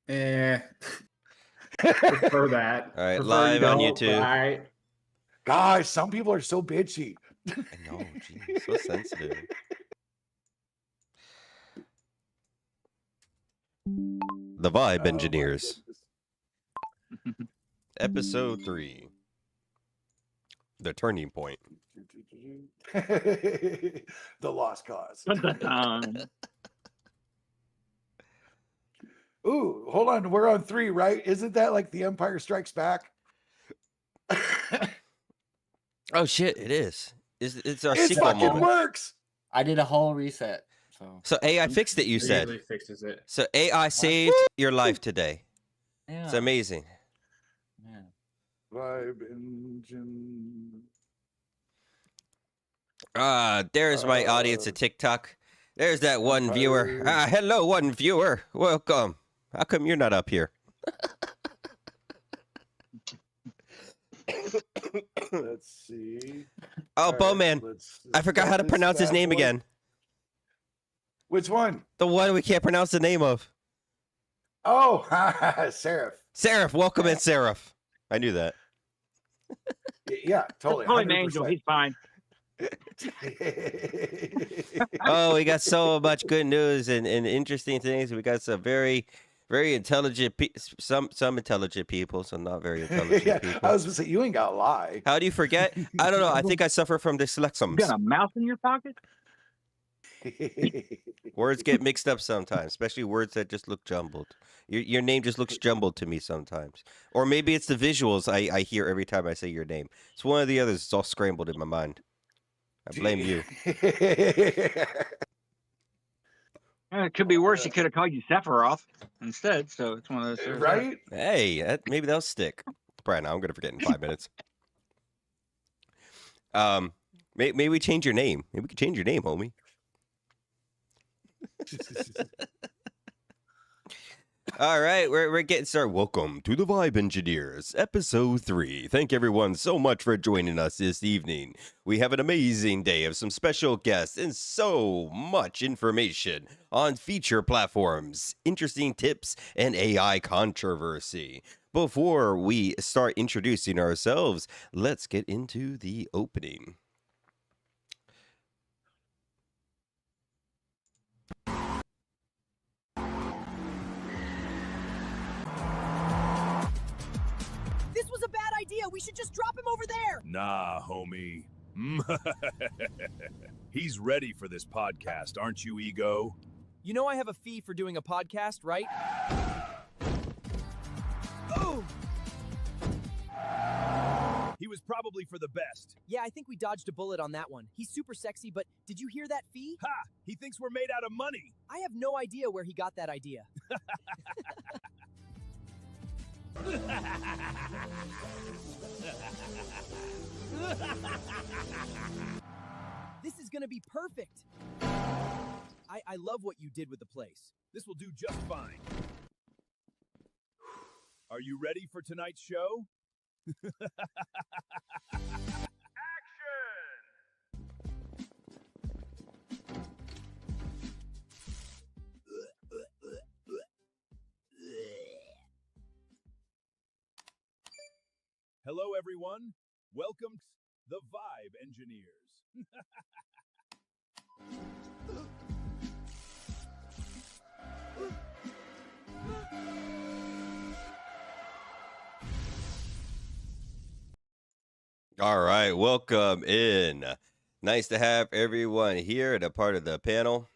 Eh, prefer that. All right, Prefer live on don't, YouTube. but Guys, some people are so bitchy. I know, geez, so sensitive. The Vibe Engineers. Episode 3. The Turning Point. The Lost Cause. Ooh, hold on. We're on 3, right? Isn't that like The Empire Strikes Back? Oh shit, it is. It's our It sequel fucking moment. works. I did a whole reset. So AI fixed it, you it said. usually fixes it. So AI saved your life today. Yeah. It's amazing. Yeah. Vibe engine. There's my audience at TikTok. There's that one viewer. Hello, one viewer. Welcome. How come you're not up here? Let's see. Oh, Bowman. I forgot how to this pronounce his bad name boy. again. Which one? The one we can't pronounce the name of. Oh, Seraph. Seraph. Welcome in, Seraph. I knew that. Yeah, totally. Call him Angel. He's fine. Oh, we got so much good news and interesting things. We got some very intelligent some intelligent people, some not very intelligent Yeah, people. I was gonna say you ain't gotta lie. How do you forget? I don't know. I think I suffer from You dyslexia. got a mouse in your pocket? Words get mixed up sometimes, especially words that just look jumbled. Your name just looks jumbled to me sometimes. Or maybe it's the visuals I hear every time I say your name. It's one of the others. It's all scrambled in my mind. I blame you. It could be worse. He could have called you Sephiroth instead. So it's one of those. Right? Hey, maybe that'll stick. Probably not. I'm gonna forget in 5 minutes. Maybe we change your name. Maybe we could change your name, homie. All right, we're getting started. Welcome to the Vibe Engineers, episode 3. Thank everyone so much for joining us this evening. We have an amazing day of some special guests and so much information on feature platforms, interesting tips, and AI controversy. Before we start introducing ourselves, let's get into the opening. This was a bad idea. We should just drop him over there. Nah, homie. He's ready for this podcast, aren't you, Ego? You know I have a fee for doing a podcast, right? Oh! He was probably for the best. Yeah, I think we dodged a bullet on that one. He's super sexy, but did you hear that fee? Ha! He thinks we're made out of money. I have no idea where he got that idea. This is gonna be perfect. I love what you did with the place. This will do just fine. Are you ready for tonight's show? Hello, everyone. Welcome to the Vibe Engineers. All right, welcome in. Nice to have everyone here and a part of the panel.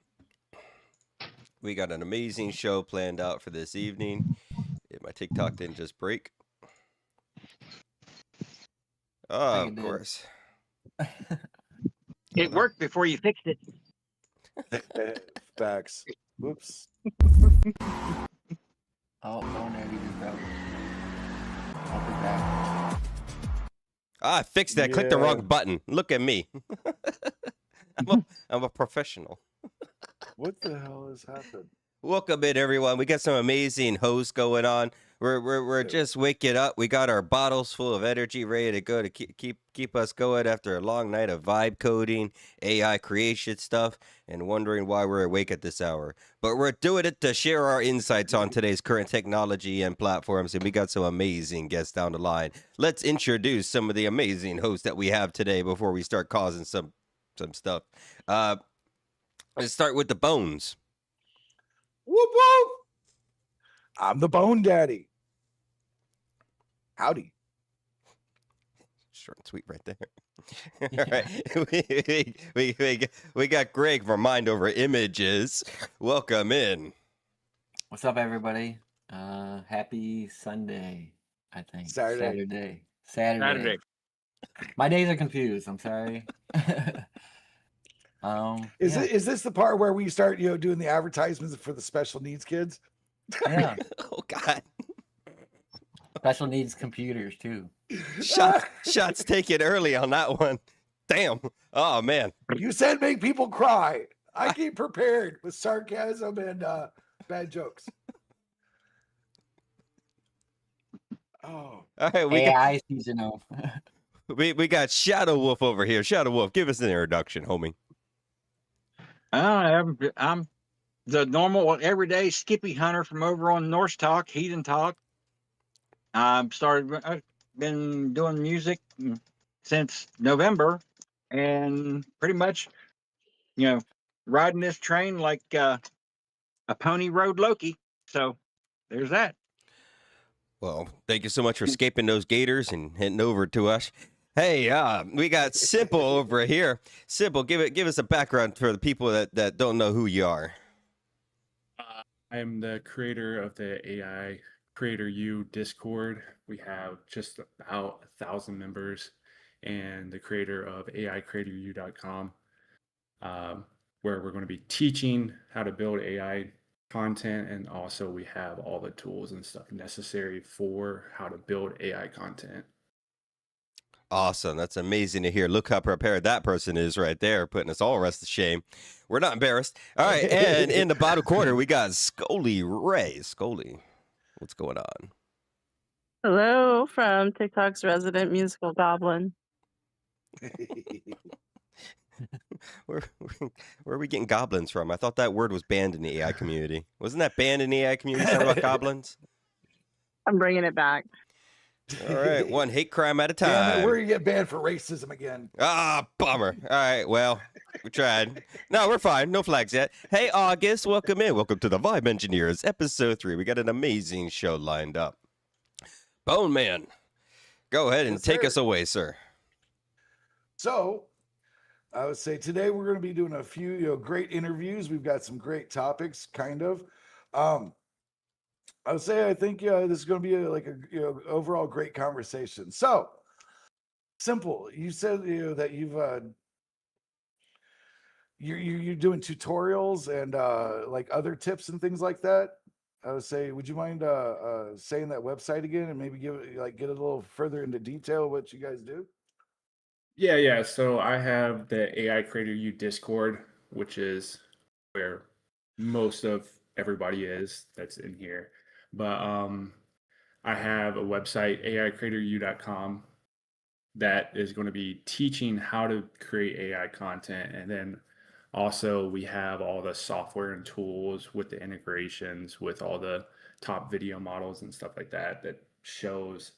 We got an amazing show planned out for this evening. If my TikTok didn't just break. Oh, of course. It worked before you fixed it. Facts. Whoops. Oh, no, you just broke. I'll be back. I fixed that. I clicked the wrong button. Look at me. I'm a professional. What the hell has happened? Welcome in, everyone. We got some amazing hosts going on. We're just waking up. We got our bottles full of energy, ready to go to keep us going after a long night of vibe coding, AI creation stuff, and wondering why we're awake at this hour. But we're doing it to share our insights on today's current technology and platforms, and we got some amazing guests down the line. Let's introduce some of the amazing hosts that we have today before we start causing some stuff. Let's start with the Bones. Whoop whoop. I'm the Bone Daddy. Howdy. Short and sweet right there. All right. We got Greg from Mind Over Images. Welcome in. What's up, everybody? Happy Sunday, I think. Saturday. Saturday. My days are confused. I'm sorry. Is this the part where we start, doing the advertisements for the special needs kids? Yeah. Oh, God. Special needs computers, too. Shots taken early on that one. Damn. Oh, man. You said make people cry. I came prepared with sarcasm and bad jokes. Oh. All right. AI seasonal. We got Shadow Wolf over here. Shadow Wolf, give us an introduction, homie. I'm the normal, everyday Skippy Hunter from over on Norse Talk, Heathen Talk. I've been doing music since November, and pretty much, riding this train like a pony rode Loki. So there's that. Well, thank you so much for escaping those gators and heading over to us. Hey, we got Simple over here. Simple, give us a background for the people that don't know who you are. I'm the creator of the AI Creator U Discord. We have just about 1,000 members, and the creator of AICreatorU.com, where we're going to be teaching how to build AI content, and also we have all the tools and stuff necessary for how to build AI content. Awesome. That's amazing to hear. Look how prepared that person is right there, putting us all rest to shame. We're not embarrassed. All right. And in the bottom corner, we got Scully Ray. Scully, what's going on? Hello from TikTok's resident musical goblin. Where are we getting goblins from? I thought that word was banned in the AI community. Wasn't that banned in the AI community? Talking about goblins? I'm bringing it back. All right, one hate crime at a time. Damn it, we're gonna get banned for racism again. Ah, bummer. All right, well, we tried. No, we're fine. No flags yet. Hey, August, welcome in. Welcome to the Vibe Engineers, episode 3. We got an amazing show lined up. Bone Man, go ahead and take us away, sir. So, I would say today we're going to be doing a few, great interviews. We've got some great topics, kind of. I would say I think this is going to be a overall great conversation. So, Simple, you said that you're doing tutorials and like other tips and things like that. I would say, would you mind saying that website again and maybe get a little further into detail what you guys do? Yeah. So I have the AI Creator U Discord, which is where most of everybody is that's in here. But I have a website, AICreatorU.com, that is going to be teaching how to create AI content. And then also we have all the software and tools with the integrations with all the top video models and stuff like that shows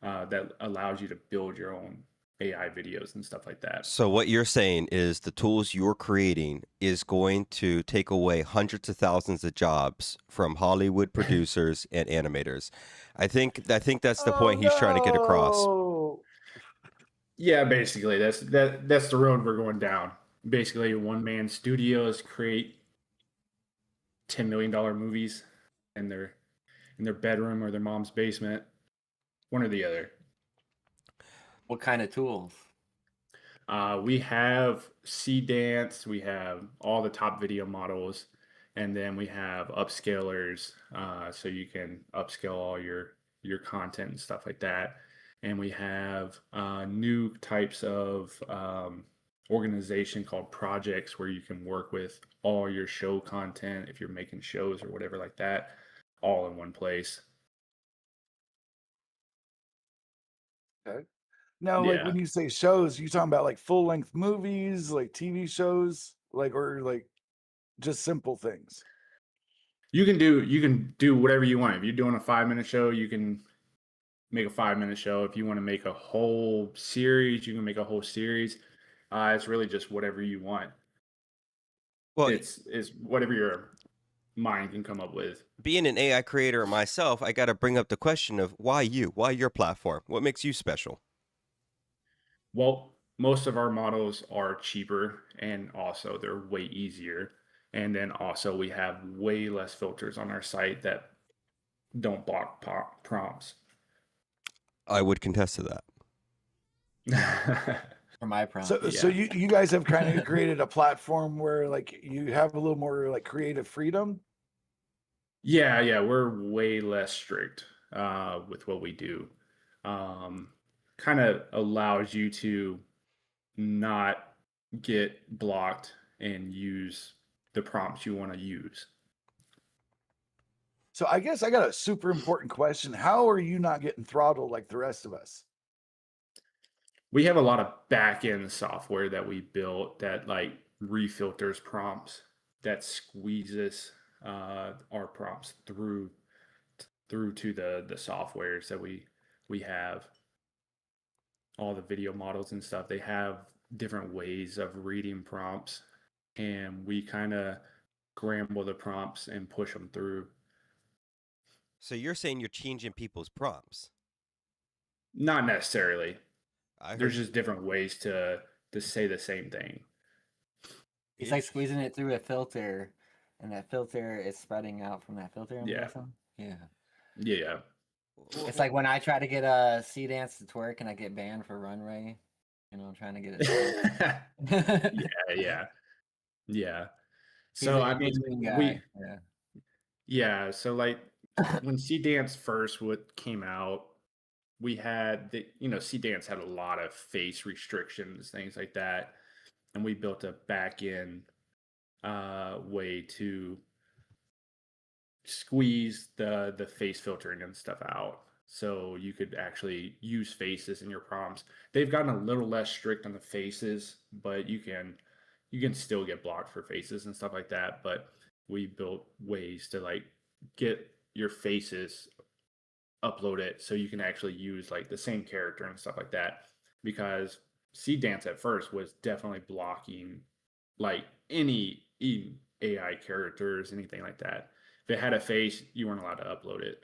that allows you to build your own AI videos and stuff like that. So what you're saying is the tools you're creating is going to take away hundreds of thousands of jobs from Hollywood producers and animators. I think that's the point he's trying to get across. Yeah, basically that's the road we're going down. Basically, one-man studios create $10 million movies in their bedroom or their mom's basement, one or the other. What kind of tools? We have C-Dance, we have all the top video models, and then we have upscalers, so you can upscale all your content and stuff like that. And we have new types of organization called projects where you can work with all your show content if you're making shows or whatever like that, all in one place. Okay. Now, like Yeah. when you say shows, you talking about like full length movies, like TV shows, like or like just simple things. You can do whatever you want. If you're doing a 5-minute show, you can make a 5-minute show. If you want to make a whole series, you can make a whole series. It's really just whatever you want. Well, It's whatever your mind can come up with. being an AI creator myself, I got to bring up the question of why you? Why your platform? What makes you special? Well, most of our models are cheaper and also they're way easier. And then also we have way less filters on our site that don't block prompts. I would contest to that. For my prompt. So Yeah. you guys have kind of created a platform where like you have a little more like creative freedom. Yeah, we're way less strict with what we do. Kind of allows you to not get blocked and use the prompts you want to use. So I guess I got a super important question. How are you not getting throttled like the rest of us? We have a lot of back end software that we built that like refilters prompts that squeezes our prompts through to the softwares that we have. All the video models and stuff, they have different ways of reading prompts, and we kind of scramble the prompts and push them through. So you're saying you're changing people's prompts? Not necessarily. I There's heard just different ways to say the same thing. It's like squeezing it through a filter, and that filter is spreading out from that filter, I'm Yeah. guessing? Yeah. Yeah. It's like when I try to get a C dance to twerk and I get banned for runway. You know, I'm trying to get it. Yeah. He's So an I mean, in-between guy. so like when C Dance first came out, we had C Dance had a lot of face restrictions, things like that, and we built a back end way to squeeze the face filtering and stuff out, so you could actually use faces in your prompts. They've gotten a little less strict on the faces, but you can still get blocked for faces and stuff like that. But we built ways to like get your faces uploaded so you can actually use like the same character and stuff like that, because C Dance at first was definitely blocking like any AI characters, anything like that. If it had a face, you weren't allowed to upload it.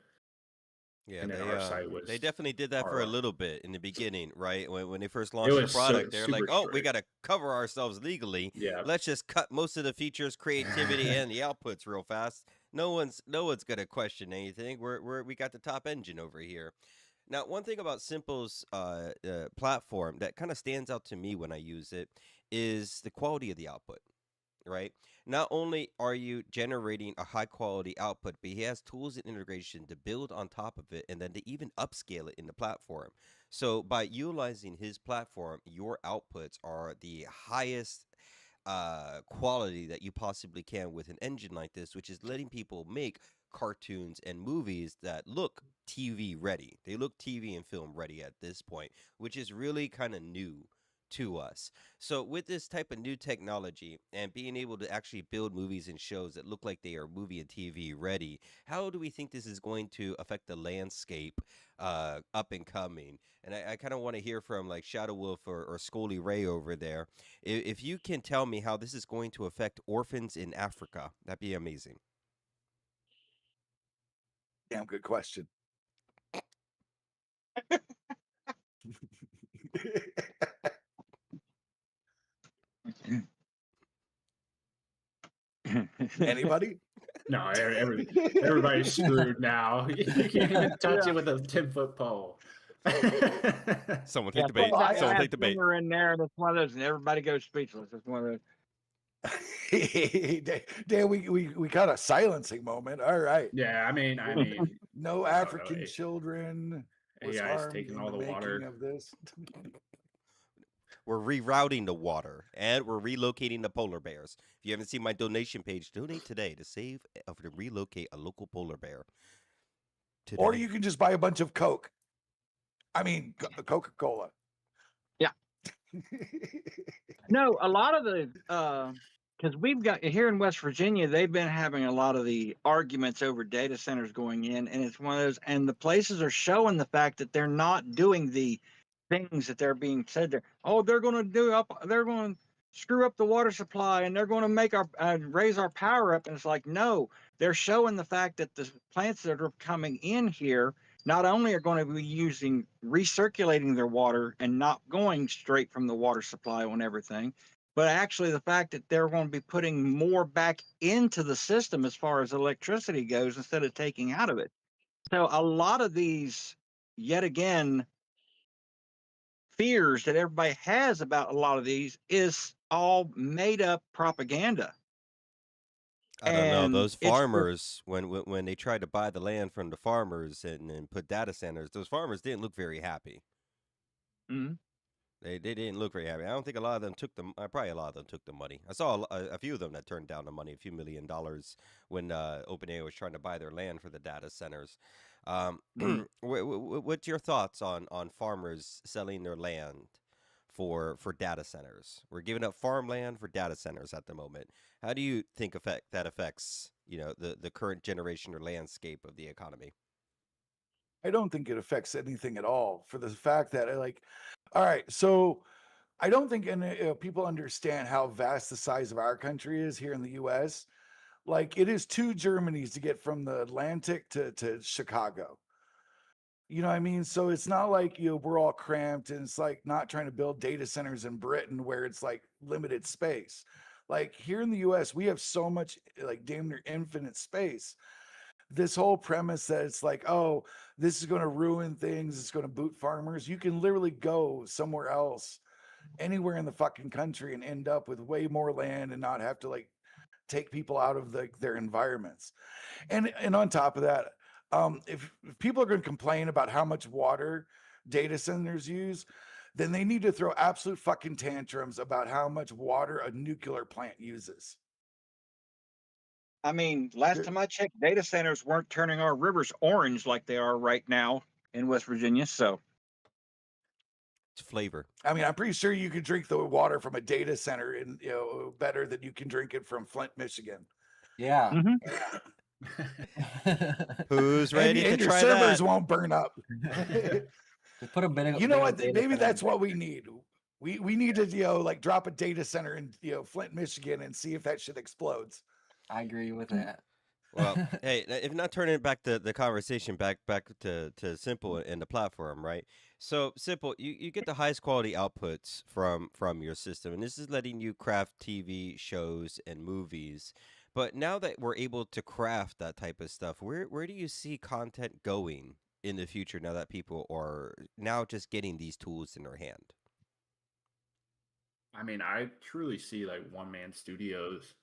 Yeah, And then our site they was definitely did that for a little bit in the beginning, right? When they first it launched the was product, they're like, super "Oh, we strict. got to cover ourselves legally. Yeah. Let's just cut most of the features, creativity, and the outputs real fast. No one's gonna question anything. We got the top engine over here." Now, one thing about Simple's platform that kind of stands out to me when I use it is the quality of the output, right? Not only are you generating a high quality output, but he has tools and integration to build on top of it and then to even upscale it in the platform. So by utilizing his platform, your outputs are the highest quality that you possibly can with an engine like this, which is letting people make cartoons and movies that look TV ready. They look TV and film ready at this point, which is really kind of new to us. So with this type of new technology and being able to actually build movies and shows that look like they are movie and TV ready, how do we think this is going to affect the landscape up and coming? And I kind of want to hear from like Shadow Wolf or Scully Ray over there. If you can tell me how this is going to affect orphans in Africa, that'd be amazing. Damn good question. Anybody? No, everybody's screwed now. You can't even touch it with a 10-foot pole. Someone take the put bait. that Someone last take the bait. finger in there. That's one of those, and everybody goes speechless. That's one of those. Dan, we got a silencing moment. All right. Yeah, I mean, No I don't know, African children was AI is harmed taking in all the the making water. of this. We're rerouting the water and we're relocating the polar bears. If you haven't seen my donation page, donate today to save or to relocate a local polar bear. Today. Or you can just buy a bunch of Coke. I mean, Coca-Cola. Yeah. No, a lot of the because we've got here in West Virginia, they've been having a lot of the arguments over data centers going in, and it's one of those, and the places are showing the fact that they're not doing the things that they're being said there. Oh, they're going to they're going to screw up the water supply, and they're going to make our raise our power up, and it's like, no, they're showing the fact that the plants that are coming in here not only are going to be recirculating their water and not going straight from the water supply on everything, but actually the fact that they're going to be putting more back into the system as far as electricity goes instead of taking out of it. So a lot of these, yet again, fears that everybody has about a lot of these is all made up propaganda. I don't know. And Those it's farmers, when they tried to buy the land from the farmers and put data centers, those farmers didn't look very happy. Mhm. They didn't look very happy. I don't think a lot of them took them. Probably a lot of them took the money. I saw a few of them that turned down the money, a few $1 million, when OpenAI was trying to buy their land for the data centers. What's your thoughts on farmers selling their land for data centers? We're giving up farmland for data centers at the moment. How do you think that affects the current generation or landscape of the economy? I don't think it affects anything at all for the fact that all right, so I don't think people understand how vast the size of our country is here in the US. Like it is 2 Germanys to get from the Atlantic to Chicago. You know what I mean? So it's not like, we're all cramped, and it's like not trying to build data centers in Britain where it's like limited space. Like here in the US, we have so much like damn near infinite space. This whole premise that it's like, oh, this is going to ruin things, it's going to boot farmers. You can literally go somewhere else, anywhere in the fucking country, and end up with way more land and not have to like take people out of their environments. And on top of that, if people are going to complain about how much water data centers use, then they need to throw absolute fucking tantrums about how much water a nuclear plant uses. I mean, last There- time I checked, data centers weren't turning our rivers orange like they are right now in West Virginia. So It's flavor. I mean, I'm pretty sure you could drink the water from a data center and better than you can drink it from Flint, Michigan. Yeah. Who's And, ready to and your try servers that? won't burn up. Just put a big. You know big what? data Maybe center. that's what we need. We need to like drop a data center in Flint, Michigan, and see if that shit explodes. I agree with that. Well, hey, if not turning back the conversation back to Simple and the platform, right? So Simple, you get the highest quality outputs from your system, and this is letting you craft TV shows and movies. But now that we're able to craft that type of stuff, where do you see content going in the future now that people are now just getting these tools in their hand? I mean, I truly see like one-man studios,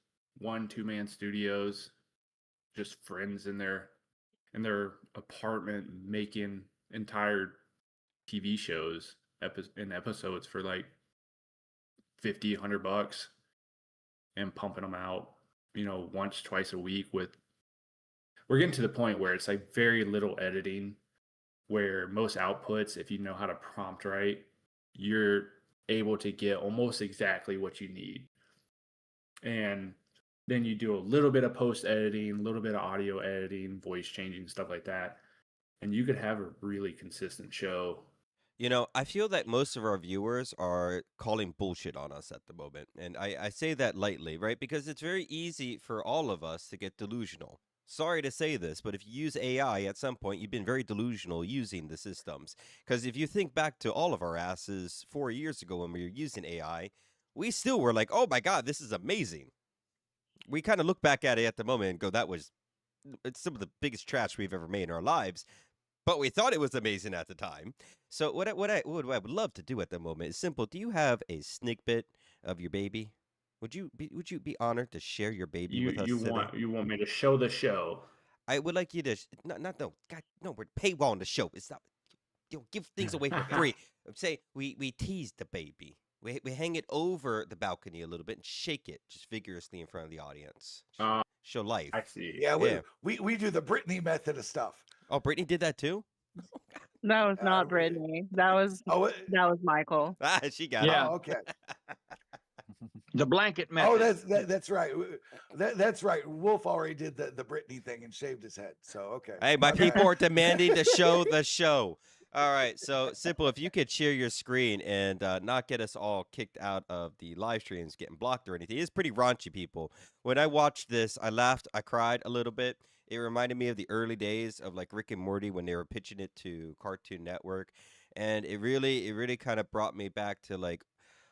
2-man studios, just friends in their apartment making entire TV shows and episodes for like 50, $100 and pumping them out, once, twice a week. We're getting to the point where it's like very little editing, where most outputs, if you know how to prompt right, you're able to get almost exactly what you need. And then you do a little bit of post editing, a little bit of audio editing, voice changing, stuff like that. And you could have a really consistent show. I feel that most of our viewers are calling bullshit on us at the moment. And I say that lightly, right? Because it's very easy for all of us to get delusional. Sorry to say this, but if you use AI at some point, you've been very delusional using the systems. Because if you think back to all of our asses 4 years ago when we were using AI, we still were like, oh my God, this is amazing. We kind of look back at it at the moment and go, it's some of the biggest trash we've ever made in our lives. But we thought it was amazing at the time. So what I would love to do at the moment is simple. Do you have a sneak bit of your baby? Would you be honored to share your baby with us You today? want me to show the show? I would like you to no, God, no, we're paywalling the show. It's not, give things away for free. Say we tease the baby. We hang it over the balcony a little bit and shake it just vigorously in front of the audience. Show life. I see. Yeah, we do the Britney method of stuff. Oh, Brittany did that too? That was not Uh, Brittany. That was oh, Michael. She got Yeah. it. oh, okay. The blanket Oh, method. that's right. That's right. Wolf already did the Britney thing and shaved his head. So okay, Hey, my my people bad. are demanding to show the show. All right, so Simple, if you could share your screen and not get us all kicked out of the live streams, getting blocked or anything. It's pretty raunchy, people. When I watched this, I laughed, I cried a little bit. It reminded me of the early days of like Rick and Morty when they were pitching it to Cartoon Network, and it really kind of brought me back to like,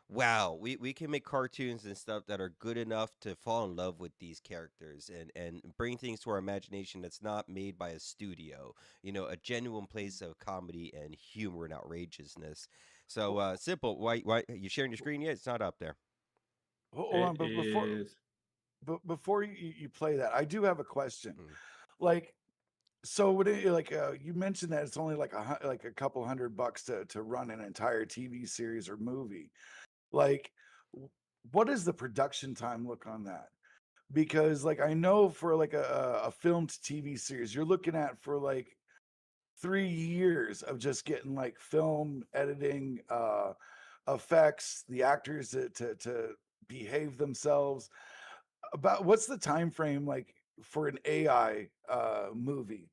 wow, we can make cartoons and stuff that are good enough to fall in love with these characters and bring things to our imagination that's not made by a studio. A genuine place of comedy and humor and outrageousness. So Simple, why you sharing your screen yet? It's not up there. Hold on, It but is. before you play that, I do have a question. Mm. Like, so would it like you mentioned that it's only like like a couple $100 to run an entire TV series or movie. Like, what does the production time look on that? Because like I know for like a filmed TV series, you're looking at for like 3 years of just getting like film editing, effects, the actors to behave themselves. About what's the time frame like for an AI movie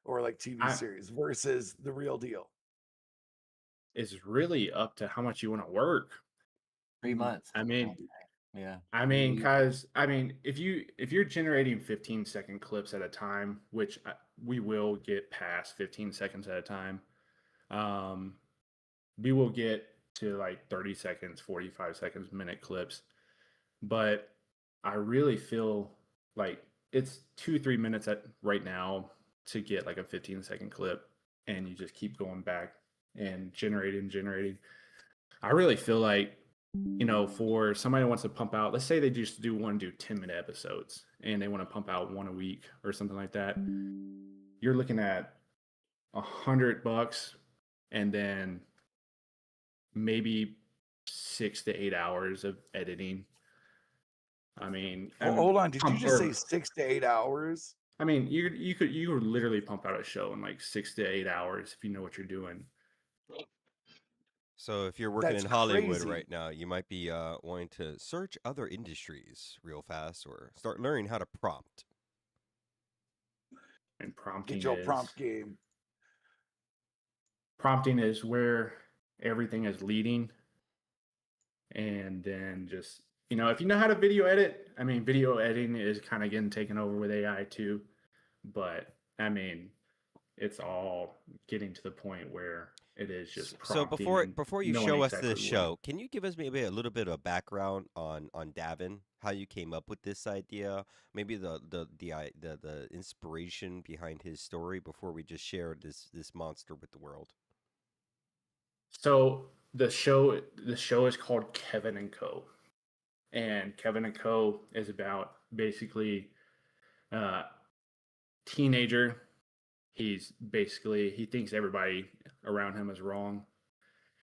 or like TV I series versus the real deal? It's really up to how much you want to work. 3 months. I mean, Yeah. cause if you're generating 15-second clips at a time, which we will get past 15 seconds at a time, um, we will get to like 30 seconds, 45 seconds, minute clips. But I really feel like it's 2, 3 minutes at right now to get like a 15-second clip, and you just keep going back and generating. I really feel like, for somebody who wants to pump out, let's say they just want to do 10-minute episodes and they want to pump out one a week or something like that. You're looking at $100 and then maybe 6 to 8 hours of editing. I mean, Hold on, did you just say or 6 to 8 hours? I mean, you could literally pump out a show in like 6 to 8 hours if you know what you're doing. So if you're working That's in Hollywood crazy. right now, you might be wanting to search other industries real fast or start learning how to prompt. And Get your prompt game. prompting is where everything is leading, and then just if you know how to video edit, I mean, video editing is kind of getting taken over with AI too, but I mean, it's all getting to the point where it is just So prompting before and before you knowing show us this exactly what. show, can you give us maybe a little bit of background on Davin, how you came up with this idea, maybe the inspiration behind his story before we just share this monster with the world? So the show is called Kevin and Co. And Kevin and Co. is about basically uh teenager. He thinks everybody around him is wrong.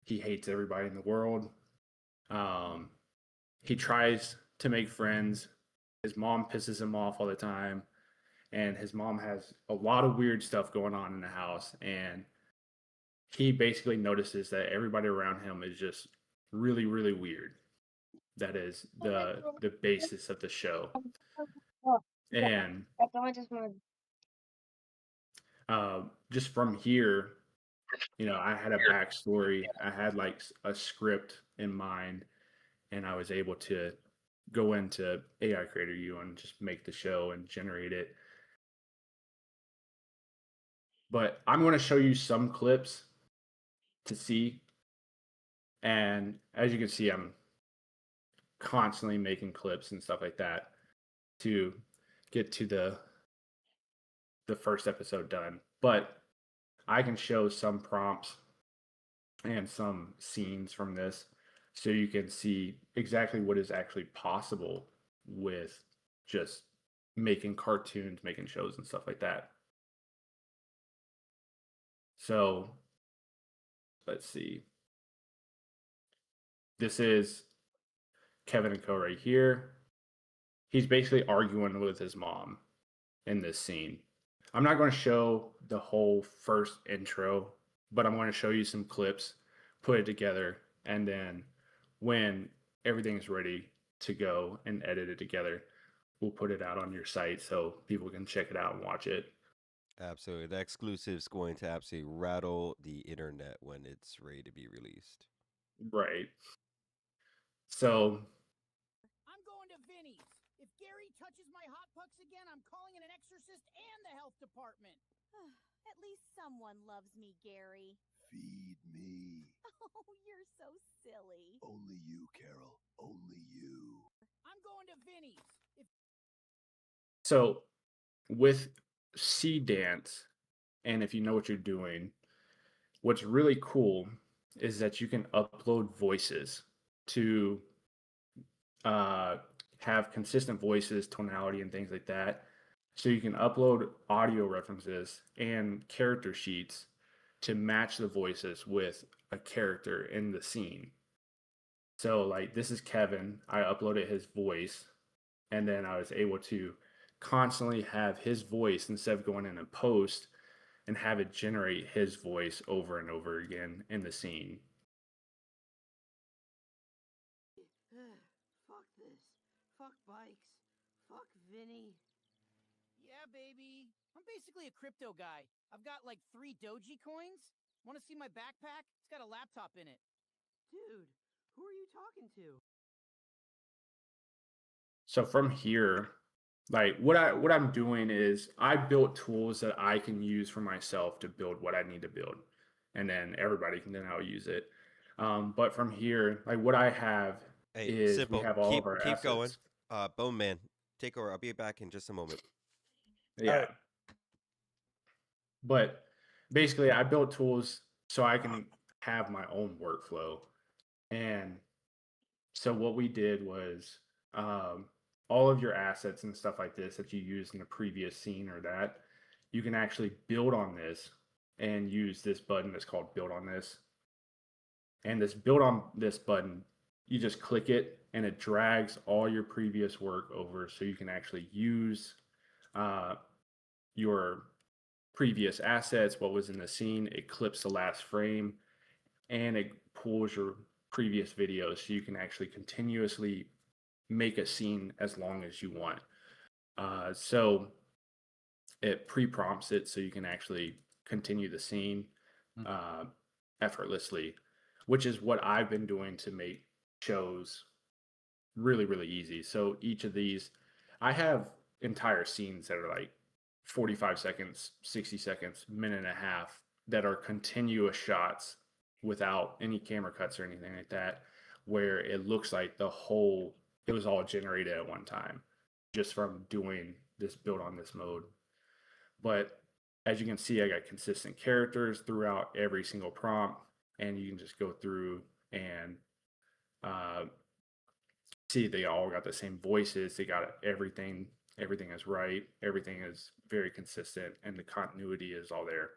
He hates everybody in the world. Um, he tries to make friends. His mom pisses him off all the time, and his mom has a lot of weird stuff going on in the house. And he basically notices that everybody around him is just really, really weird. That is the basis of the show. And just from here, I had a backstory. I had like a script in mind, and I was able to go into AI Creator U and just make the show and generate it. But I'm going to show you some clips to see. And as you can see, I'm constantly making clips and stuff like that to get to the first episode done. But I can show some prompts and some scenes from this so you can see exactly what is actually possible with just making cartoons, making shows and stuff like that. So let's see. This is Kevin and Co right here. He's basically arguing with his mom in this scene. I'm not going to show the whole first intro but I'm going to show you some clips, put it together, and then when everything's ready to go and edit it together, we'll put it out on your site so people can check it out and watch it. Absolutely. The exclusive's going to absolutely rattle the internet when it's ready to be released. Right. So I'm going to Vinny's. If Gary touches my hot pucks again, I'm calling in an exorcist and the health department. At least someone loves me, Gary. Feed me. Oh, you're so silly. Only you, Carol. Only you. I'm going to Vinny's. so with C Dance, and if you know what you're doing, what's really cool is that you can upload voices to uh, have consistent voices, tonality, and things like that. So you can upload audio references and character sheets to match the voices with a character in the scene. So, like, this is Kevin. I uploaded his voice, and then I was able to constantly have his voice instead of going in and post and have it generate his voice over and over again in the scene. Fuck this. Fuck bikes. Fuck Vinny. Yeah, baby. I'm basically a crypto guy. I've got like 3 Doji coins. Want to see my backpack? It's got a laptop in it. Dude, who are you talking to? So from here, like what I'm doing is I built tools that I can use for myself to build what I need to build, and then everybody can then now use it. But from here, like what I have Hey, is we simple. have all of our Keep going. assets. Bone Man, take over. I'll be back in just a moment. Yeah. right. But basically, I built tools so I can have my own workflow. And so what we did was all of your assets and stuff like this that you used in the previous scene or that, you can actually build on this and use this button that's called build on this. And this build on this button, you just click it and it drags all your previous work over so you can actually use uh, your previous assets, what was in the scene. It clips the last frame and it pulls your previous videos so you can actually continuously make a scene as long as you want. So it pre-prompts it so you can actually continue the scene uh, effortlessly, which is what I've been doing to make shows really, really easy. So each of these, I have entire scenes that are like 45 seconds, 60 seconds, minute and a half that are continuous shots without any camera cuts or anything like that, where it looks like it was all generated at one time just from doing this build on this mode. But as you can see, I got consistent characters throughout every single prompt, and you can just go through and uh, see they all got the same voices. They got everything. Everything is right. Everything is very consistent, and the continuity is all there.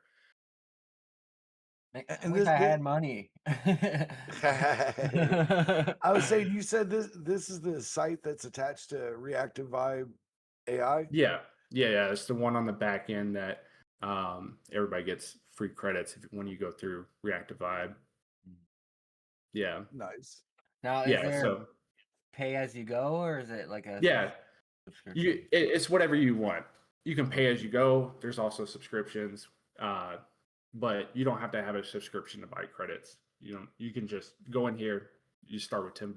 I And wish this, I this had money. I was saying, you said this is the site that's attached to Reactive Vibe AI. Yeah. It's the one on the back end that everybody gets free credits when you go through Reactive Vibe. Yeah, Nice. Now, is yeah. there So pay as you go, or is it like a yeah, subscription? it's whatever you want. You can pay as you go. There's also subscriptions, but you don't have to have a subscription to buy credits. You can just go in here. You start with $10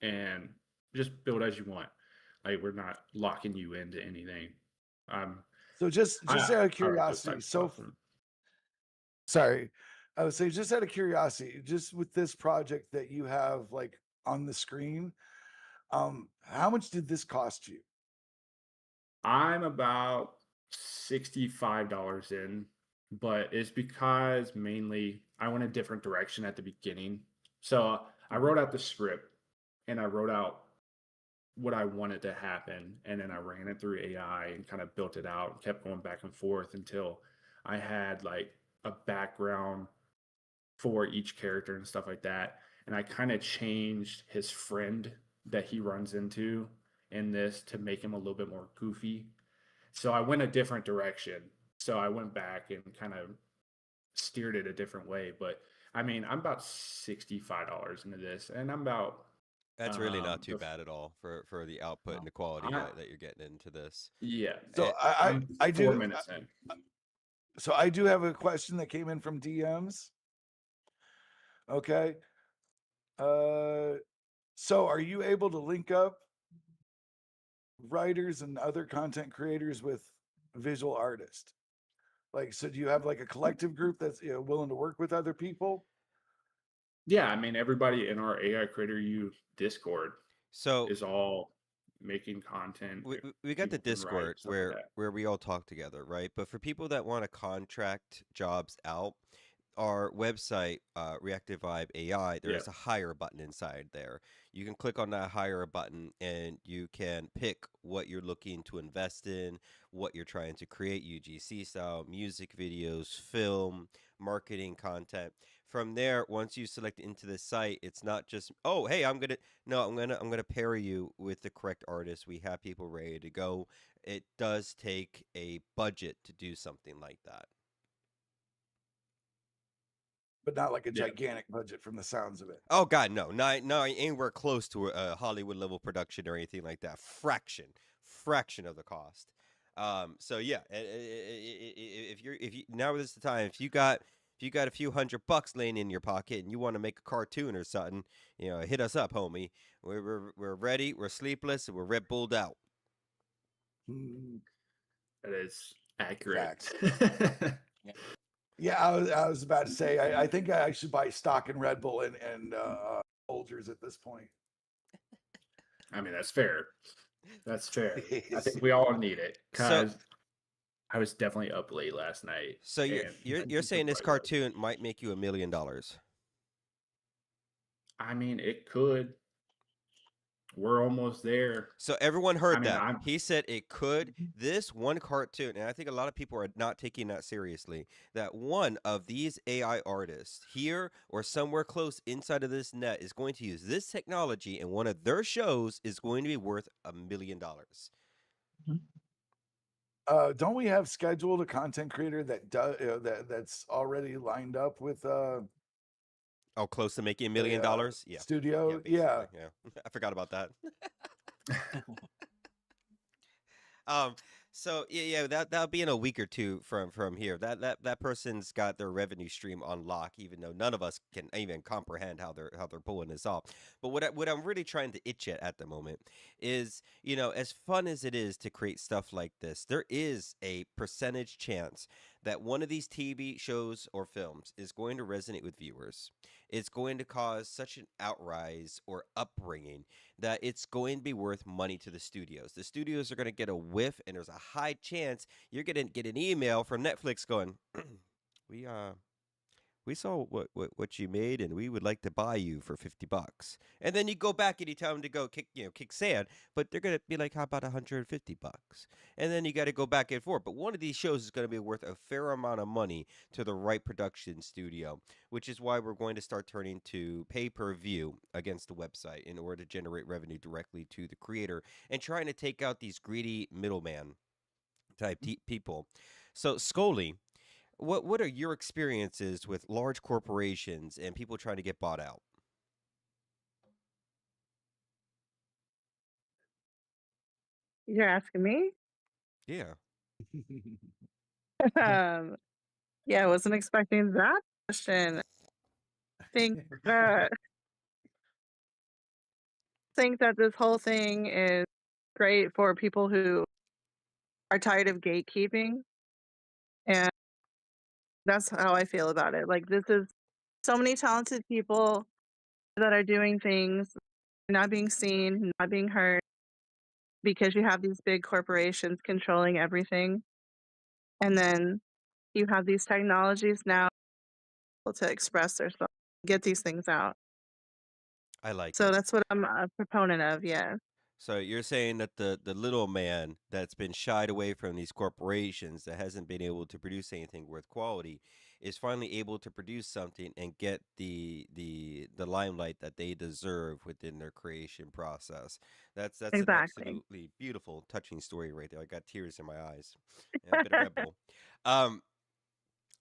and just build as you want. Like, we're not locking you into anything. So just I out of I like this curiosity, type of so stuff. sorry, I would say just out of curiosity, just with this project that you have like on the screen, how much did this cost you? I'm about $65 in, but it's because mainly I went a different direction at the beginning. So I wrote out the script and I wrote out what I wanted to happen, and then I ran it through AI and kind of built it out and kept going back and forth until I had like a background for each character and stuff like that. And I kind of changed his friend that he runs into in this to make him a little bit more goofy. So I went a different direction. So I went back and kind of steered it a different way. But I mean, I'm about $65 into this, and I'm about That's really not too the bad at all for the output and the quality I, that you're getting into this. yeah, So I'm I 4 minutes in. So I do have a question that came in from DMs. Okay. So are you able to link up writers and other content creators with visual artists? Like, so do you have like a collective group that's willing to work with other people? Yeah, I mean, everybody in our AI Creator U Discord So is all making content. we got the People can write Discord stuff like that. where we all talk together, right? But for people that want to contract jobs out, our website, Reactive Vibe AI, there Yeah. is a hire button inside there. You can click on that hire button and you can pick what you're looking to invest in, what you're trying to create, UGC style, music videos, film, marketing content. From there, once you select into the site, it's not just, oh, hey, I'm gonna pair you with the correct artist. We have people ready to go. It does take a budget to do something like that. But not like a Yeah. gigantic budget from the sounds of it. Oh God, no, not anywhere close to a Hollywood level production or anything like that. Fraction of the cost. So yeah, if you now is the time. If you got a few $100 laying in your pocket and you want to make a cartoon or something, hit us up, homie. We're ready. We're sleepless and we're Red Bulled out. That is accurate. Yeah, I was about to say, I think I should buy stock in Red Bull and Folgers at this point. I mean, that's fair. That's fair. I think we all need it because I was definitely up late last night. So you're saying this cartoon might make you $1 million? I mean, it could. We're almost there. So everyone heard I mean, that. He said it could. This one cartoon, and I think a lot of people are not taking that seriously, that one of these AI artists here or somewhere close inside of this net is going to use this technology, and one of their shows is going to be worth $1 million. Don't we have scheduled a content creator that does that's already lined up with Oh, close to making $1 million? Yeah. Studio? Yeah. I forgot about that. So yeah, that'll be in a week or two from here. That person's got their revenue stream on lock, even though none of us can even comprehend how they're pulling this off. But what I'm really trying to itch at the moment is, as fun as it is to create stuff like this, there is a percentage chance that one of these TV shows or films is going to resonate with viewers. It's going to cause such an outrise or upbringing that it's going to be worth money to the studios. The studios are going to get a whiff, and there's a high chance you're going to get an email from Netflix going, we saw what you made, and we would like to buy you for $50. And then you go back and you tell them to go kick sand, but they're gonna be like, how about $150? And then you got to go back and forth. But one of these shows is going to be worth a fair amount of money to the right production studio, which is why we're going to start turning to pay-per-view against the website in order to generate revenue directly to the creator and trying to take out these greedy middleman type people. So Scully, what are your experiences with large corporations and people trying to get bought out? You're asking me? Yeah. Yeah, I wasn't expecting that question. Think that think that this whole thing is great for people who are tired of gatekeeping, and that's how I feel about it. Like, this is so many talented people that are doing things, not being seen, not being heard, because you have these big corporations controlling everything. And then you have these technologies now to express themselves, get these things out. I like So it. that's what I'm a proponent of, yeah. So you're saying that the little man that's been shied away from these corporations that hasn't been able to produce anything worth quality is finally able to produce something and get the limelight that they deserve within their creation process. That's an Exactly. absolutely beautiful, touching story right there. I got tears in my eyes. Yeah, a bit of Red Bull. Um,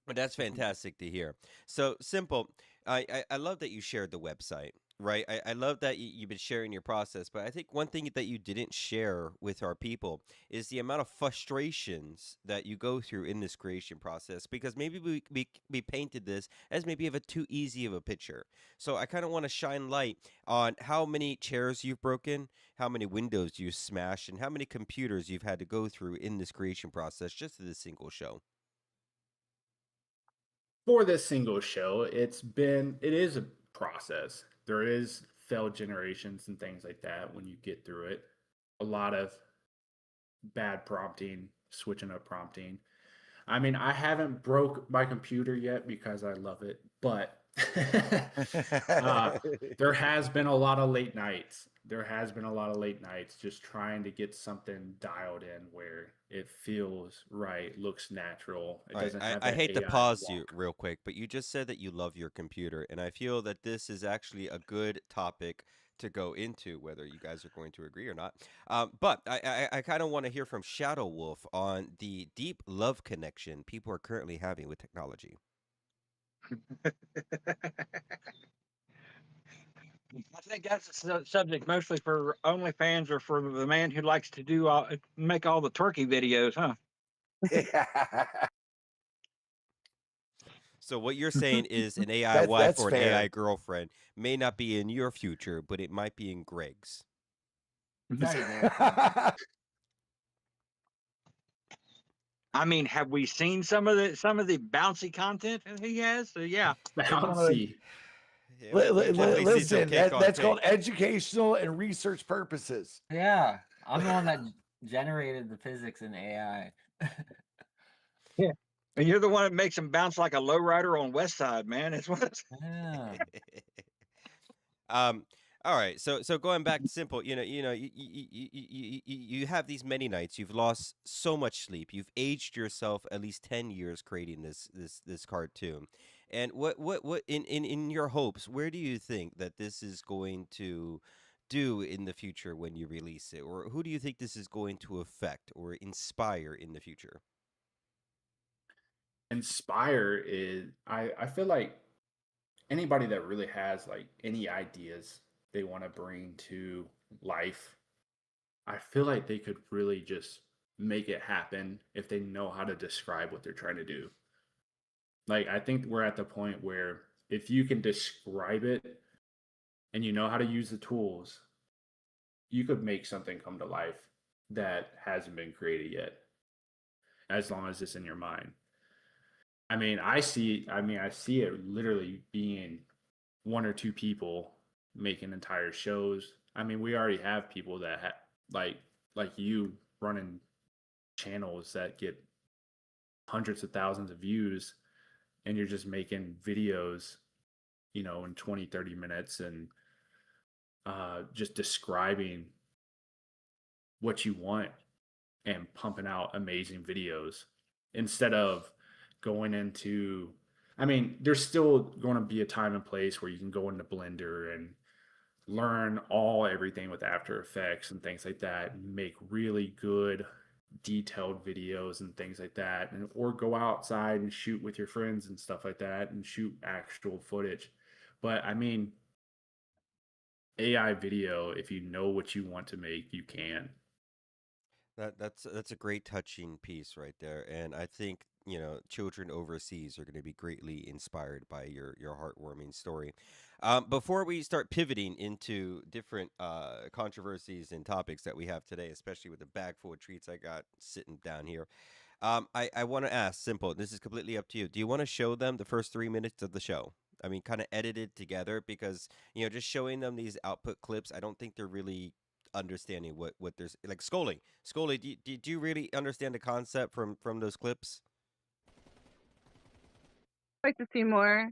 Well, that's fantastic to hear. So simple. I love that you shared the website, right? I love that you've been sharing your process, but I think one thing that you didn't share with our people is the amount of frustrations that you go through in this creation process, because maybe we painted this as maybe of a too easy of a picture. So I kind of want to shine light on how many chairs you've broken, how many windows you've smashed, and how many computers you've had to go through in this creation process just to this single show. For this single show, it is a process. There is failed generations and things like that when you get through it. A lot of bad prompting, switching up prompting. I mean, I haven't broke my computer yet because I love it, but uh, there has been a lot of late nights. There has been a lot of late nights just trying to get something dialed in where it feels right, looks natural. It All right, doesn't have I that hate to AI pause you walk. real quick, but you just said that you love your computer, and I feel that this is actually a good topic to go into, whether you guys are going to agree or not. But I kind of want to hear from Shadow Wolf on the deep love connection people are currently having with technology. I think that's a subject mostly for OnlyFans or for the man who likes to make all the turkey videos, huh? So what you're saying is an AI That's wife that's or an AI fair. girlfriend may not be in your future, but it might be in Greg's. Sorry, girlfriend. I mean, have we seen some of the bouncy content that he has? So yeah, it's one of those. Bouncy. Yeah, we've definitely seen some Listen, cake on that's called cake. educational and research purposes. Yeah, I'm the one that generated the physics in AI. Yeah, and you're the one that makes him bounce like a lowrider on West Side, man. It's what. Yeah. Um, all right. So going back to simple, you have these many nights. You've lost so much sleep. You've aged yourself at least 10 years creating this cartoon. And what in your hopes, where do you think that this is going to do in the future when you release it, or who do you think this is going to affect or inspire in the future? Inspire is I feel like anybody that really has like any ideas they want to bring to life, I feel like they could really just make it happen if they know how to describe what they're trying to do. Like I think we're at the point where if you can describe it and you know how to use the tools, you could make something come to life that hasn't been created yet, as long as it's in your mind. I see it literally being one or two people making entire shows. I mean, we already have people that like like you running channels that get hundreds of thousands of views and you're just making videos, in 20, 30 minutes and just describing what you want and pumping out amazing videos instead of going into there's still going to be a time and place where you can go into Blender and learn everything with After Effects and things like that and make really good detailed videos and things like that, and or go outside and shoot with your friends and stuff like that and shoot actual footage. But AI video, if you know what you want to make, you can. That's a great touching piece right there, and I think children overseas are going to be greatly inspired by your heartwarming story. Before we start pivoting into different controversies and topics that we have today, especially with the bag full of treats I got sitting down here, I want to ask, simple. This is completely up to you. Do you want to show them the first 3 minutes of the show? I mean, kind of edited together because just showing them these output clips, I don't think they're really understanding what there's like Scully. Scully, do you really understand the concept from those clips? I'd like to see more.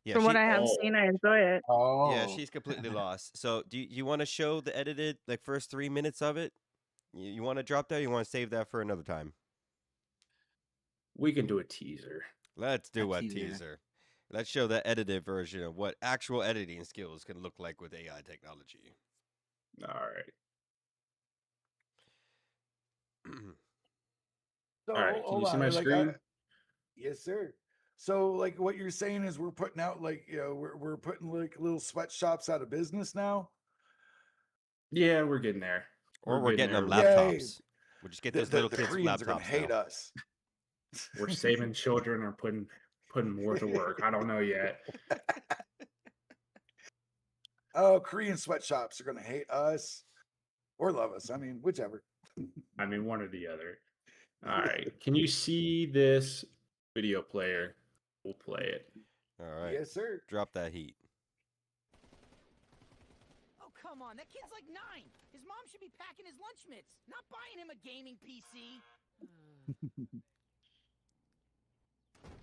Yeah, From what she I have Oh, seen, I enjoy it. yeah, Oh. she's completely lost. So do you want to show the edited like first 3 minutes of it? You want to drop that? Or you want to save that for another time? we can do a teaser. Let's A do a teaser. teaser. Let's show the edited version of what actual editing skills can look like with AI technology. All right. So All right, can you hold see on, my like screen? Yes, sir. So, like, what you're saying is we're putting out, like, we're putting like little sweatshops out of business now. Yeah, we're getting there. Or we're getting them Yay! laptops. We'll just get those little The kids Koreans are gonna laptops hate now. us. We're saving children or putting more to work. I don't know yet. Oh, Korean sweatshops are gonna hate us or love us. I mean, whichever. I mean, one or the other. All right. Can you see this video player? We'll play it. All right. Yes, sir. Drop that heat. Oh, come on. That kid's like 9. His mom should be packing his lunch mitts, not buying him a gaming PC.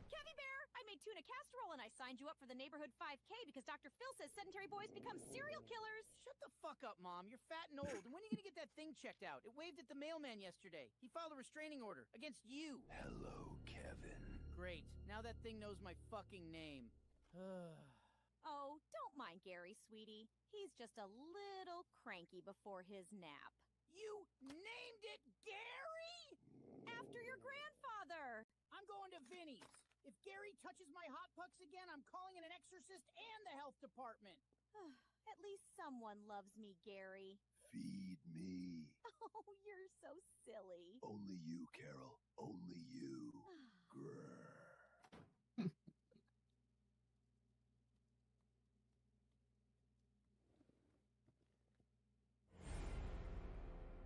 Kevy Bear, I made tuna casserole and I signed you up for the neighborhood 5K because Dr. Phil says sedentary boys become serial killers. Shut the fuck up, Mom. You're fat and old. And when are you going to get that thing checked out? It waved at the mailman yesterday. He filed a restraining order against you. Hello, Kevin. Great. Now that thing knows my fucking name. Oh, don't mind Gary, sweetie. He's just a little cranky before his nap. You named it Gary? After your grandfather. I'm going to Vinny's. If Gary touches my hot pucks again, I'm calling in an exorcist and the health department. At least someone loves me, Gary. Feed me. Oh, you're so silly. Only you, Carol. Only you. Grrr.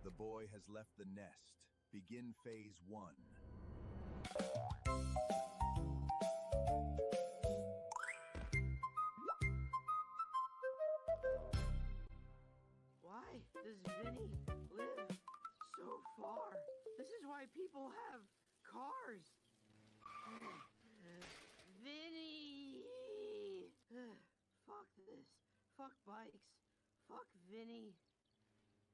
The boy has left the nest. Begin phase 1. Why does Vinny live so far? This is why people have cars. Vinny! Fuck this. Fuck bikes. Fuck Vinny.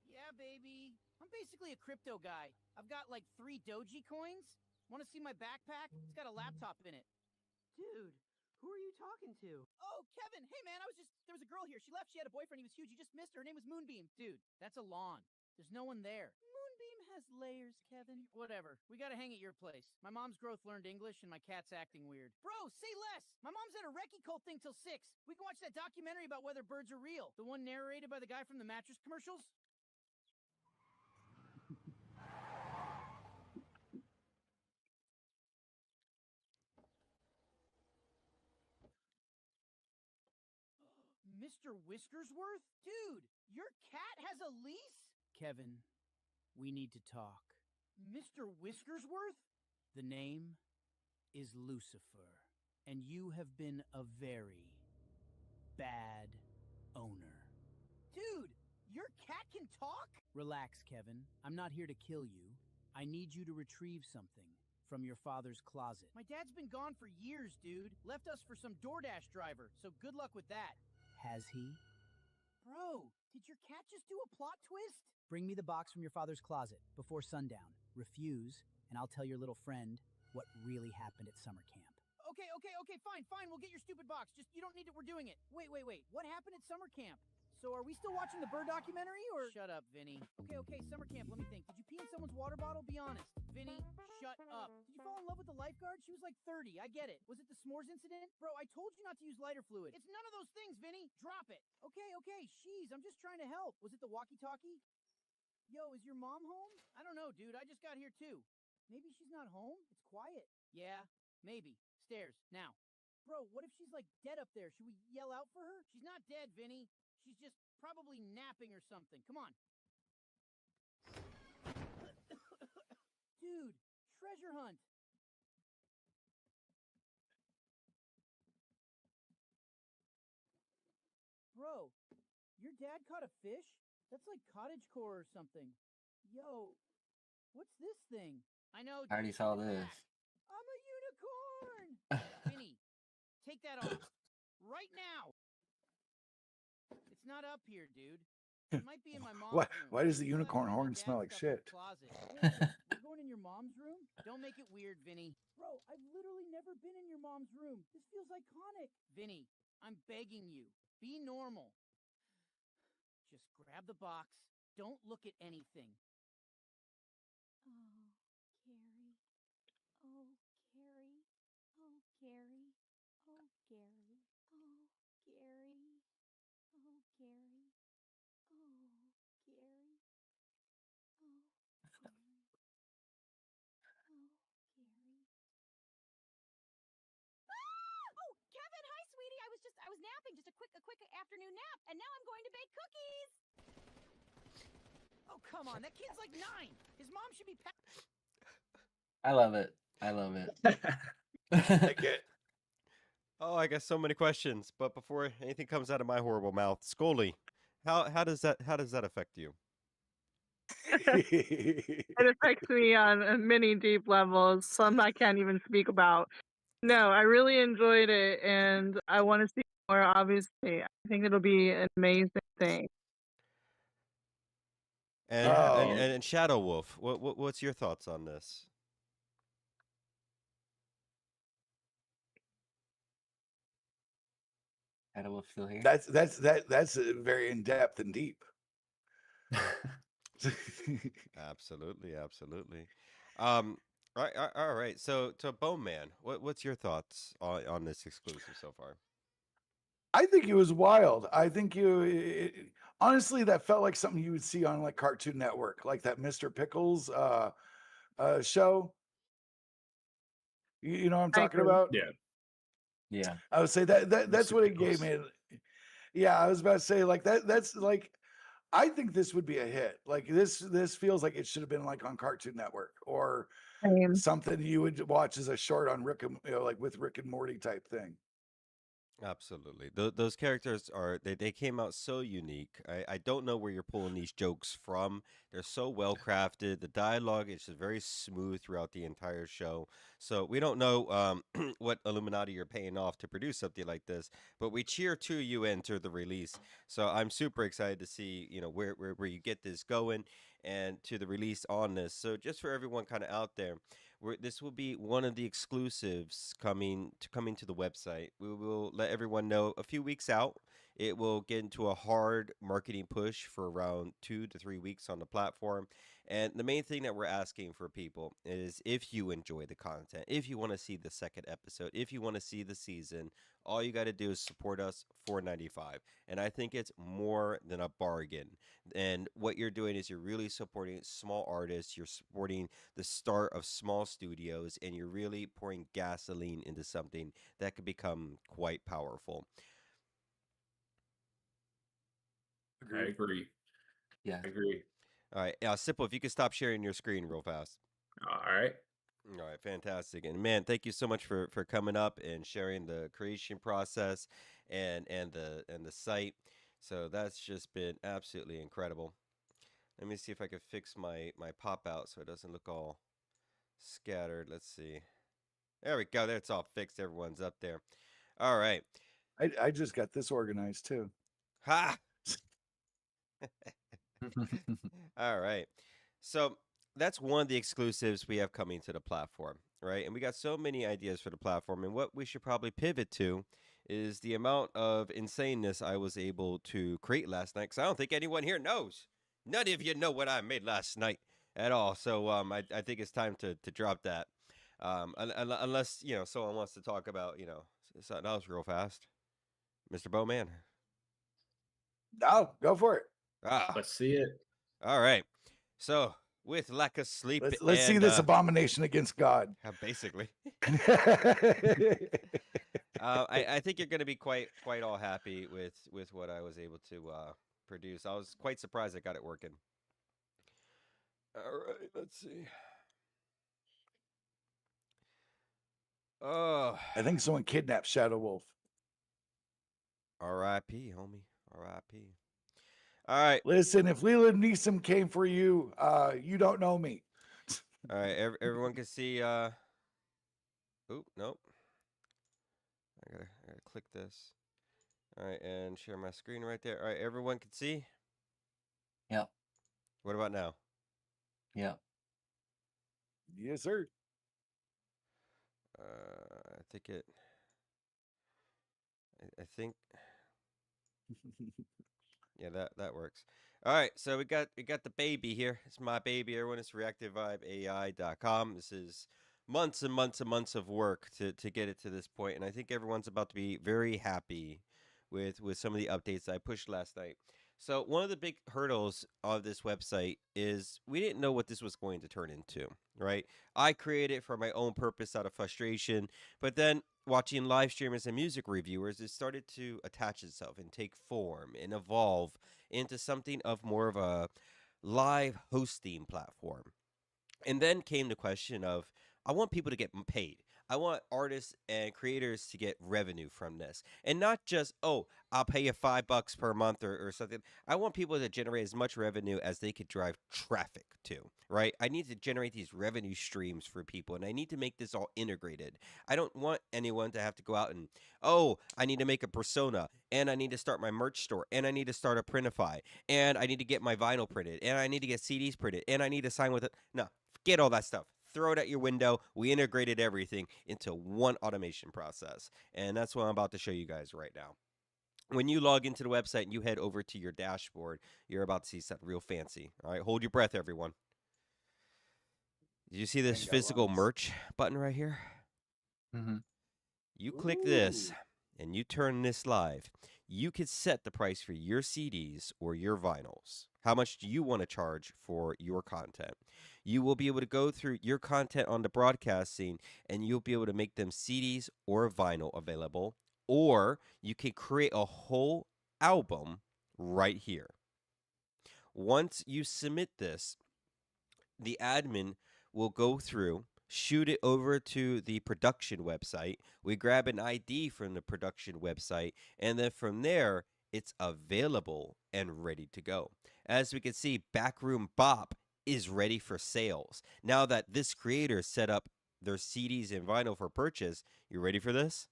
Yeah, baby. I'm basically a crypto guy. I've got like 3 doji coins. Want to see my backpack? It's got a laptop in it. Dude, who are you talking to? Oh, Kevin. Hey, man, there was a girl here. She left. She had a boyfriend. He was huge. You just missed her. Her name was Moonbeam. Dude, that's a lawn. There's no one there. Moonbeam has layers, Kevin. Whatever. We gotta hang at your place. My mom's growth learned English, and my cat's acting weird. Bro, say less. My mom's at a Recce cult thing till 6. We can watch that documentary about whether birds are real. The one narrated by the guy from the mattress commercials. Mr. Whiskersworth? Dude, your cat has a lease? Kevin, we need to talk. Mr. Whiskersworth? The name is Lucifer, and you have been a very bad owner. Dude, your cat can talk? Relax, Kevin. I'm not here to kill you. I need you to retrieve something from your father's closet. My dad's been gone for years, dude. Left us for some DoorDash driver, so good luck with that. Has he? Bro, did your cat just do a plot twist? Bring me the box from your father's closet before sundown. Refuse, and I'll tell your little friend what really happened at summer camp. Okay, fine. We'll get your stupid box. Just, you don't need it. We're doing it. Wait. What happened at summer camp? So are we still watching the bird documentary, or? Shut up, Vinny. Okay, summer camp, let me think. Did you pee in someone's water bottle? Be honest. Vinny, shut up. Did you fall in love with the lifeguard? She was like 30, I get it. Was it the s'mores incident? Bro, I told you not to use lighter fluid. It's none of those things, Vinny. Drop it. Okay, sheesh, I'm just trying to help. Was it the walkie-talkie? Yo, is your mom home? I don't know, dude. I just got here too. Maybe she's not home? It's quiet. Yeah, maybe. Stairs, now. Bro, what if she's like dead up there? Should we yell out for her? She's not dead, Vinny. She's just probably napping or something. Come on. Dude, treasure hunt. Bro, your dad caught a fish? That's like cottagecore or something. Yo, what's this thing? I know. I already saw this. I'm a unicorn! Vinny, take that off. Right now! It's not up here, dude. It might be in my mom's room. Why does the unicorn horn smell like shit? Closet. We're going in your mom's room? Don't make it weird, Vinny. Bro, I've literally never been in your mom's room. This feels iconic. Vinny, I'm begging you. Be normal. Just grab the box. Don't look at anything. Oh, Carrie. Oh, Carrie. Gary. Oh, Gary. Oh, Gary. Oh, Gary. Oh, Gary. Oh, Gary. Oh, Kevin, hi, sweetie. I was napping, just a quick afternoon nap, and now I'm going to bake cookies. Oh, come on. That kid's like 9. His mom should be. I love it. I love it. Like it. Oh, I got so many questions, but before anything comes out of my horrible mouth, Scully, how does that affect you? It affects me on many deep levels, some I can't even speak about. No, I really enjoyed it, and I want to see more. Obviously, I think it'll be an amazing thing. And Yeah, and Oh, man. and Shadow Wolf, what's your thoughts on this? Shadow Wolf still here? that's very in depth and deep. Absolutely, absolutely. All right. So, Bone Man, what's your thoughts on this exclusive so far? I think it was wild. I think honestly, that felt like something you would see on like Cartoon Network, like that Mr. Pickles show. You know what I'm I talking agree. about? Yeah. Yeah. I would say that's Mr. what it gave Pickles. me. Yeah, I was about to say like that's like I think this would be a hit. Like this feels like it should have been like on Cartoon Network or Same. something you would watch as a short on Rick and like with Rick and Morty type thing. Absolutely. Those characters they came out so unique. I don't know where you're pulling these jokes from. They're so well crafted. The dialogue is just very smooth throughout the entire show. So we don't know what Illuminati you're paying off to produce something like this, but we cheer to you enter the release. So I'm super excited to see, where you get this going and to the release on this. So just for everyone kind of out there, this will be one of the exclusives coming to the website. We will let everyone know a few weeks out. It will get into a hard marketing push for around 2 to 3 weeks on the platform. And the main thing that we're asking for people is if you enjoy the content, if you want to see the second episode, if you want to see the season, all you got to do is support us for 95. And I think it's more than a bargain. And what you're doing is you're really supporting small artists, you're supporting the start of small studios, and you're really pouring gasoline into something that could become quite powerful. I Agreed. agree. Yeah. I agree. All right, Simple, if you could stop sharing your screen real fast. All right. All right, fantastic. And man, thank you so much for coming up and sharing the creation process and the site. So that's just been absolutely incredible. Let me see if I can fix my pop out so it doesn't look all scattered. Let's see. There we go. There, it's all fixed. Everyone's up there. All right. I just got this organized too. Ha! All right. So that's one of the exclusives we have coming to the platform, right? And we got so many ideas for the platform. And what we should probably pivot to is the amount of insaneness I was able to create last night. Because I don't think anyone here knows. None of you know what I made last night at all. So I think it's time to drop that. Unless, someone wants to talk about, something else real fast. Mr. Bowman. No, go for it. Ah, Let's see it. all right. So, with lack of sleep Let's see and this abomination against God. basically, I think you're going to be quite all happy with what I was able to produce. I was quite surprised I got it working. All right, let's see. Oh, I think someone kidnapped Shadow Wolf. R.I.P. homie, R.I.P. All right, Listen, if Leland Neeson came for you, you don't know me. all right. Everyone can see. Oop, nope. I gotta click this. All right, and share my screen right there. All right, everyone can see. Yep. What about now? Yep. Yes, sir. I think it. I think yeah, that works. All right, so we got the baby here. It's my baby. Everyone, it's ReactivVibeAI.com. This is months and months and months of work to get it to this point, and I think everyone's about to be very happy with some of the updates I pushed last night. So one of the big hurdles of this website is we didn't know what this was going to turn into, right? I created it for my own purpose out of frustration, but then watching live streamers and music reviewers, it started to attach itself and take form and evolve into something of more of a live hosting platform. And then came the question of I want people to get paid. I want artists and creators to get revenue from this. And not just, oh, I'll pay you $5 per month or something. I want people to generate as much revenue as they could drive traffic to, right? I need to generate these revenue streams for people and I need to make this all integrated. I don't want anyone to have to go out and, oh, I need to make a persona and I need to start my merch store and I need to start a printify and I need to get my vinyl printed and I need to get CDs printed and I need to sign with it. No, forget all that stuff. Throw it at your window. We integrated everything into one automation process. And that's what I'm about to show you guys right now. When you log into the website and you head over to your dashboard, you're about to see something real fancy. All right, hold your breath, everyone. Did you see this Ain't got physical lungs. merch button right here? Mhm. You click this Ooh. and you turn this live. You could set the price for your CDs or your vinyls. How much do you want to charge for your content? You will be able to go through your content on the broadcasting and you'll be able to make them CDs or vinyl available. Or you can create a whole album right here. Once you submit this, the admin will go through, shoot it over to the production website. We grab an ID from the production website, and then from there, it's available and ready to go. As we can see, Backroom Bop is ready for sales. Now that this creator set up their CDs and vinyl for purchase, you ready for this?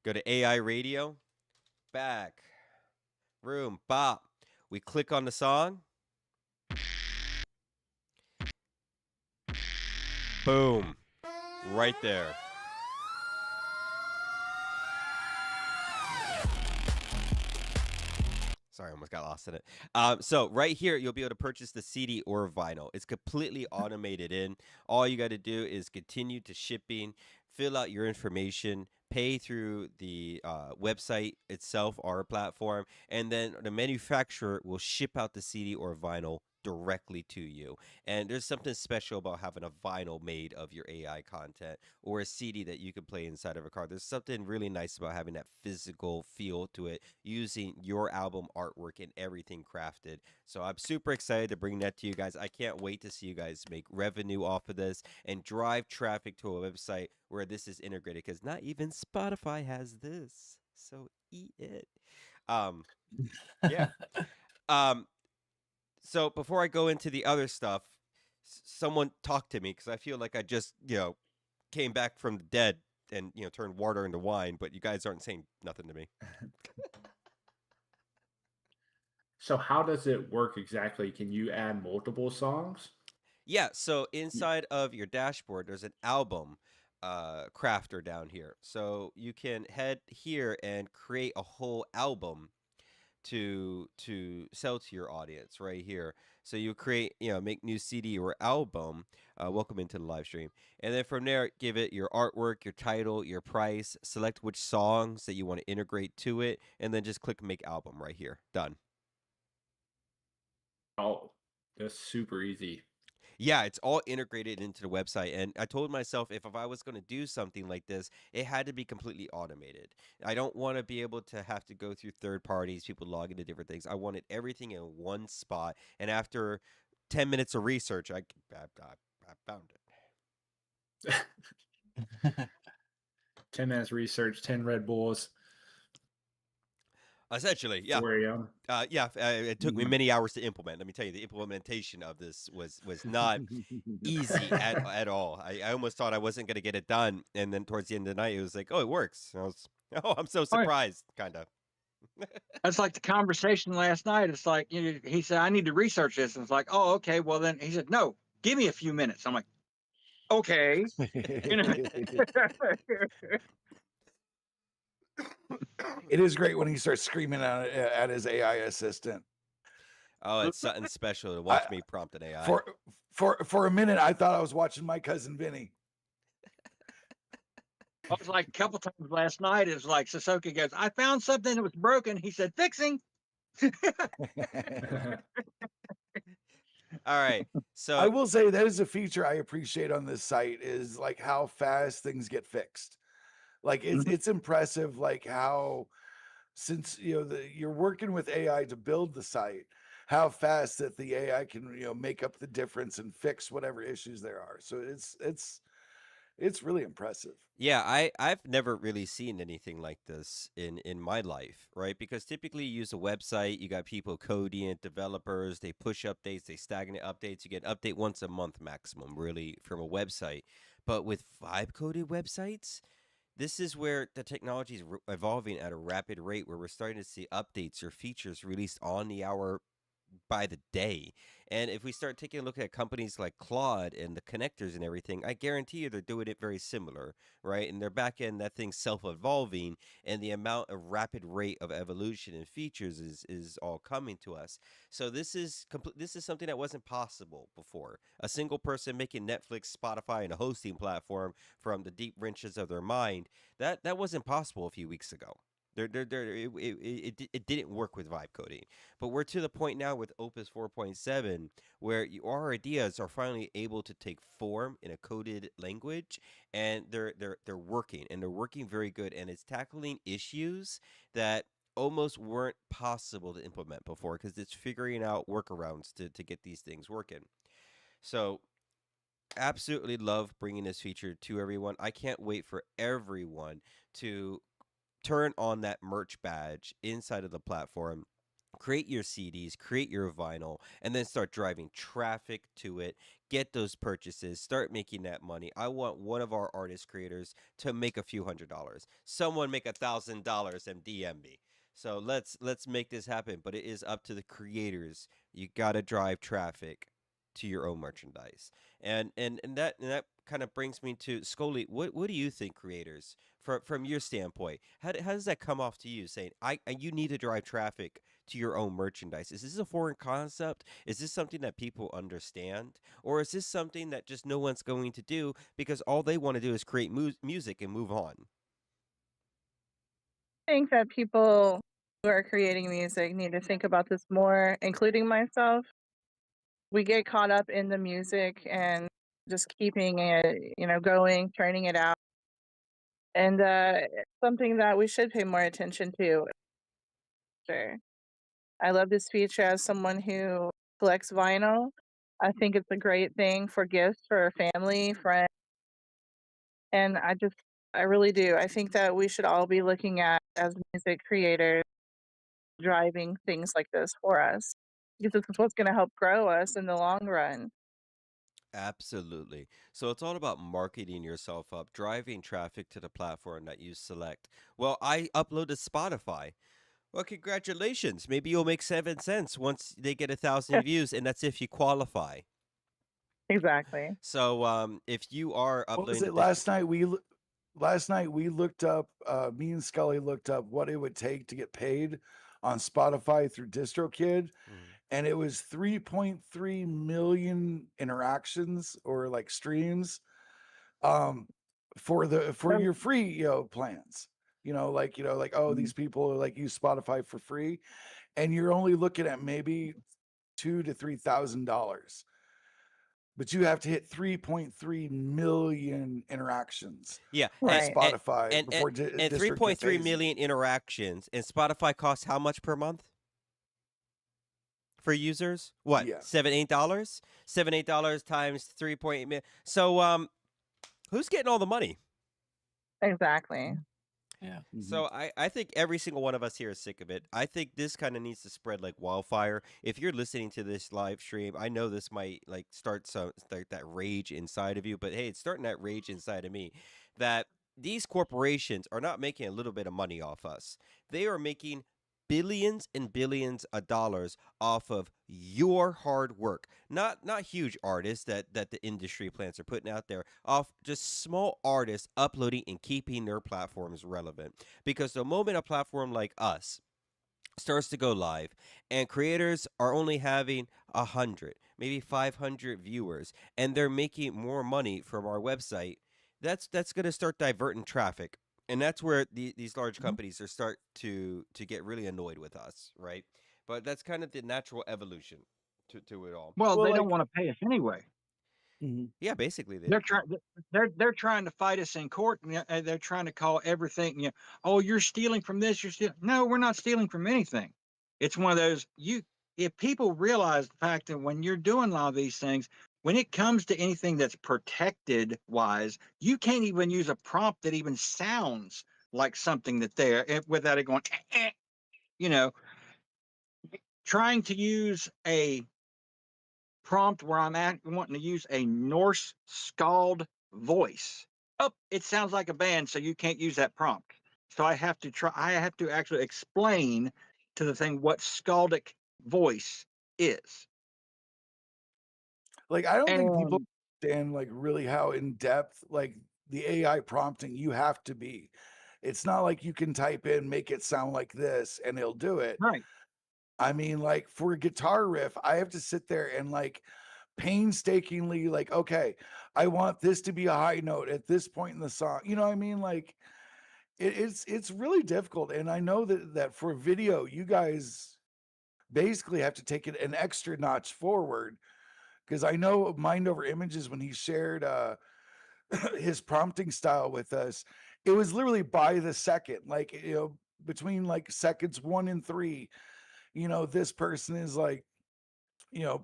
Go to AI Radio, Back Room Bop. We click on the song. Boom. Right there. Sorry, I almost got lost in it. So right here, you'll be able to purchase the CD or vinyl. It's completely automated in. All you got to do is continue to shipping, fill out your information, pay through the website itself, our platform, and then the manufacturer will ship out the CD or vinyl directly to you. And there's something special about having a vinyl made of your AI content or a CD that you can play inside of a car. There's something really nice about having that physical feel to it, using your album artwork and everything crafted. So I'm super excited to bring that to you guys. I can't wait to see you guys make revenue off of this and drive traffic to a website where this is integrated because not even Spotify has this. So eat it. Yeah. Um, so before I go into the other stuff, someone talk to me because I feel like I just, came back from the dead and, turned water into wine, but you guys aren't saying nothing to me. So how does it work exactly? Can you add multiple songs? Yeah, so inside of your dashboard, there's an album crafter down here. So you can head here and create a whole album to sell to your audience right here. So you create, make new CD or album. Welcome into the live stream, and then from there, give it your artwork, your title, your price. Select which songs that you want to integrate to it, and then just click make album right here. Done. Oh, that's super easy. Yeah, it's all integrated into the website. And I told myself if I was going to do something like this, it had to be completely automated. I don't want to be able to have to go through third parties, people log into different things. I wanted everything in one spot. And after 10 minutes of research, I found it. 10 minutes research, 10 Red Bulls, Essentially, yeah. 4 a.m. It took me many hours to implement. Let me tell you, the implementation of this was not easy at all. I almost thought I wasn't going to get it done, and then towards the end of the night, it was like, oh, it works. And I was, oh, I'm so surprised, kind of. That's like the conversation last night. It's like, he said, I need to research this. And it's like, oh, okay. Well, then he said, no, give me a few minutes. I'm like, okay. It is great when he starts screaming at his AI assistant. Oh, it's something special to watch me prompt an AI. For a minute, I thought I was watching My Cousin Vinny. I was like a couple times last night. It was like Sasaki goes, "I found something that was broken." He said, "Fixing." All right. I So will say that is a feature I appreciate on this site is like how fast things get fixed. Like it's impressive, like how since you're working with AI to build the site, how fast that the AI can make up the difference and fix whatever issues there are. So it's really impressive. yeah, I've never really seen anything like this in my life, right? Because typically you use a website, you got people coding it, developers, they push updates, they stagnate updates, you get an update once a month maximum, really, from a website. But with vibe coded websites, this is where the technology is evolving at a rapid rate where we're starting to see updates or features released on the hour by the day. And if we start taking a look at companies like Claude and the connectors and everything, I guarantee you they're doing it very similar, right? And their back end, that thing's self-evolving, and the amount of rapid rate of evolution and features is all coming to us. So this is something that wasn't possible before. A single person making Netflix, Spotify, and a hosting platform from the deep wrenches of their mind, that wasn't possible a few weeks ago. It didn't work with vibe coding. But we're to the point now with Opus 4.7 where our ideas are finally able to take form in a coded language, and they're working, and they're working very good, and it's tackling issues that almost weren't possible to implement before because it's figuring out workarounds to get these things working. So absolutely love bringing this feature to everyone. I can't wait for everyone to turn on that merch badge inside of the platform, create your CDs, create your vinyl, and then start driving traffic to it. Get those purchases, start making that money. I want one of our artist creators to make a few $100s. Someone make $1,000 and DM me. So let's make this happen. But it is up to the creators. You gotta drive traffic to your own merchandise. And that kind of brings me to Scully. What do you think, creators, from your standpoint? How does that come off to you, saying you need to drive traffic to your own merchandise? Is this a foreign concept? Is this something that people understand? Or is this something that just no one's going to do because all they want to do is create music and move on? I think that people who are creating music need to think about this more, including myself. We get caught up in the music and just keeping it, going, turning it out. And it's something that we should pay more attention to. Sure. I love this feature as someone who collects vinyl. I think it's a great thing for gifts for family, friends, and I really do. I think that we should all be looking at as music creators driving things like this for us because this is what's going to help grow us in the long run. Absolutely. So it's all about marketing yourself up, driving traffic to the platform that you select. Well, I upload to Spotify. Well, congratulations. Maybe you'll make 7 cents once they get 1,000 views, and that's if you qualify. Exactly. So, if you are What was uploading it last night we looked up me and Scully looked up what it would take to get paid on Spotify through DistroKid, Mhm. and it was 3.3 million interactions or like streams um for Um, your free plans. Oh, Mhm. these people like use Spotify for free, and you're only looking at maybe $2,000 to $3,000, but you have to hit 3.3 million interactions Yeah, on Right. Spotify and before and DistroKid 3.3 pays you. million interactions, and Spotify costs how much per month for users? What, Yeah. $7, $8? $7, $8 times 3.8 million. So, who's getting all the money? Exactly. Yeah. Mhm. So I think every single one of us here is sick of it. I think this kind of needs to spread like wildfire. If you're listening to this live stream, I know this might like start that rage inside of you, but hey, it's starting that rage inside of me that these corporations are not making a little bit of money off us. They are making billions and billions of dollars off of your hard work. Not huge artists that the industry plants are putting out there, off just small artists uploading and keeping their platforms relevant. Because the moment a platform like us starts to go live, and creators are only having 100, maybe 500 viewers, and they're making more money from our website, that's going to start diverting traffic. And that's where these large Mhm. companies are start to get really annoyed with us, right? But that's kind of the natural evolution to it all. Well, Well, they don't like, want to pay us anyway. mhm. Yeah, basically They're trying. They're trying to fight us in court, and they're trying to call everything. Oh, you're stealing from this. You're stealing. No, we're not stealing from anything. It's one of those. If people realize the fact that when you're doing a lot of these things, when it comes to anything that's protected wise, you can't even use a prompt that even sounds like something that without it going. You know, trying to use a prompt where wanting to use a Norse scald voice. Oh, it sounds like a band, so you can't use that prompt. So I have to actually explain to the thing what skaldic voice is. Like, I don't think people And understand, like, really how in depth, like, the AI prompting you have to be. It's not like you can type in, make it sound like this, and it'll do it. right. I mean, like, for a guitar riff, I have to sit there and, like, painstakingly, like, okay, I want this to be a high note at this point in the song. You know what I mean? Like, it's really difficult. And I know that for video, you guys basically have to take it an extra notch forward. Because I know Mind Over Images, when he shared his prompting style with us, it was literally by the second, like, between like seconds 1 and 3, this person is like,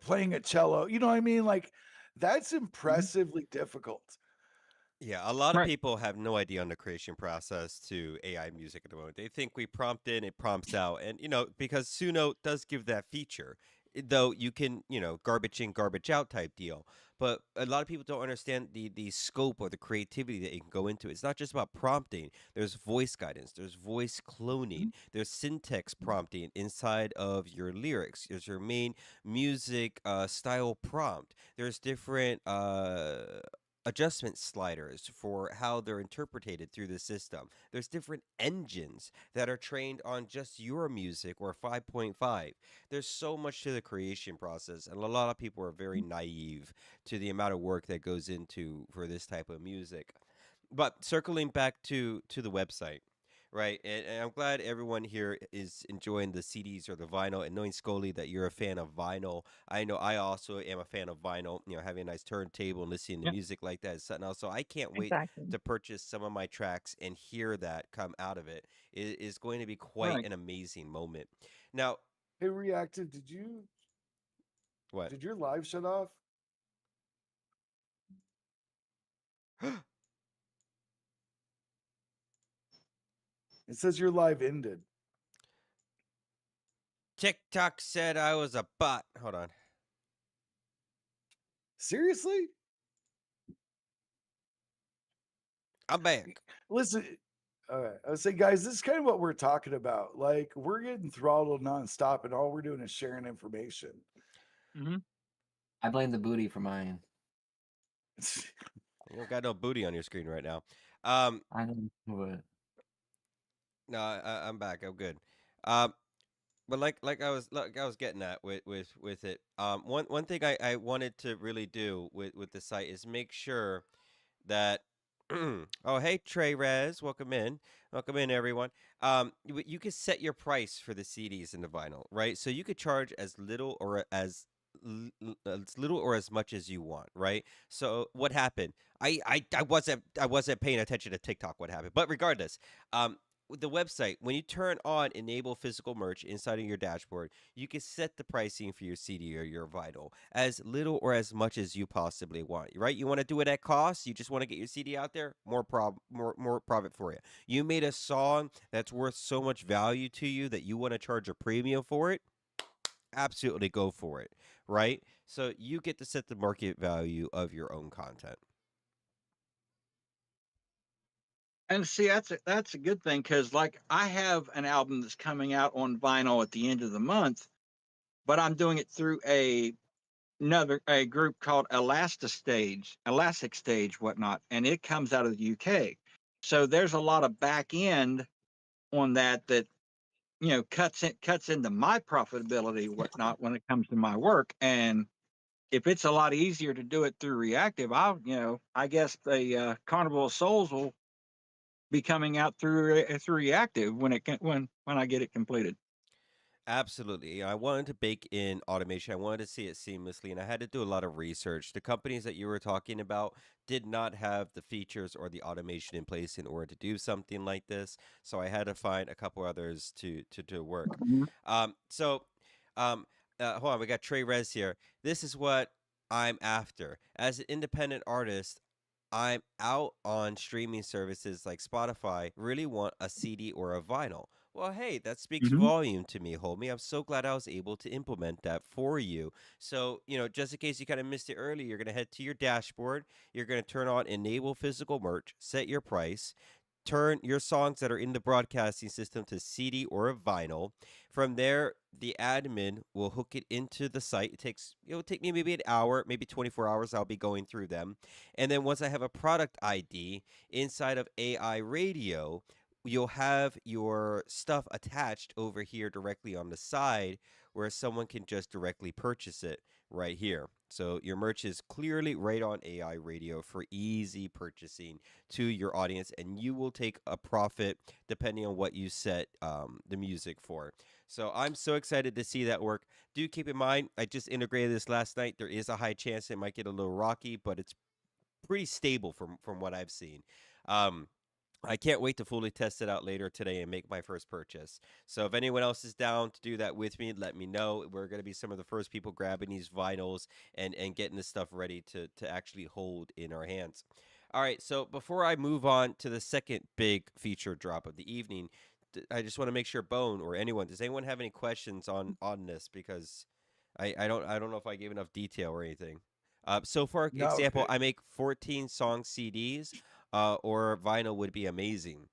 playing a cello. You know what I mean? Like, that's Mhm. impressively difficult. Yeah, a lot of Right. people have no idea on the creation process to AI music at the moment. They think we prompt in, it prompts out. And, because Suno does give that feature, though you can, garbage in, garbage out type deal. But a lot of people don't understand the scope or the creativity that you can go into. It's not just about prompting. There's voice guidance, there's voice cloning, Mhm. there's syntax prompting inside of your lyrics. There's your main music style prompt. There's different adjustment sliders for how they're interpreted through the system. There's different engines that are trained on just your music or 5.5. There's so much to the creation process, and a lot of people are very naive to the amount of work that goes into for this type of music. But circling back to the website, right? And I'm glad everyone here is enjoying the CDs or the vinyl, and knowing Scully that you're a fan of vinyl. I know I also am a fan of vinyl. Having a nice turntable and listening to Yeah. music like that is something else. So I can't wait Exactly. to purchase some of my tracks and hear that come out of it. It is going to be quite Right. an amazing moment. Now, Hey, Reactive, what? did your live shut off? It says your live ended. TikTok said I was a bot. Hold on. Seriously? I'm back. Listen, all right. I would say, guys, this is kind of what we're talking about. Like, we're getting throttled nonstop, and all we're doing is sharing information. Hmm. I blame the booty for mine. You don't got no booty on your screen right now. I know what. No, I'm back. I'm good. Um, but like I was getting at with it. One thing I wanted to really do with the site is make sure that oh, hey Trey Rez, welcome in everyone. You can set your price for the CDs and the vinyl, right? So you could charge as little or as little or as much as you want, right? So what happened? I wasn't paying attention to TikTok. What happened? But regardless, with the website, when you turn on enable physical merch inside of your dashboard, you can set the pricing for your CD or your vinyl as little or as much as you possibly want, right? You want to do it at cost, you just want to get your CD out there, more profit for you. You made a song that's worth so much value to you that you want to charge a premium for it, absolutely go for it, right? So you get to set the market value of your own content. And see, that's a good thing because, like, I have an album that's coming out on vinyl at the end of the month, but I'm doing it through a group called Elastic Stage, whatnot, and it comes out of the UK. So there's a lot of back end on that cuts into my profitability, whatnot, when it comes to my work. And if it's a lot easier to do it through reactive, I guess the Carnival of Souls will be coming out through reactive when I get it completed. Absolutely. I wanted to bake in automation. I wanted to see it seamlessly, and I had to do a lot of research. The companies that you were talking about did not have the features or the automation in place in order to do something like this. So I had to find a couple others to work. Mhm. So, um, hold on, we got Trey Rez here. This is what I'm after as an independent artist. I'm out on streaming services like Spotify, really want a CD or a vinyl. Well, hey, that speaks Mhm. volume to me, homie. I'm so glad I was able to implement that for you. So, just in case you kind of missed it earlier, you're going to head to your dashboard. You're going to turn on enable physical merch, set your price, turn your songs that are in the broadcasting system to CD or a vinyl. From there, the admin will hook it into the site. It'll take me maybe an hour, maybe 24 hours. I'll be going through them. And then once I have a product ID inside of AI radio, you'll have your stuff attached over here directly on the side where someone can just directly purchase it right here. So your merch is clearly right on AI radio for easy purchasing to your audience, and you will take a profit depending on what you set the music for. So I'm so excited to see that work. Do keep in mind, I just integrated this last night. There is a high chance it might get a little rocky, but it's pretty stable from what I've seen. Um, I can't wait to fully test it out later today and make my first purchase. So if anyone else is down to do that with me, let me know. We're going to be some of the first people grabbing these vinyls and getting this stuff ready to actually hold in our hands. All right, so before I move on to the second big feature drop of the evening, I just want to make sure Bone or anyone, does anyone have any questions on this? Because I don't know if I gave enough detail or anything. So for No, example, I make 14 song CDs, or vinyl would be amazing.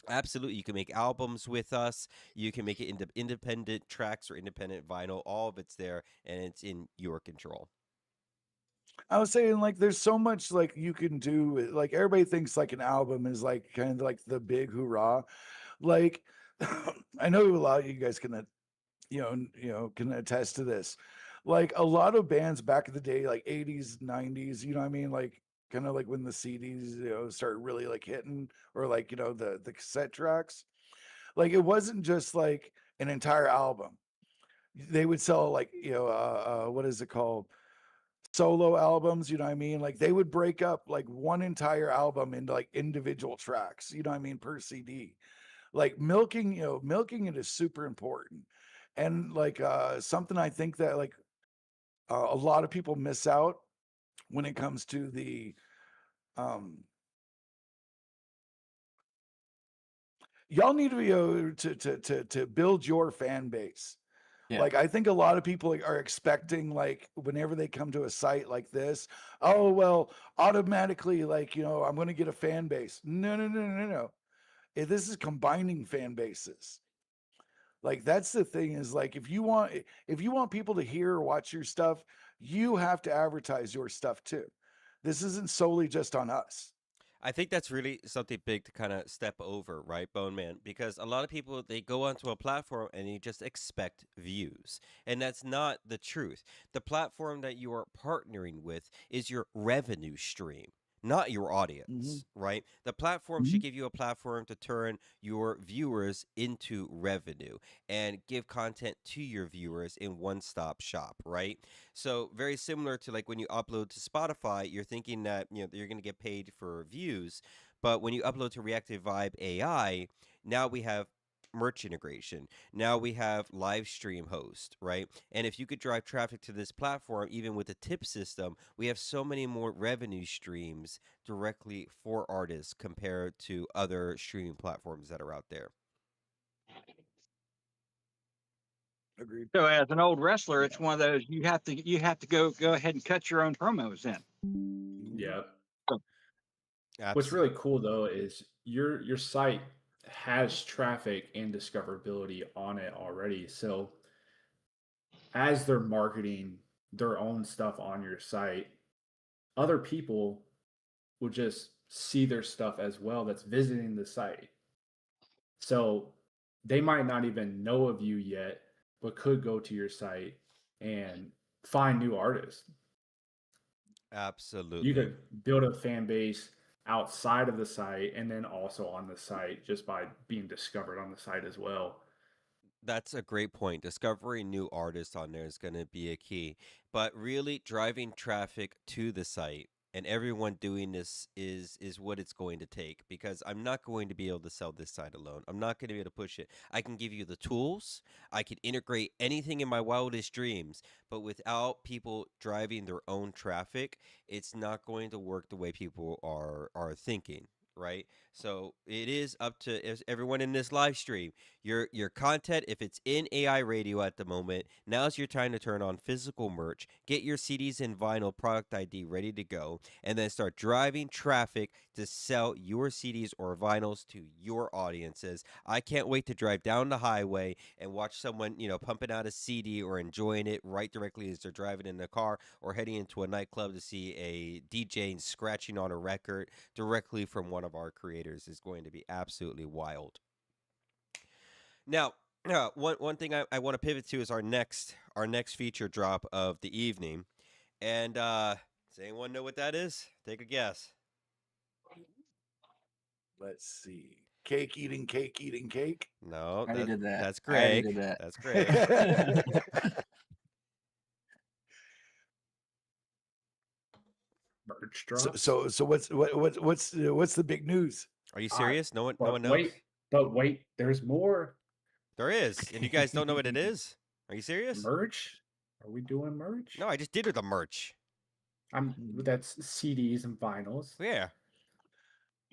Absolutely, you can make albums with us. You can make it into independent tracks or independent vinyl. All of it's there, and it's in your control. I was saying like there's so much like you can do like everybody thinks like an album is like kind of like the big hoorah. Like I know a lot of you guys can can attest to this. Like a lot of bands back in the day, like 80s, 90s, you know what I mean? Like kind of like when the CDs, started really like hitting, or like, the cassette tracks. Like it wasn't just like an entire album. They would sell like, what is it called? Solo albums, you know what I mean? Like they would break up like one entire album into like individual tracks, you know what I mean, per CD. Like milking it is super important. And like something I think that like a lot of people miss out when it comes to the um y'all need to be to build your fan base. Yeah. Like I think a lot of people are expecting like whenever they come to a site like this, oh well, automatically like, I'm going to get a fan base. No, no, no, no, no. This is combining fan bases. Like that's the thing is like if you want people to hear or watch your stuff, you have to advertise your stuff too. This isn't solely just on us. I think that's really something big to kind of step over, right, Bone Man? Because a lot of people they go onto a platform and they just expect views. And that's not the truth. The platform that you are partnering with is your revenue stream, not your Hmm. audience, right? The platform should give you a platform to turn your viewers into revenue and give content to your viewers in one-stop shop, right? So very similar to like when you upload to Spotify, you're thinking that you're going to get paid for views, but when you upload to Reactive Vibe AI, now we have merch integration. Now we have live stream host, right? And if you could drive traffic to this platform, even with a tip system, we have so many more revenue streams directly for artists compared to other streaming platforms that are out there. Agreed. So as an old wrestler, Yeah. it's one of those you have to go ahead and cut your own promos in. Mhm. Yeah. So, What's Abs- really cool though is your site has traffic and discoverability on it already. So as they're marketing their own stuff on your site, other people will just see their stuff as well that's visiting the site. So they might not even know of you yet, but could go to your site and find new artists. You Absolutely. could build a fan base outside of the site and then also on the site just by being discovered on the site as well. That's a great point. Discovering new artists on there is going to be a key, but really driving traffic to the site and everyone doing this is what it's going to take, because I'm not going to be able to sell this site alone. I'm not going to be able to push it. I can give you the tools. I can integrate anything in my wildest dreams, but without people driving their own traffic, it's not going to work the way people are thinking, right? So it is up to everyone in this live stream. Your content, if it's in AI radio at the moment, now's your time to turn on physical merch, get your CDs and vinyl product ID ready to go, and then start driving traffic to sell your CDs or vinyls to your audiences. I can't wait to drive down the highway and watch someone, pumping out a CD or enjoying it right directly as they're driving in the car, or heading into a nightclub to see a DJ scratching on a record directly from one of our creators is going to be absolutely wild. Now, one thing I want to pivot to is our next feature drop of the evening, and does anyone know what that is? Take a guess. Let's see. Cake eating, cake eating, cake. No, I already did that. that's I already Greg. did that. That's Greg. Merch So drops. so what's the big news? Are you serious? No one But knows. wait, there's more There is, and you guys don't know what it is. Are you serious? merch. Are we doing merch? No, I just did the merch. That's CDs and vinyls. Yeah.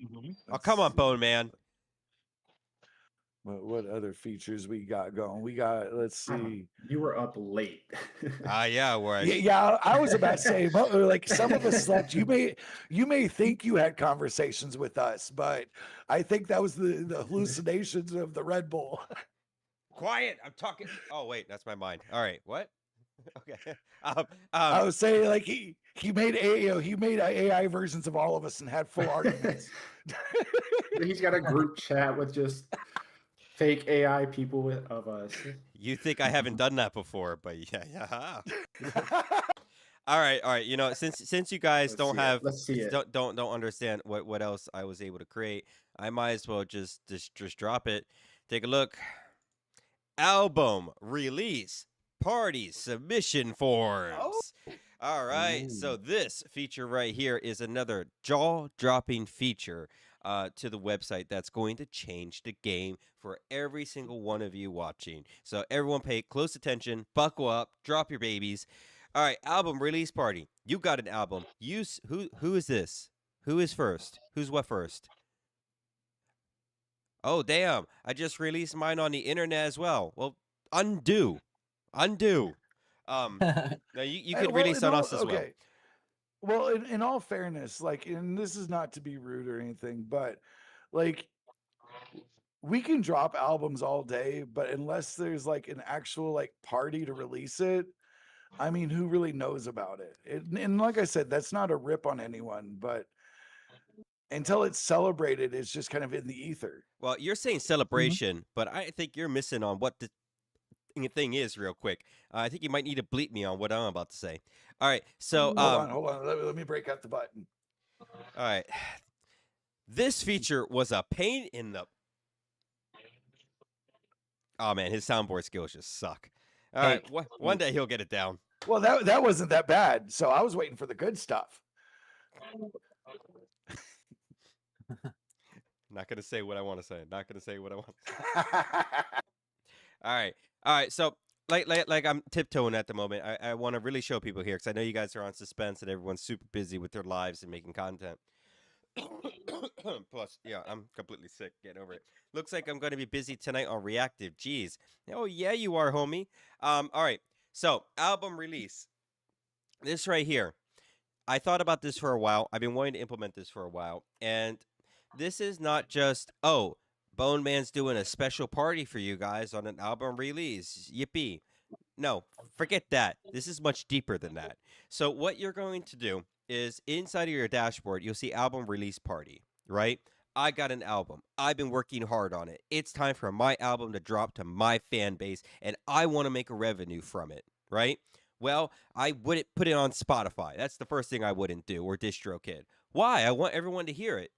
Mm-hmm. Oh, come on, Bone Man. What other features we got going? We got, let's see. You were up late. Yeah, where Yeah, I was about to say, like, some of us slept. You may think you had conversations with us, but I think that was the hallucinations of the Red Bull. Quiet! I'm talking. Oh wait, that's my mind. All right, what? Okay. I was saying, like, he made AI versions of all of us and had full arguments. He's got a group chat with just fake AI people of us. You think I haven't done that before, but yeah. All right. Since you guys Let's see it. don't understand what else I was able to create, I might as well just drop it. Take a look. Album release party submission forms. All right. So this feature right here is another jaw-dropping feature to the website that's going to change the game for every single one of you watching. So everyone pay close attention, buckle up, drop your babies. All right, album release party. You got an album. Who is this? Who is first? Who's what first? Oh, damn. I just released mine on the internet as well. Well, undo. Now you could release on us as well. Well, in all fairness, like, and this is not to be rude or anything, but like, we can drop albums all day, but unless there's like an actual like party to release it, I mean, who really knows about it? And like I said, that's not a rip on anyone, but until it's celebrated, it's just kind of in the ether. Well, you're saying celebration, but I think you're missing on what the thing is real quick. I think you might need to bleep me on what I'm about to say. All right, so hold on. Let me break out the button. All right, this feature was a pain in the. Oh man, his soundboard skills just suck. All right, one day he'll get it down. Well, that wasn't that bad, so I was waiting for the good stuff. Not gonna say what I want to say. All right. So like I'm tiptoeing at the moment. I want to really show people here because I know you guys are on suspense and everyone's super busy with their lives and making content. Plus, yeah, I'm completely sick. Getting over it. Looks like I'm going to be busy tonight on Reactive. Jeez. Oh yeah, you are, homie. All right. So album release. This right here. I thought about this for a while. I've been wanting to implement this for a while, and this is not just Bone Man's doing a special party for you guys on an album release. Yippee. No, forget that. This is much deeper than that. So what you're going to do is inside of your dashboard, you'll see album release party, right? I got an album. I've been working hard on it. It's time for my album to drop to my fan base, and I want to make a revenue from it, right? Well, I wouldn't put it on Spotify. That's the first thing I wouldn't do, or DistroKid. Why? I want everyone to hear it.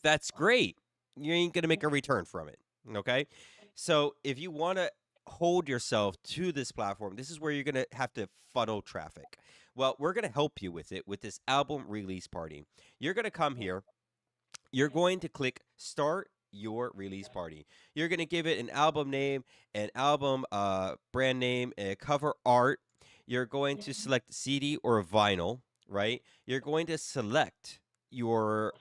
That's great. You ain't going to make a return from it. Okay. So if you want to hold yourself to this platform, this is where you're going to have to funnel traffic. Well, we're going to help you with it with this album release party. You're going to come here, you're going to click start your release party. You're going to give it an album name, an album brand name, a cover art. You're going to select CD or vinyl, right? You're going to select your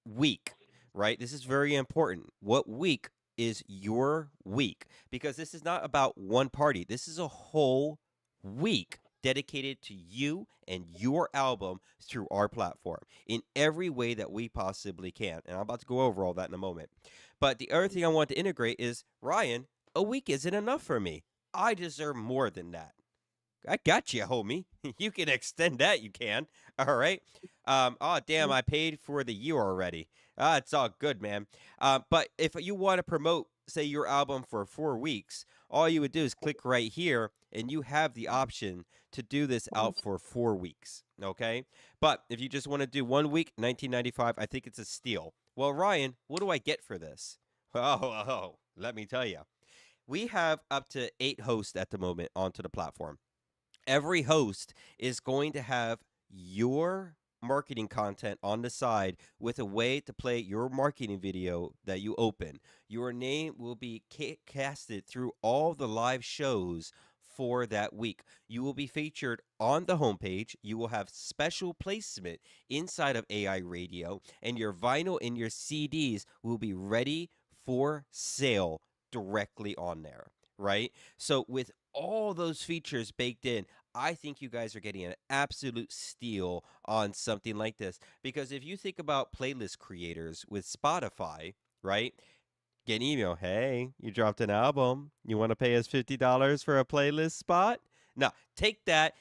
week, right? This is very important. What week is your week? Because this is not about one party. This is a whole week dedicated to you and your album through our platform in every way that we possibly can. And I'm about to go over all that in a moment. But the other thing I want to integrate is Ryan, a week isn't enough for me. I deserve more than that. I got you, homie. You can extend that. You can. All right. Oh, damn. I paid for the year already. It's all good, man. But if you want to promote, say, your album for 4 weeks, all you would do is click right here, and you have the option to do this out for 4 weeks. Okay. But if you just want to do 1 week, 19.95, I think it's a steal. Well, Ryan, what do I get for this? Let me tell you. We have up to 8 hosts at the moment onto the platform. Every host is going to have your marketing content on the side with a way to play your marketing video that you open. Your name will be casted through all the live shows for that week. You will be featured on the homepage. You will have special placement inside of AI Radio, and your vinyl and your CDs will be ready for sale directly on there, right? So with all those features baked in, I think you guys are getting an absolute steal on something like this. Because if you think about playlist creators with Spotify, right? Get an email, hey, you dropped an album. You want to pay us $50 for a playlist spot? Now, take that,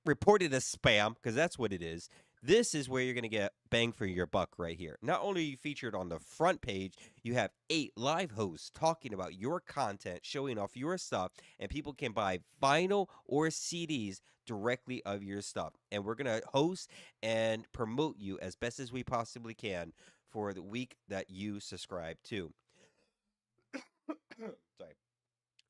report it as spam, because that's what it is. This is where you're going to get bang for your buck right here. Not only are you featured on the front page, you have 8 live hosts talking about your content, showing off your stuff, and people can buy vinyl or CDs directly of your stuff. And we're going to host and promote you as best as we possibly can for the week that you subscribe to. Sorry.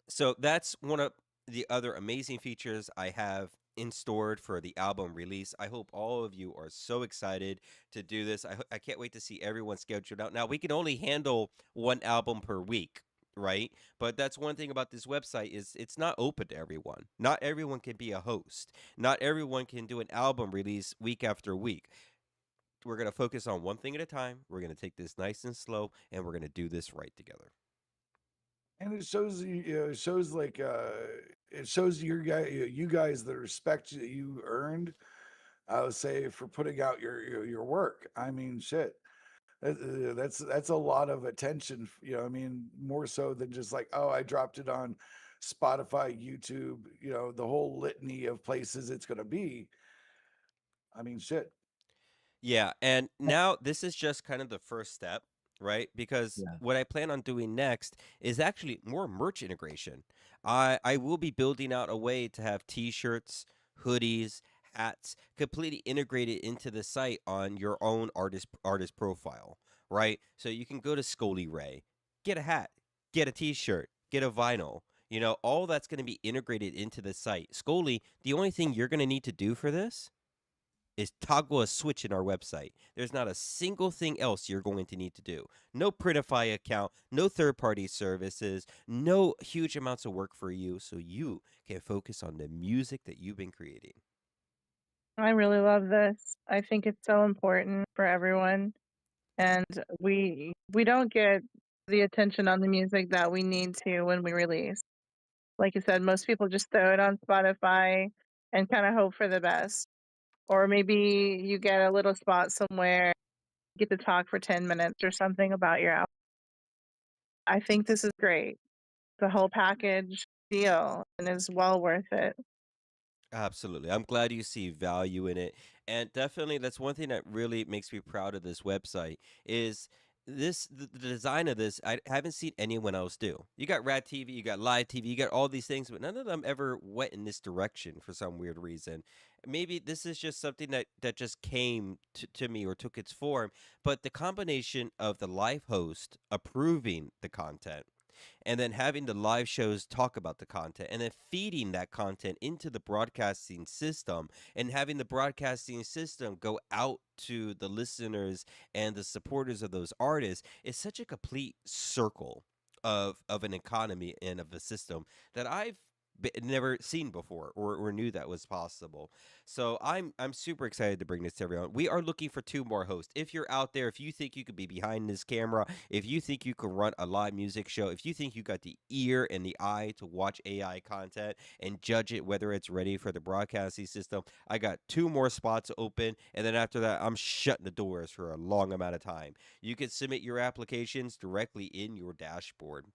So that's one of the other amazing features I have in stored for the album release. I hope all of you are so excited to do this. I can't wait to see everyone scheduled out. Now, we can only handle one album per week, right? But that's one thing about this website is it's not open to everyone. Not everyone can be a host. Not everyone can do an album release week after week. We're going to focus on one thing at a time. We're going to take this nice and slow, and we're going to do this right together. And it shows it shows like it shows you guys the respect that you earned. I would say for putting out your work. I mean, shit. That's a lot of attention. I mean, more so than just like, oh, I dropped it on Spotify, YouTube. The whole litany of places it's gonna be. I mean, shit. Yeah, and now this is just kind of the first step, right? Because Yeah. what I plan on doing next is actually more merch integration. I will be building out a way to have t-shirts, hoodies, hats completely integrated into the site on your own artist profile, right? So you can go to Scully Ray, get a hat, get a t-shirt, get a vinyl. All that's going to be integrated into the site. Scully, the only thing you're going to need to do for this is toggle a switch in our website. There's not a single thing else you're going to need to do. No Printify account, no third-party services, no huge amounts of work for you, so you can focus on the music that you've been creating. I really love this. I think it's so important for everyone, and we don't get the attention on the music that we need to when we release. Like you said, most people just throw it on Spotify and kind of hope for the best. Or maybe you get a little spot somewhere, get to talk for 10 minutes or something about your album. I think this is great. The whole package deal and is well worth it. Absolutely. I'm glad you see value in it. And definitely that's one thing that really makes me proud of this website is the design of this, I haven't seen anyone else do. You got Rad TV, you got Live TV, you got all these things, but none of them ever went in this direction for some weird reason. Maybe this is just something that just came to me or took its form, but the combination of the live host approving the content and then having the live shows talk about the content and then feeding that content into the broadcasting system and having the broadcasting system go out to the listeners and the supporters of those artists is such a complete circle of an economy and of a system that I've never seen before or knew that was possible. So I'm super excited to bring this to everyone. We are looking for two more hosts. If you're out there, if you think you could be behind this camera, if you think you could run a live music show, if you think you got the ear and the eye to watch AI content and judge it whether it's ready for the broadcasting system, I got two more spots open, and then after that, I'm shutting the doors for a long amount of time. You can submit your applications directly in your dashboard.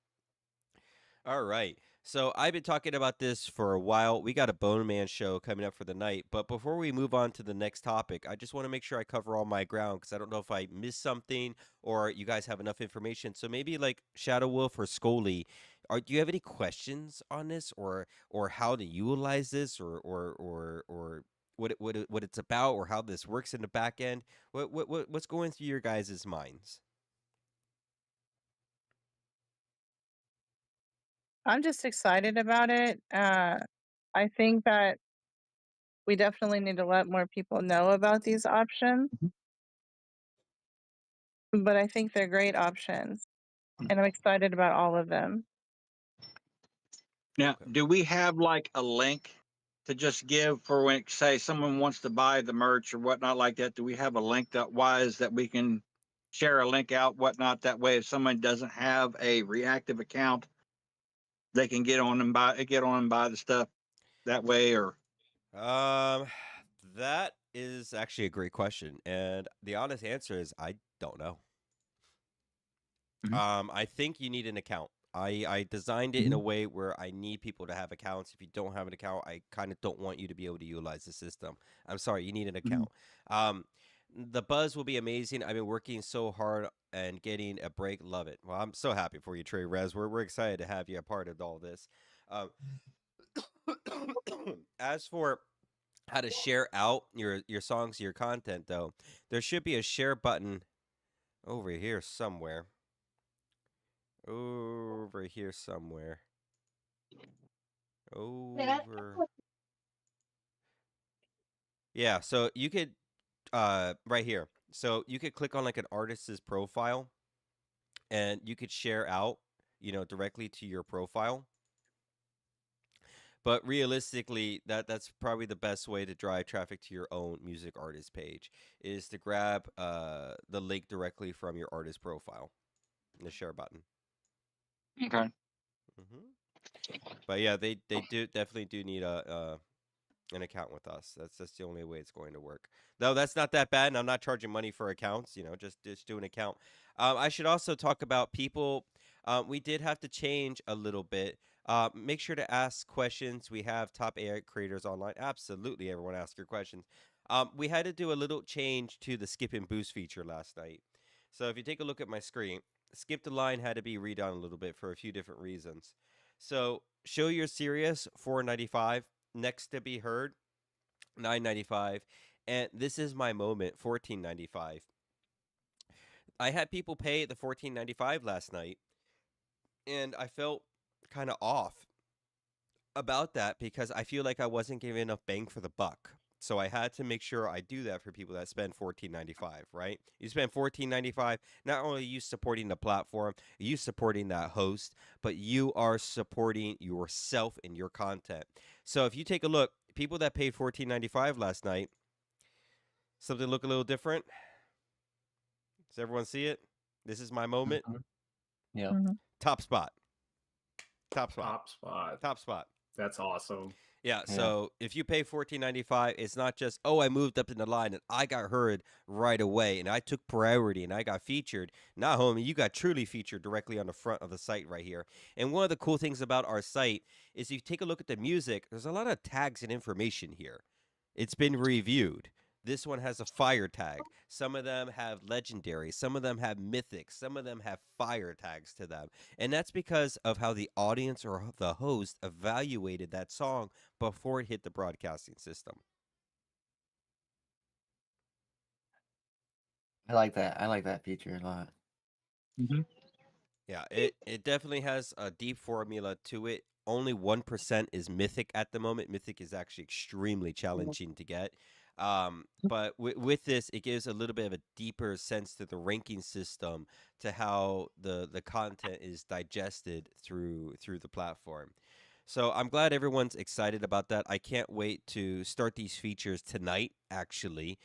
All right. So I've been talking about this for a while. We got a Bone Man show coming up for the night. But before we move on to the next topic, I just want to make sure I cover all my ground because I don't know if I missed something or you guys have enough information. So maybe like Shadow Wolf or Scully, do you have any questions on this or how to utilize this or what it's about or how this works in the back end? What's going through your guys' minds? I'm just excited about it. I think that we definitely need to let more people know about these options, but I think they're great options, and I'm excited about all of them. Now, Okay. do we have like a link to just give for when, say, someone wants to buy the merch or whatnot like that? Do we have a link that wise that we can share a link out, whatnot? That way, if someone doesn't have a reactive account, they can get on and buy the stuff that way. Or Um, that is actually a great question, and the honest answer is I don't know. Mhm. I think you need an account. I designed it in a Mhm. way where I need people to have accounts. If you don't have an account, I kind of don't want you to be able to utilize the system. I'm sorry, you need an Mhm. account. Um, the buzz will be amazing. I've been working so hard and getting a break. Love it. Well, I'm so happy for you, Trey Rez. We're excited to have you a part of all this. Um, as for how to share out your songs, your content, though, there should be a share button over here somewhere. Over here somewhere. Over. Yeah, so you could right here. So you could click on like an artist's profile and you could share out, directly to your profile. But realistically, that's probably the best way to drive traffic to your own music artist page is to grab the link directly from your artist profile, the share button. Okay. But yeah, they do definitely do need a an account with us. That's the only way it's going to work. Though that's not that bad, and I'm not charging money for accounts. Just do an account. I should also talk about people. We did have to change a little bit. Make sure to ask questions. We have top AI creators online. Absolutely, everyone ask your questions. We had to do a little change to the skip and boost feature last night. So if you take a look at my screen, skip the line had to be redone a little bit for a few different reasons. So show you're serious, 495. Next to be heard, 995, and this is my moment, 1495. I had people pay the 1495 last night, and I felt kind of off about that because I feel like I wasn't giving enough bang for the buck. So I had to make sure I do that for people that spend 1495, right? You spend 1495, not only are you supporting the platform, you supporting that host, but you are supporting yourself and your content. So if you take a look, people that paid 1495 last night, something look a little different. Does everyone see it? This is my moment. Yeah. Mhm. Top spot. Top spot. Top spot. Top spot. That's awesome. Yeah, Yeah. so if you pay 1495, it's not just, oh, I moved up in the line and I got heard right away and I took priority and I got featured. Nah, homie, you got truly featured directly on the front of the site right here. And one of the cool things about our site is if you take a look at the music, there's a lot of tags and information here. It's been reviewed. This one has a fire tag. Some of them have legendary. Some of them have mythic. Some of them have fire tags to them. And that's because of how the audience or the host evaluated that song before it hit the broadcasting system. I like that. I like that feature a lot. Yeah, it definitely has a deep formula to it. Only 1% is mythic at the moment. Mythic is actually extremely challenging to get. But with this, it gives a little bit of a deeper sense to the ranking system, to how the content is digested through the platform. So I'm glad everyone's excited about that. I can't wait to start these features tonight, actually.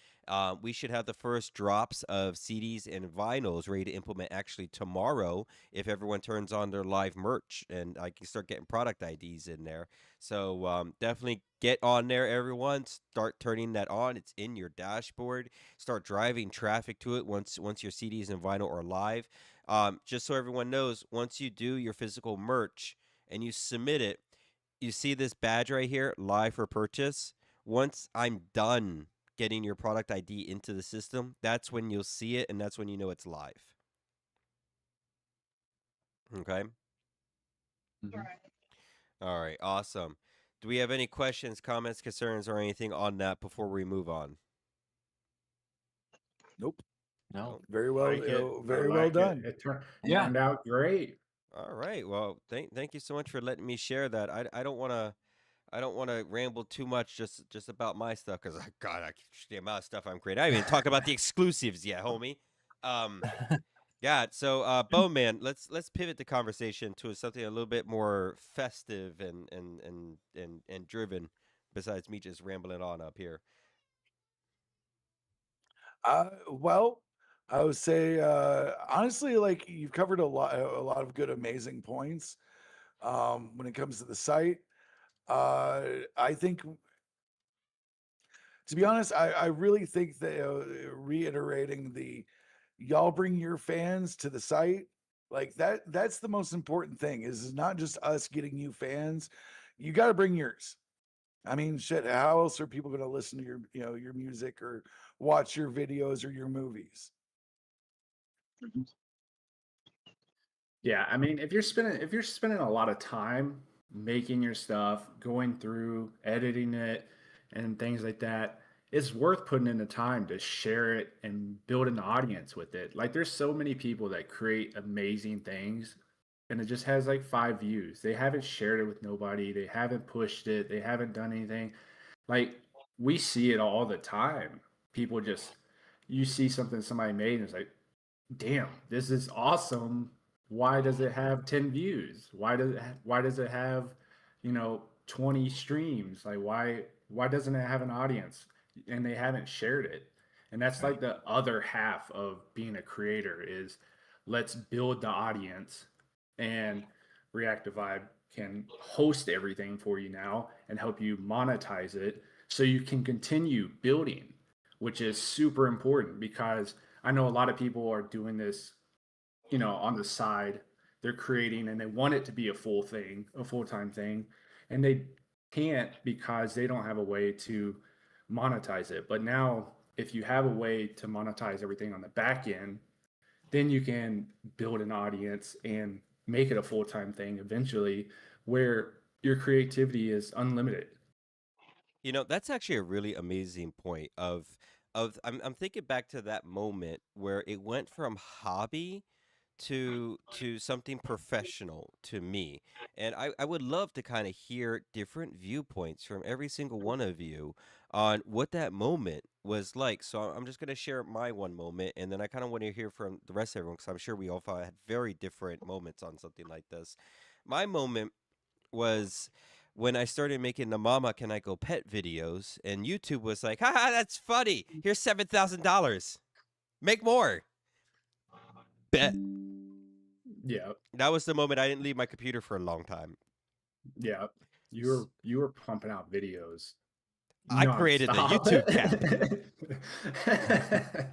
We should have the first drops of CDs and vinyls ready to implement actually tomorrow if everyone turns on their live merch, and I can start getting product IDs in there. So definitely get on there, everyone. Start turning that on. It's in your dashboard. Start driving traffic to it once your CDs and vinyl are live. Just so everyone knows, once you do your physical merch and you submit it, you see this badge right here, live for purchase. Once I'm done getting your product ID into the system, that's when you'll see it, and that's when you know it's live. Okay. All right. Awesome. Do we have any questions, comments, concerns, or anything on that before we move on? Nope. No. Very well, Like it. very I well like it. done. It Yeah. turned out great. All right. Well, thank you so much for letting me share that. I don't want to ramble too much just about my stuff, because God, the amount of stuff I'm creating. I haven't even talked about the exclusives yet, homie. Yeah. So, Bowman, let's pivot the conversation to something a little bit more festive and driven. Besides me just rambling on up here. Well, I would say honestly, like you've covered a lot of good, amazing points when it comes to the site. I think, to be honest, I really think that reiterating the y'all bring your fans to the site, like that's the most important thing. Is not just us getting you fans, you got to bring yours. I mean, shit, how else are people going to listen to your, your music or watch your videos or your movies? Yeah, I mean, if you're spending a lot of time making your stuff, going through, editing it, and things like that, it's worth putting in the time to share it and build an audience with it. Like there's so many people that create amazing things and it just has like 5 views. They haven't shared it with nobody, they haven't pushed it, they haven't done anything. Like we see it all the time. People just you see something somebody made and it's like, damn, this is awesome. Why does it have 10 views? Why does it have, 20 streams? Like why doesn't it have an audience? And they haven't shared it. And that's like the other half of being a creator is let's build the audience, and Reactive Vibe can host everything for you now and help you monetize it so you can continue building, which is super important because I know a lot of people are doing this, on the side. They're creating and they want it to be a full thing, a full-time thing, and they can't because they don't have a way to monetize it. But now, if you have a way to monetize everything on the back end, then you can build an audience and make it a full-time thing eventually where your creativity is unlimited. That's actually a really amazing point of I'm thinking back to that moment where it went from hobby to something professional to me. And I would love to kind of hear different viewpoints from every single one of you on what that moment was like. So I'm just going to share my one moment, and then I kind of want to hear from the rest of everyone, because I'm sure we all had very different moments on something like this. My moment was when I started making the Mama Can I Go Pet videos, and YouTube was like, haha, that's funny. Here's $7,000. Make more. Bet. Yeah. That was the moment I didn't leave my computer for a long time. Yeah. You were pumping out videos I created the YouTube channel.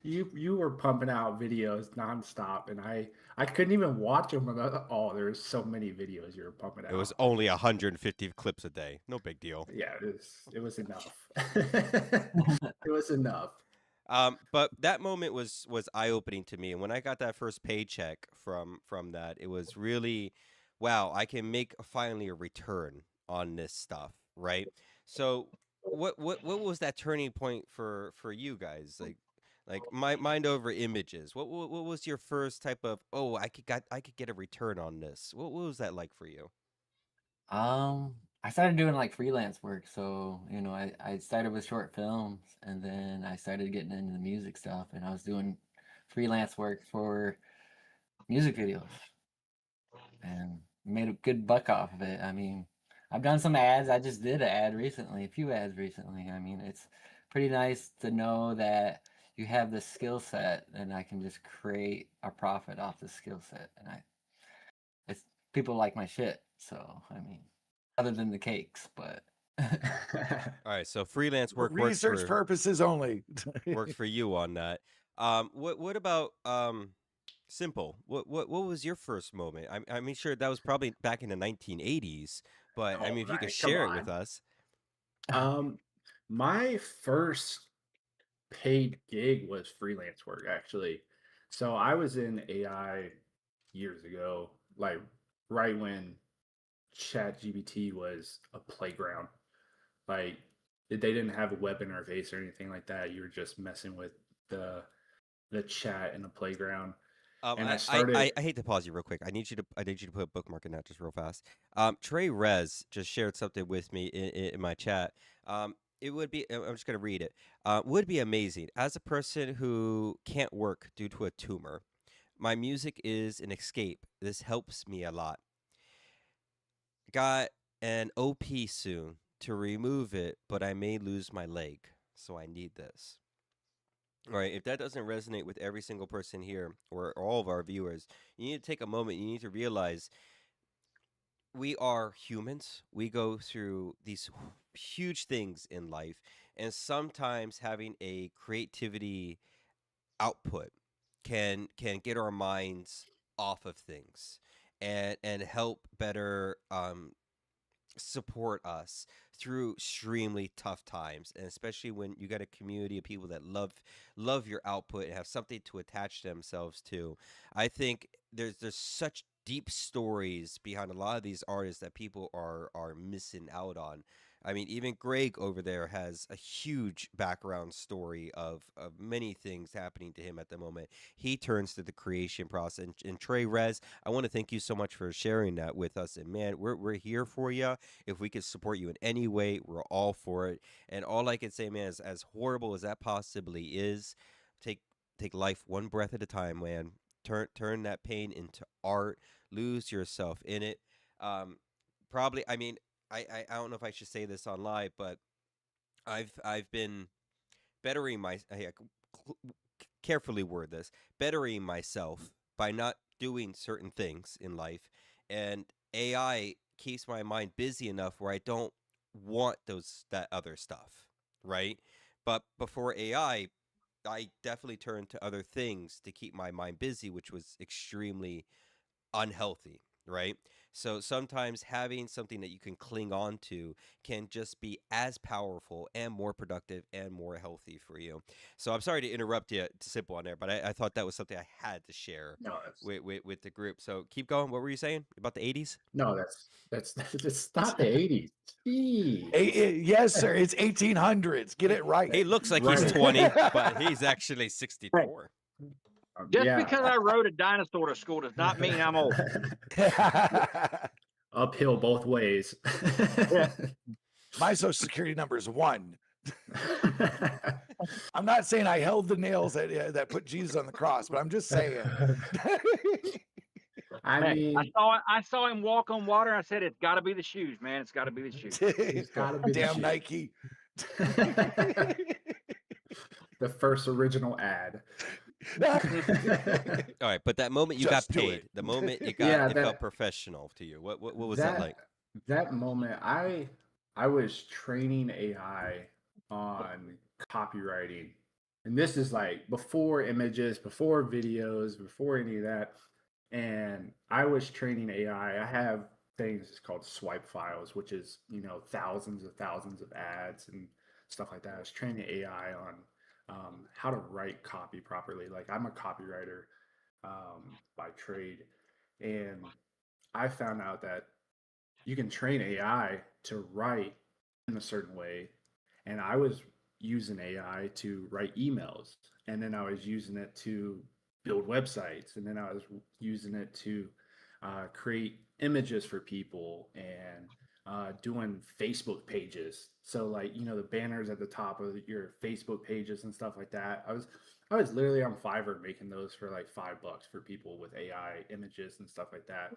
you were pumping out videos nonstop, and I couldn't even watch them. Oh, there's so many videos you were pumping It was out. only 150 clips a day. No big deal. Yeah, it was enough. It was enough. But that moment was eye opening to me, and when I got that first paycheck from that, it was really, wow, I can make finally a return on this stuff, right? So, what was that turning point for you guys? Like my mind over images. What was your first type of, oh, I could get a return on this? What was that like for you? I started doing like freelance work. So, I started with short films and then I started getting into the music stuff and I was doing freelance work for music videos and made a good buck off of it. I mean, I've done some ads. I just did an ad recently, a few ads recently. I mean, it's pretty nice to know that you have the skill set and I can just create a profit off the skill set. And it's people like my shit. So, I mean, other than the cakes, but All right, so freelance work Research purposes only. works for you on that. What about Simple? What was your first moment? I mean, sure, that was probably back in the 1980s, but I All mean, if you could right, come share it with on. us. My first paid gig was freelance work, actually. So I was in AI years ago, like right when ChatGPT was a playground. Like they didn't have a web interface or anything like that. You were just messing with the chat in the playground. And I started. I hate to pause you real quick. I need you to put a bookmark in that just real fast. Trey Rez just shared something with me in my chat. It would be. I'm just gonna read it. Would be amazing as a person who can't work due to a tumor. My music is an escape. This helps me a lot. Got an OP soon to remove it, but I may lose my leg, so I need this. All right, if that doesn't resonate with every single person here or all of our viewers, you need to take a moment. You need to realize we are humans. We go through these huge things in life, and sometimes having a creativity output can get our minds off of things and help better support us through extremely tough times, and especially when you got a community of people that love your output and have something to attach themselves to. I think there's such deep stories behind a lot of these artists that people are missing out on. I mean, even Greg over there has a huge background story of many things happening to him at the moment. He turns to the creation process. And Trey Rez, I want to thank you so much for sharing that with us. And man, we're here for you. If we could support you in any way, we're all for it. And all I can say, man, is as horrible as that possibly is, take take life one breath at a time, man. Turn that pain into art. Lose yourself in it. Um, probably. I mean, I don't know if I should say this on live, but I've been bettering carefully word this, bettering myself by not doing certain things in life, and AI keeps my mind busy enough where I don't want that other stuff, right? But before AI, I definitely turned to other things to keep my mind busy, which was extremely unhealthy, right? So sometimes having something that you can cling on to can just be as powerful and more productive and more healthy for you. So I'm sorry to interrupt you, to Simple on there, but I thought that was something I had to share No, that's with the group. So keep going. What were you saying about the 80s? no, that's it's not the 80s. Jeez. Yes, sir. It's 1800s. Get it right. He looks like he's Right. 20, but he's actually Hey, 64. just Yeah. because I rode a dinosaur to school does not mean I'm old. Uphill both ways. Yeah. My social security number is 1. I'm not saying I held the nails that put Jesus on the cross, but I'm just saying. I Hey, mean, I saw him walk on water. I said, "It's got to be the shoes, man. It's got to be the shoes." it's got to be the Damn shoe. Nike. The first original ad. All right, but that moment you got Just do paid, it. the moment it Yeah, felt professional to you. What was that like? that moment, I was training AI on copywriting And this is like before images, before videos, before any of that. And I was training AI. I have things called swipe files, which is, thousands of ads and stuff like that. I was training AI on how to write copy properly. Like I'm a copywriter by trade. And I found out that you can train AI to write in a certain way. And I was using AI to write emails. And then I was using it to build websites. And then I was using it to create images for people and doing Facebook pages. So like, the banners at the top of your Facebook pages and stuff like that. I was literally on Fiverr making those for like $5 for people with AI images and stuff like that.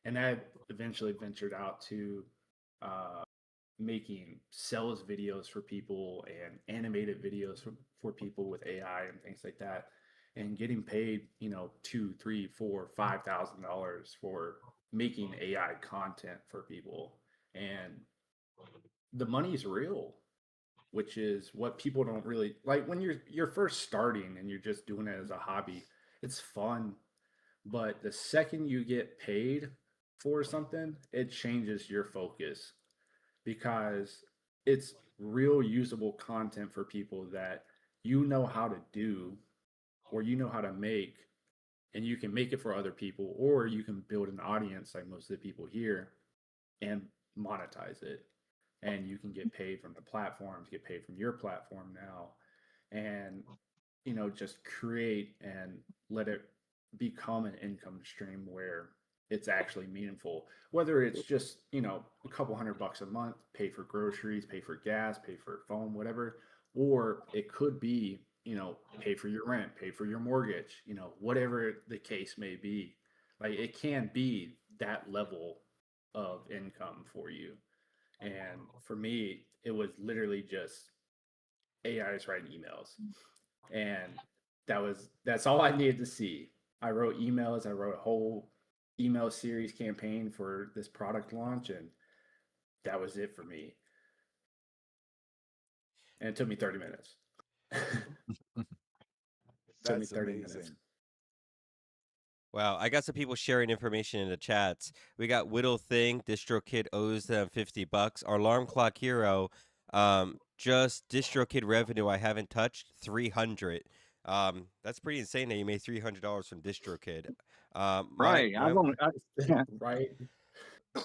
And I eventually ventured out to uh, making sales videos for people and animated videos for people with AI and things like that, and getting paid, two, three, four, $5,000 for making AI content for people. And the money is real, which is what people don't really like when you're first starting and you're just doing it as a hobby. It's fun, but the second you get paid for something, it changes your focus because it's real usable content for people that you know how to do or you know how to make, and you can make it for other people, or you can build an audience like most of the people here and monetize it. And you can get paid from the platforms, get paid from your platform now, and just create and let it become an income stream where it's actually meaningful. Whether it's just, a couple $100 a month, pay for groceries, pay for gas, pay for phone, whatever, or it could be, pay for your rent, pay for your mortgage, whatever the case may be. Like it can be that level of income for you. And for me, it was literally just AI is writing emails. And that's all I needed to see. I wrote emails, I wrote a whole email series campaign for this product launch, and that was it for me. And it took me 30 minutes. Took me That's 30 minutes. amazing. Wow, I got some people sharing information in the chats. We got Whittle Thing, DistroKid owes them $50. Our Alarm Clock Hero, just DistroKid revenue I haven't touched, 300. That's pretty insane that you made $300 from DistroKid. My Right. my Right?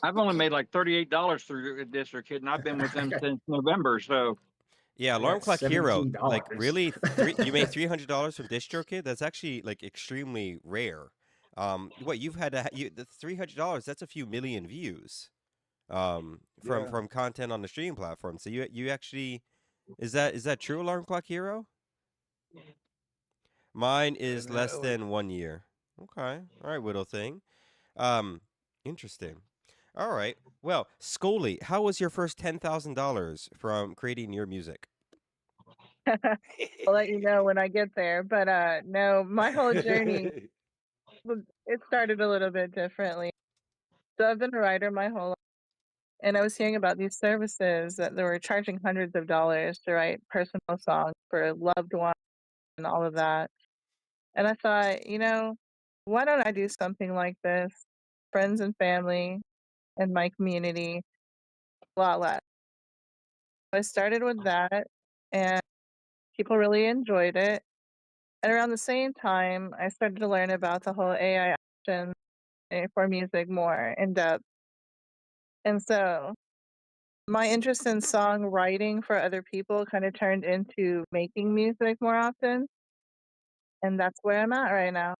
I've only made like $38 through District Kid, and I've been with I them got, since November. So Yeah, I Alarm got Clock Hero, like $17. really you made $300 from DistroKid? That's actually like extremely rare. What you've had to the $300, that's a few million views. From Yeah. from content on the streaming platform. So you actually is that true, Alarm Clock Hero? Mine is And less than 1 year. Okay. All right, Whittle Thing. Um, interesting. All right. Well, Scully, how was your first $10,000 from creating your music? I'll let you know when I get there. But no, my whole journey it started a little bit differently. So I've been a writer my whole life, and I was hearing about these services that they were charging hundreds of dollars to write personal songs for loved ones and all of that. And I thought, why don't I do something like this? Friends and family and my community, a lot less. I started with that, and people really enjoyed it. And around the same time, I started to learn about the whole AI option for music more in depth. And so my interest in songwriting for other people kind of turned into making music more often. And that's where I'm at right now.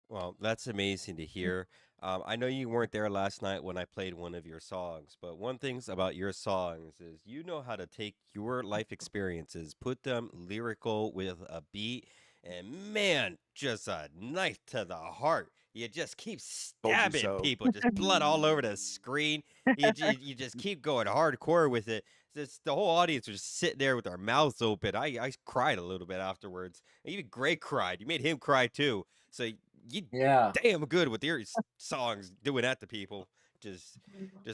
Well, that's amazing to hear. I know you weren't there last night when I played one of your songs, but one thing about your songs is you know how to take your life experiences, put them lyrical with a beat, and man, just a knife to the heart. You just keep Told you stabbing so. people, just blood all over the screen. You just keep going hardcore with it. Just, the whole audience was just sitting there with their mouths open. I cried a little bit afterwards. Even Greg cried. You made him cry too. So you Yeah. damn good with your songs doing that to people. Just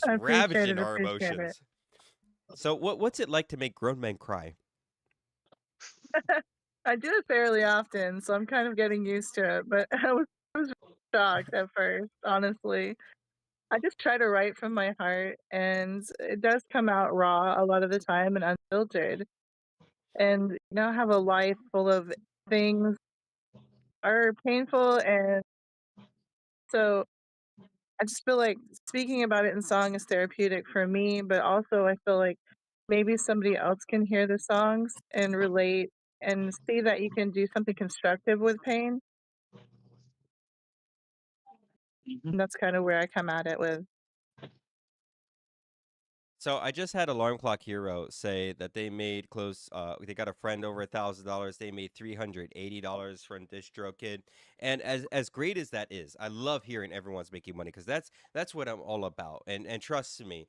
I appreciate ravaging it. our Appreciate it. emotions. So what's it like to make grown men cry? I do it fairly often, so I'm kind of getting used to it, but I was shocked at first, honestly. I just try to write from my heart, and it does come out raw a lot of the time and unfiltered. And I have a life full of things are painful, and so I just feel like speaking about it in song is therapeutic for me, but also I feel like maybe somebody else can hear the songs and relate and see that you can do something constructive with pain. Mhm. And that's kind of where I come at it with. So I just had Alarm Clock Hero say that they made close. They got a friend over $1,000. They made $380 from DistroKid, and as great as that is, I love hearing everyone's making money because that's what I'm all about. And trust me,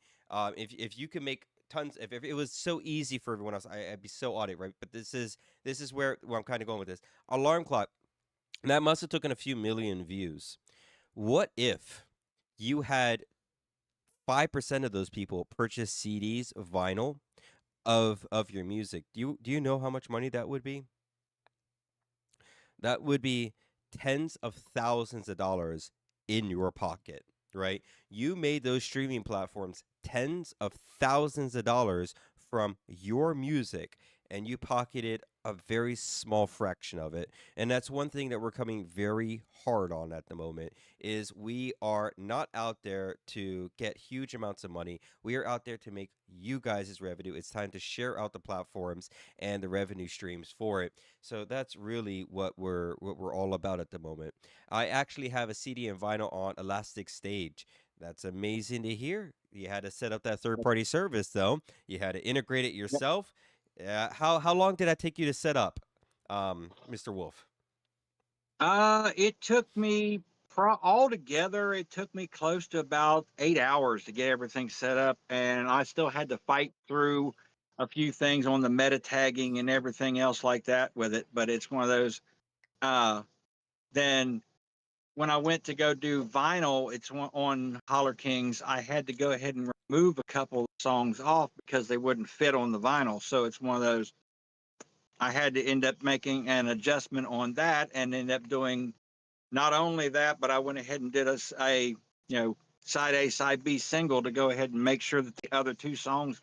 if you can make tons, if it was so easy for everyone else, I'd be so on it, right? But this is where I'm kind of going with this. Alarm Clock, that must have taken a few million views. What if you had 5% of those people purchase CDs of vinyl of your music? Do you know how much money that would be? That would be tens of thousands of dollars in your pocket, right? You made those streaming platforms tens of thousands of dollars from your music, and you pocketed a very small fraction of it. And that's one thing that we're coming very hard on at the moment is we are not out there to get huge amounts of money. We are out there to make you guys' revenue. It's time to share out the platforms and the revenue streams for it. So that's really what we're all about at the moment. I actually have a CD and vinyl on Elastic Stage. That's amazing to hear. You had to set up that third party service though. You had to integrate it Yep. yourself. How long did that take you to set up, Mr. Wolf? It took me altogether. It took me close to about 8 hours to get everything set up, and I still had to fight through a few things on the meta tagging and everything else like that with it. But it's one of those. Uh, then when I went to go do vinyl, it's on Holler Kings. I had to go ahead and remove a couple of songs off because they wouldn't fit on the vinyl. So it's one of those. I had to end up making an adjustment on that and end up doing not only that, but I went ahead and did a side A, side B single to go ahead and make sure that the other two songs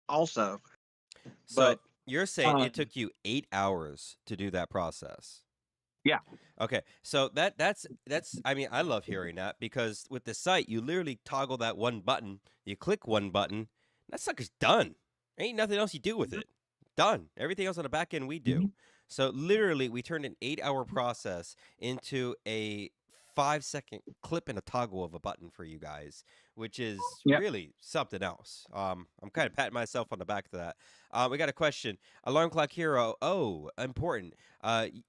also. So But you're saying uh, it took you 8 hours to do that process? yeah, Okay, so that's I mean, I love hearing that because with the site, you literally toggle that one button, you click one button, that sucker's done. Ain't nothing else you do with it. Done. Everything else on the back end we do. Mhm. So literally, we turned an 8 hour process into a 5 second clip and a toggle of a button for you guys, which is Yep. really something else. I'm kind of patting myself on the back for that. We got a question. Alarm Clock Hero. Oh, important.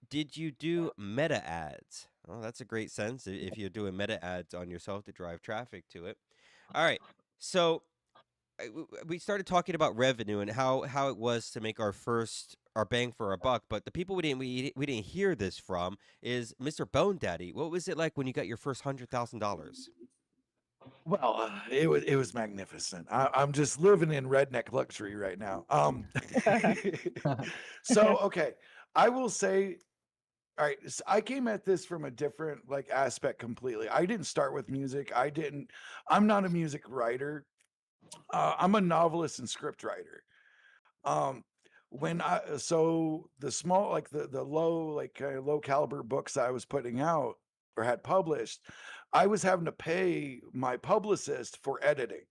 Did you do meta ads? Oh, that's a great sense if you're doing meta ads on yourself to drive traffic to it. All right. So we started talking about revenue and how it was to make our bang for our buck, but the people we didn't hear this from is Mr. Bone Daddy. What was it like when you got your first $100,000? Well, it was magnificent. I'm just living in redneck luxury right now. So okay, I will say, all right, so I came at this from a different like aspect completely. I didn't start with music. I'm not a music writer. I'm a novelist and script writer. Um, when I so the small like the low like kind of low caliber books I was putting out or had published, I was having to pay my publicist for editing.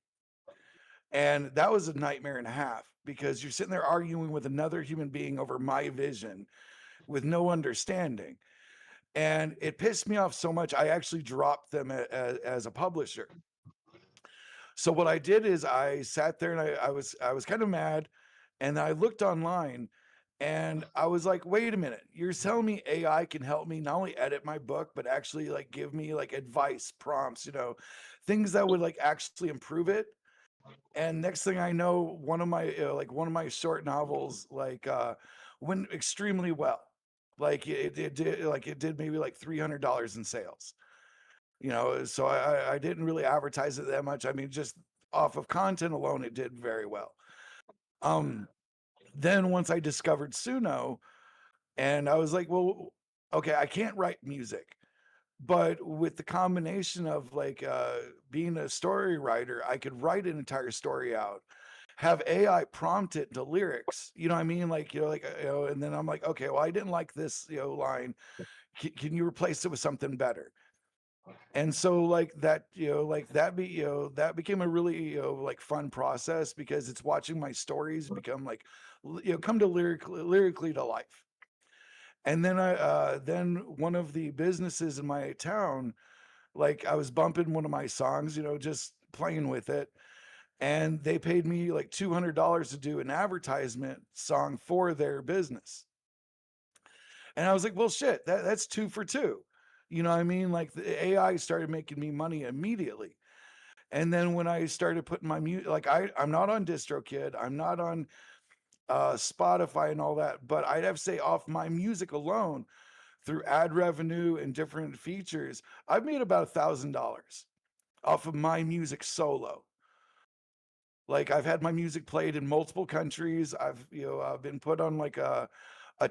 And that was a nightmare and a half because you're sitting there arguing with another human being over my vision with no understanding. And it pissed me off so much, I actually dropped them as a publisher. So what I did is I sat there and I was kind of mad, and I looked online, and I was like, wait a minute, you're telling me AI can help me not only edit my book, but actually like give me like advice, prompts, things that would like actually improve it. And next thing I know, one of my short novels went extremely well. Like it did maybe like $300 in sales. So I didn't really advertise it that much. I mean, just off of content alone, it did very well. Um, then once I discovered Suno, And I was like, well, okay, I can't write music, but with the combination of like being a story writer, I could write an entire story out, have AI prompt it to lyrics. You know what I mean? Like, and then I'm like, okay, well, I didn't like this, line. Can you replace it with something better? And so like that, that became a really, like fun process because it's watching my stories become like, come to lyrically to life. And then then one of the businesses in my town, like I was bumping one of my songs, just playing with it. And they paid me like $200 to do an advertisement song for their business. And I was like, well, shit, that's 2 for 2. You know what I mean? Like the AI started making me money immediately. And then when I started putting my music, like I'm not on DistroKid, I'm not on Spotify and all that, but I'd have to say off my music alone through ad revenue and different features, I've made about $1,000 off of my music solo. Like I've had my music played in multiple countries. I've been put on like a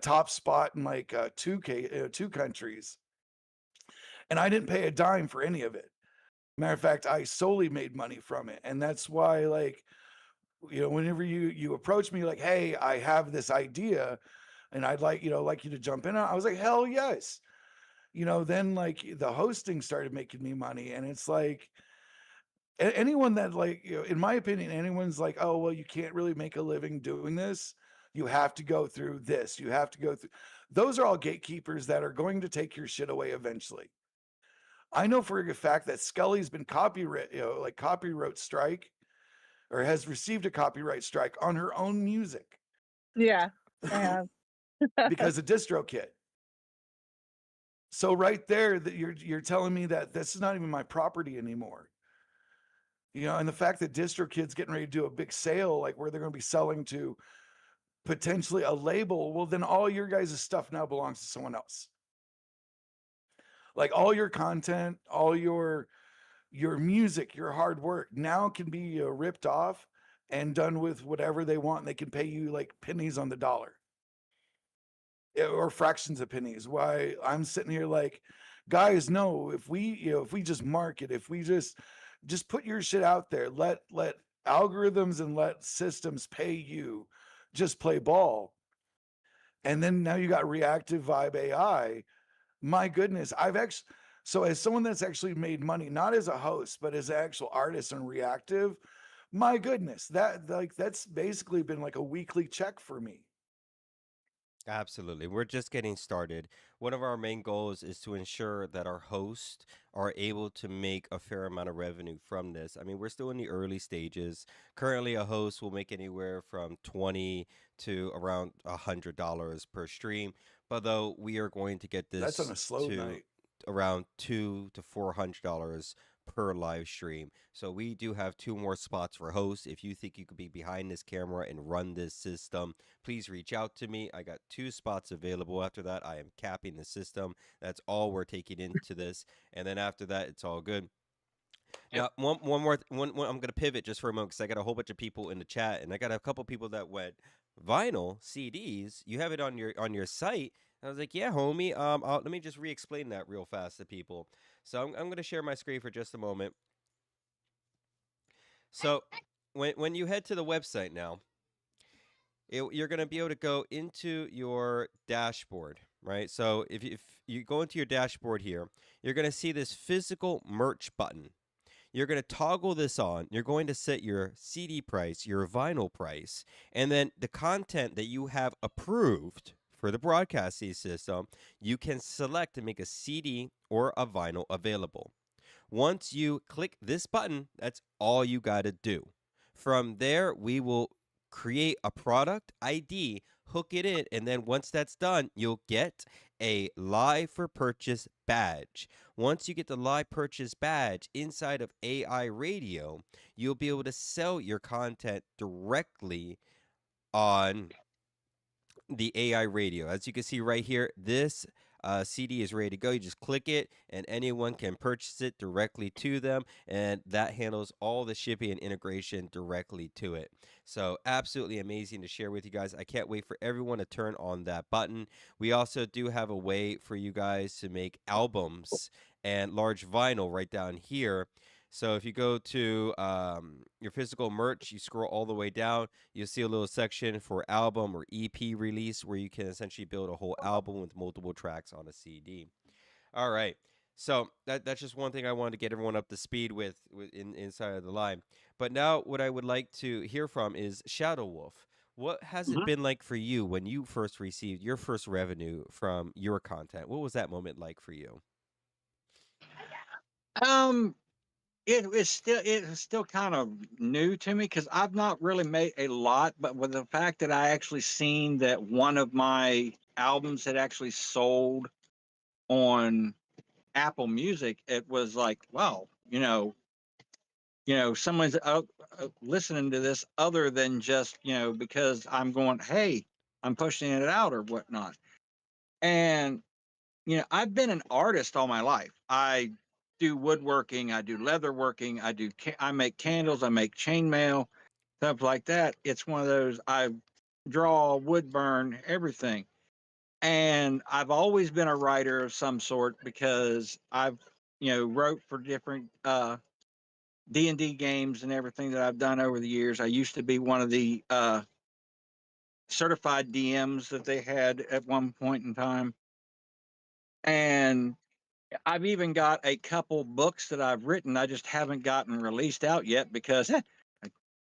top spot in like two countries, and I didn't pay a dime for any of it. Matter of fact, I solely made money from it, and that's why like whenever you approach me like, hey, I have this idea, and I'd like you to jump in. I was like, hell yes. Then like the hosting started making me money, and it's like anyone that like in my opinion, anyone's like, oh well, you can't really make a living doing this, you have to go through this, you have to go through, those are all gatekeepers that are going to take your shit away eventually. I know for a fact that Scully's been copyright strike, or has received a copyright strike on her own music Yeah, I have. because of DistroKid. So right there, that you're telling me that this is not even my property anymore. And the fact that DistroKid's getting ready to do a big sale, like where they're going to be selling to potentially a label, well, then all your guys' stuff now belongs to someone else. Like all your content, all your music, your hard work now can be ripped off and done with whatever they want. And they can pay you like pennies on the dollar, or fractions of pennies. Why I'm sitting here like, guys, no, if we just market, if we just put your shit out there, let algorithms and let systems pay you, just play ball. And then now you got Reactive Vibe AI. My goodness, so as someone that's actually made money, not as a host, but as an actual artist on Reactive, my goodness, that's basically been like a weekly check for me. Absolutely. We're just getting started. One of our main goals is to ensure that our hosts are able to make a fair amount of revenue from this. I mean, we're still in the early stages. Currently, a host will make anywhere from 20 to around $100 per stream. But though we are going to get That's on this a slow to night. around $200 to $400 per live stream. So we do have 2 more spots for hosts. If you think you could be behind this camera and run this system, please reach out to me. I got 2 spots available. After that, I am capping the system. That's all we're taking into this. And then after that, it's all good. Now, one more, I'm gonna pivot just for a moment because I got a whole bunch of people in the chat, and I got a couple people that went vinyl CDs. You have it on your site. I was like, yeah, homie. Let me just re-explain that real fast to people. So I'm gonna share my screen for just a moment. So when you head to the website now, you're going to be able to go into your dashboard, right? So if you go into your dashboard here, you're going to see this physical merch button. You're going to toggle this on. You're going to set your CD price, your vinyl price, and then the content that you have approved for the broadcasting system, you can select to make a CD or a vinyl available. Once you click this button, that's all you got to do. From there, we will create a product ID, hook it in, and then once that's done, you'll get a live for purchase badge. Once you get the live purchase badge inside of AI Radio, you'll be able to sell your content directly on the AI radio. As you can see right here, this CD is ready to go. You just click it, and anyone can purchase it directly to them, and that handles all the shipping and integration directly to it. So, absolutely amazing to share with you guys. I can't wait for everyone to turn on that button. We also do have a way for you guys to make albums and large vinyl right down here. So if you go to your physical merch, you scroll all the way down, you'll see a little section for album or EP release where you can essentially build a whole album with multiple tracks on a CD. All right. So that's just one thing I wanted to get everyone up to speed with inside of the line. But now what I would like to hear from is Shadow Wolf. What has it Mhm. been like for you when you first received your first revenue from your content? What was that moment like for you? Um, it was still kind of new to me because I've not really made a lot, but with the fact that I actually seen that one of my albums had actually sold on Apple Music, it was like, wow, someone's listening to this other than just because I'm going, hey, I'm pushing it out or whatnot. And I've been an artist all my life. I do woodworking, I do leatherworking, I make candles, I make chainmail, stuff like that. It's one of those I draw, wood burn, everything. And I've always been a writer of some sort because I've wrote for different D&D games and everything that I've done over the years. I used to be one of the certified DMs that they had at one point in time. And I've even got a couple books that I've written. I just haven't gotten released out yet because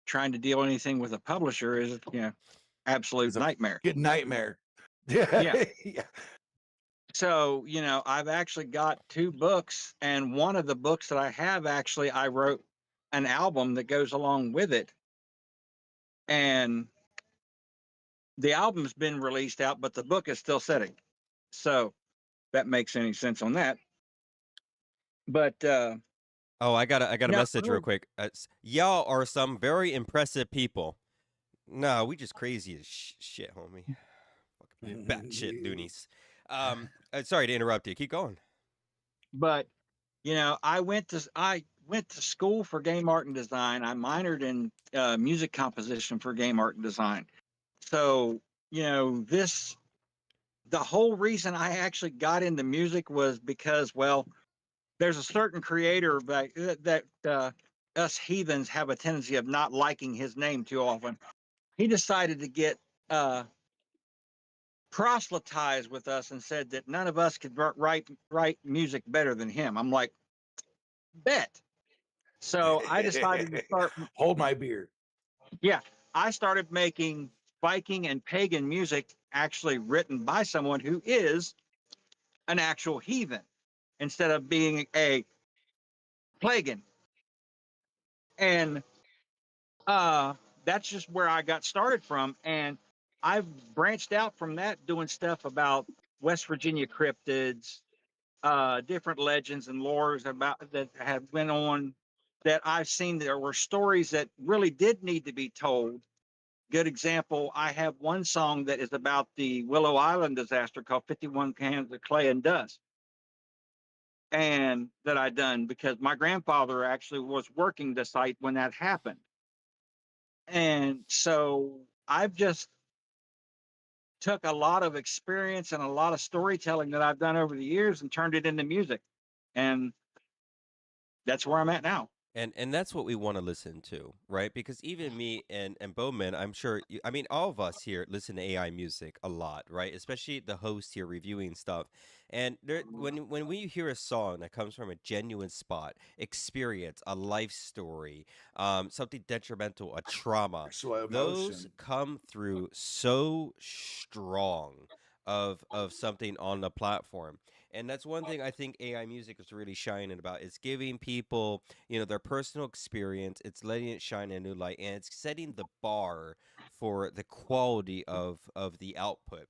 trying to deal anything with a publisher is, absolute It's a nightmare. good nightmare. Yeah. Yeah. Yeah. So, I've actually got two books, and one of the books that I have actually, I wrote an album that goes along with it. And the album's been released out, but the book is still sitting. So that makes any sense on that. But Oh, I got a no, message real quick. Y'all are some very impressive people. No, we just crazy as shit, homie. Fucking batshit loonies. Sorry to interrupt you. Keep going. but I went to school for game art and design. I minored in music composition for game art and design. So this the whole reason I actually got into music was because, well, there's a certain creator that us heathens have a tendency of not liking his name too often. He decided to get uh, proselytized with us and said that none of us could write music better than him. I'm like, bet. So I decided to start. Hold my beer. Yeah, I started making Viking and pagan music actually written by someone who is an actual heathen instead of being a pagan. And uh, that's just where I got started from. And I've branched out from that doing stuff about West Virginia cryptids, different legends and lores about that have went on that I've seen. There were stories that really did need to be told. Good example, I have one song that is about the Willow Island disaster called 51 Cans of Clay and Dust. And that I done because my grandfather actually was working the site when that happened. And so I've just took a lot of experience and a lot of storytelling that I've done over the years and turned it into music. And that's where I'm at now. And that's what we want to listen to, right? Because even me and Bowman, I'm sure I mean all of us here listen to AI music a lot, right? Especially the host here reviewing stuff. And when we hear a song that comes from a genuine spot, experience, a life story, something detrimental, a trauma, Slow those motion. come through so strong of something on the platform. And that's one thing I think AI music is really shining about. It's giving people, their personal experience. It's letting it shine in a new light, and it's setting the bar for the quality of the output.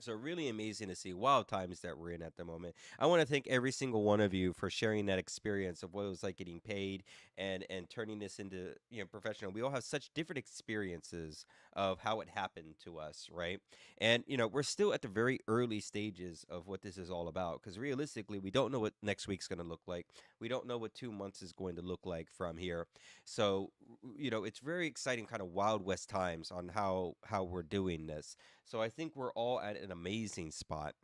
So really amazing to see wild times that we're in at the moment. I want to thank every single one of you for sharing that experience of what it was like getting paid and turning this into, professional. We all have such different experiences of how it happened to us, right? And we're still at the very early stages of what this is all about because realistically, we don't know what next week's going to look like. We don't know what 2 months is going to look like from here. So, it's very exciting kind of Wild West times on how we're doing this. So I think we're all at an amazing spot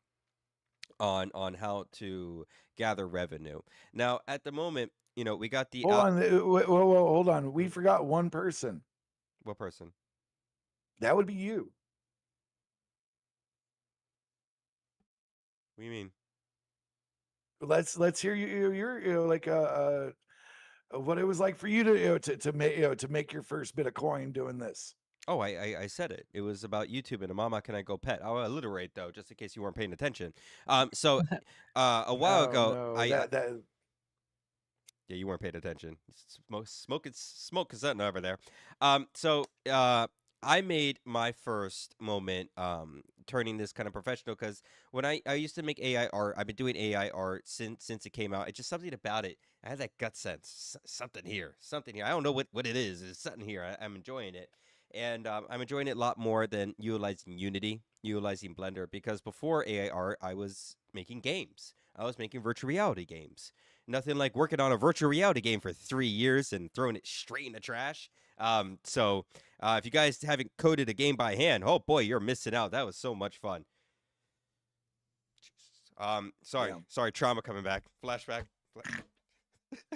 on how to gather revenue. Now, at the moment, we got the Hold out. on. Whoa, hold on. We Mm, forgot one person. What person? That would be you. What do you mean? Let's hear your like what it was like for you to to make your first bit of coin doing this. Oh, I said it. It was about YouTube and a Mama Can I Go Pet. I'll alliterate though, just in case you weren't paying attention. So, a while Oh ago, no, that yeah, you weren't paying attention. Smoke is something over there. So I made my first moment turning this kind of professional because when I used to make AI art, I've been doing AI art since it came out. It's just something about it. I had that gut sense, something here, something here. I don't know what it is. It's something here. I'm enjoying it. And I'm enjoying it a lot more than utilizing Unity, utilizing Blender, because before AI art, I was making games. I was making virtual reality games. Nothing like working on a virtual reality game for 3 years and throwing it straight in the trash. If you guys haven't coded a game by hand, oh boy, you're missing out. That was so much fun. yeah. Sorry, trauma coming back. Flashback.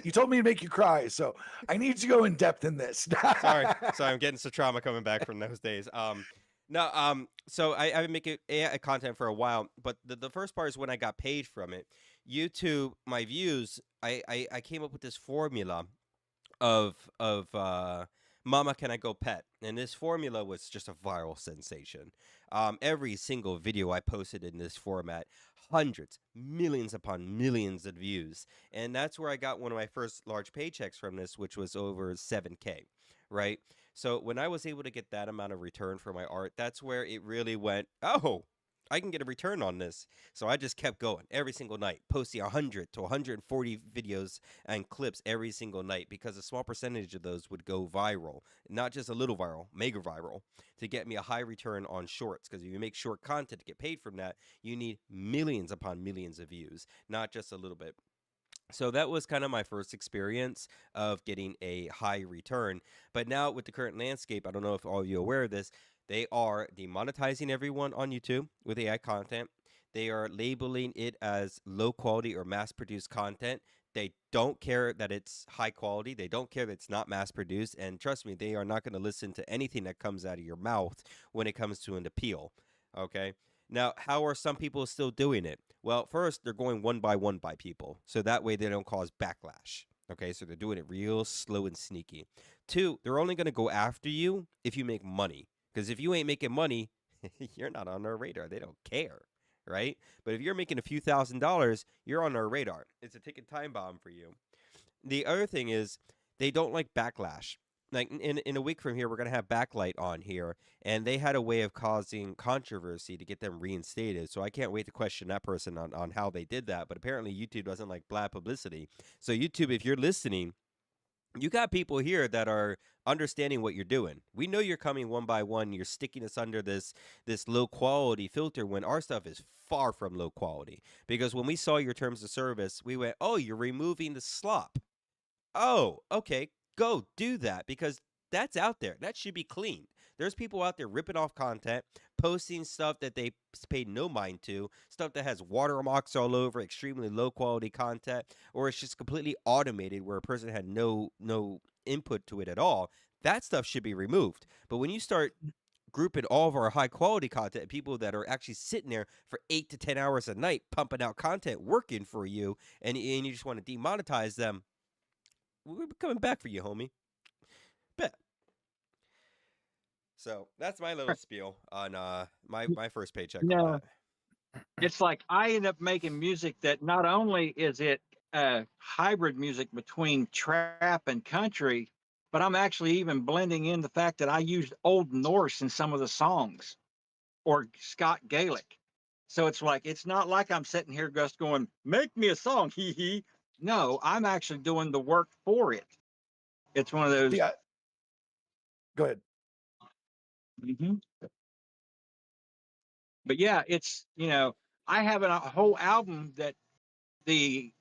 You told me to make you cry, so I need to go in depth in this. sorry, I'm getting some trauma coming back from those days. No, so I've been making AI content for a while, but the first part is when I got paid from it. YouTube, my views, I came up with this formula of Mama Can I Go Pet, and this formula was just a viral sensation. Every single video I posted in this format, hundreds, millions upon millions of views, and that's where I got one of my first large paychecks from this, which was over 7K, right? So when I was able to get that amount of return for my art, that's where it really went. Oh, I can get a return on this. So I just kept going every single night, posting 100 to 140 videos and clips every single night because a small percentage of those would go viral, not just a little viral, mega viral, to get me a high return on shorts. Because if you make short content to get paid from that, you need millions upon millions of views, not just a little bit. So that was kind of my first experience of getting a high return. But now with the current landscape, I don't know if all of you are aware of this, they are demonetizing everyone on YouTube with AI content. They are labeling it as low quality or mass produced content. They don't care that it's high quality. They don't care that it's not mass produced. And trust me, they are not going to listen to anything that comes out of your mouth when it comes to an appeal. Okay. Now, how are some people still doing it? Well, first, they're going one by people. So that way they don't cause backlash. Okay. So they're doing it real slow and sneaky. Two, they're only going to go after you if you make money. Because if you ain't making money, you're not on their radar. They don't care, right? But if you're making a few $1,000s, you're on their radar. It's a ticking time bomb for you. The other thing is they don't like backlash. Like in a week from here, we're gonna have Backlight on here, and they had a way of causing controversy to get them reinstated. So I can't wait to question that person on how they did that. But apparently YouTube doesn't like bad publicity. So YouTube, if you're listening, you got people here that are understanding what you're doing. We know you're coming one by one. You're sticking us under this low quality filter when our stuff is far from low quality. Because when we saw your terms of service, we went, "Oh, you're removing the slop. Oh, okay, go do that because that's out there. That should be cleaned." There's people out there ripping off content, posting stuff that they paid no mind to, stuff that has watermarks all over, extremely low quality content, or it's just completely automated where a person had no input to it at all. That stuff should be removed. But when you start grouping all of our high quality content, people that are actually sitting there for 8 to 10 hours a night pumping out content, working for you, and you just want to demonetize them, we're coming back for you, homie. Bet. So that's my little spiel on my first paycheck on No, that. it's like I end up making music that not only is it hybrid music between trap and country, but I'm actually even blending in the fact that I used Old Norse in some of the songs or Scott Gaelic. So it's like it's not like I'm sitting here just going, make me a song, hee hee. No, I'm actually doing the work for it. It's one of those. Yeah. Go ahead. Mhm. But yeah, it's I have a whole album that the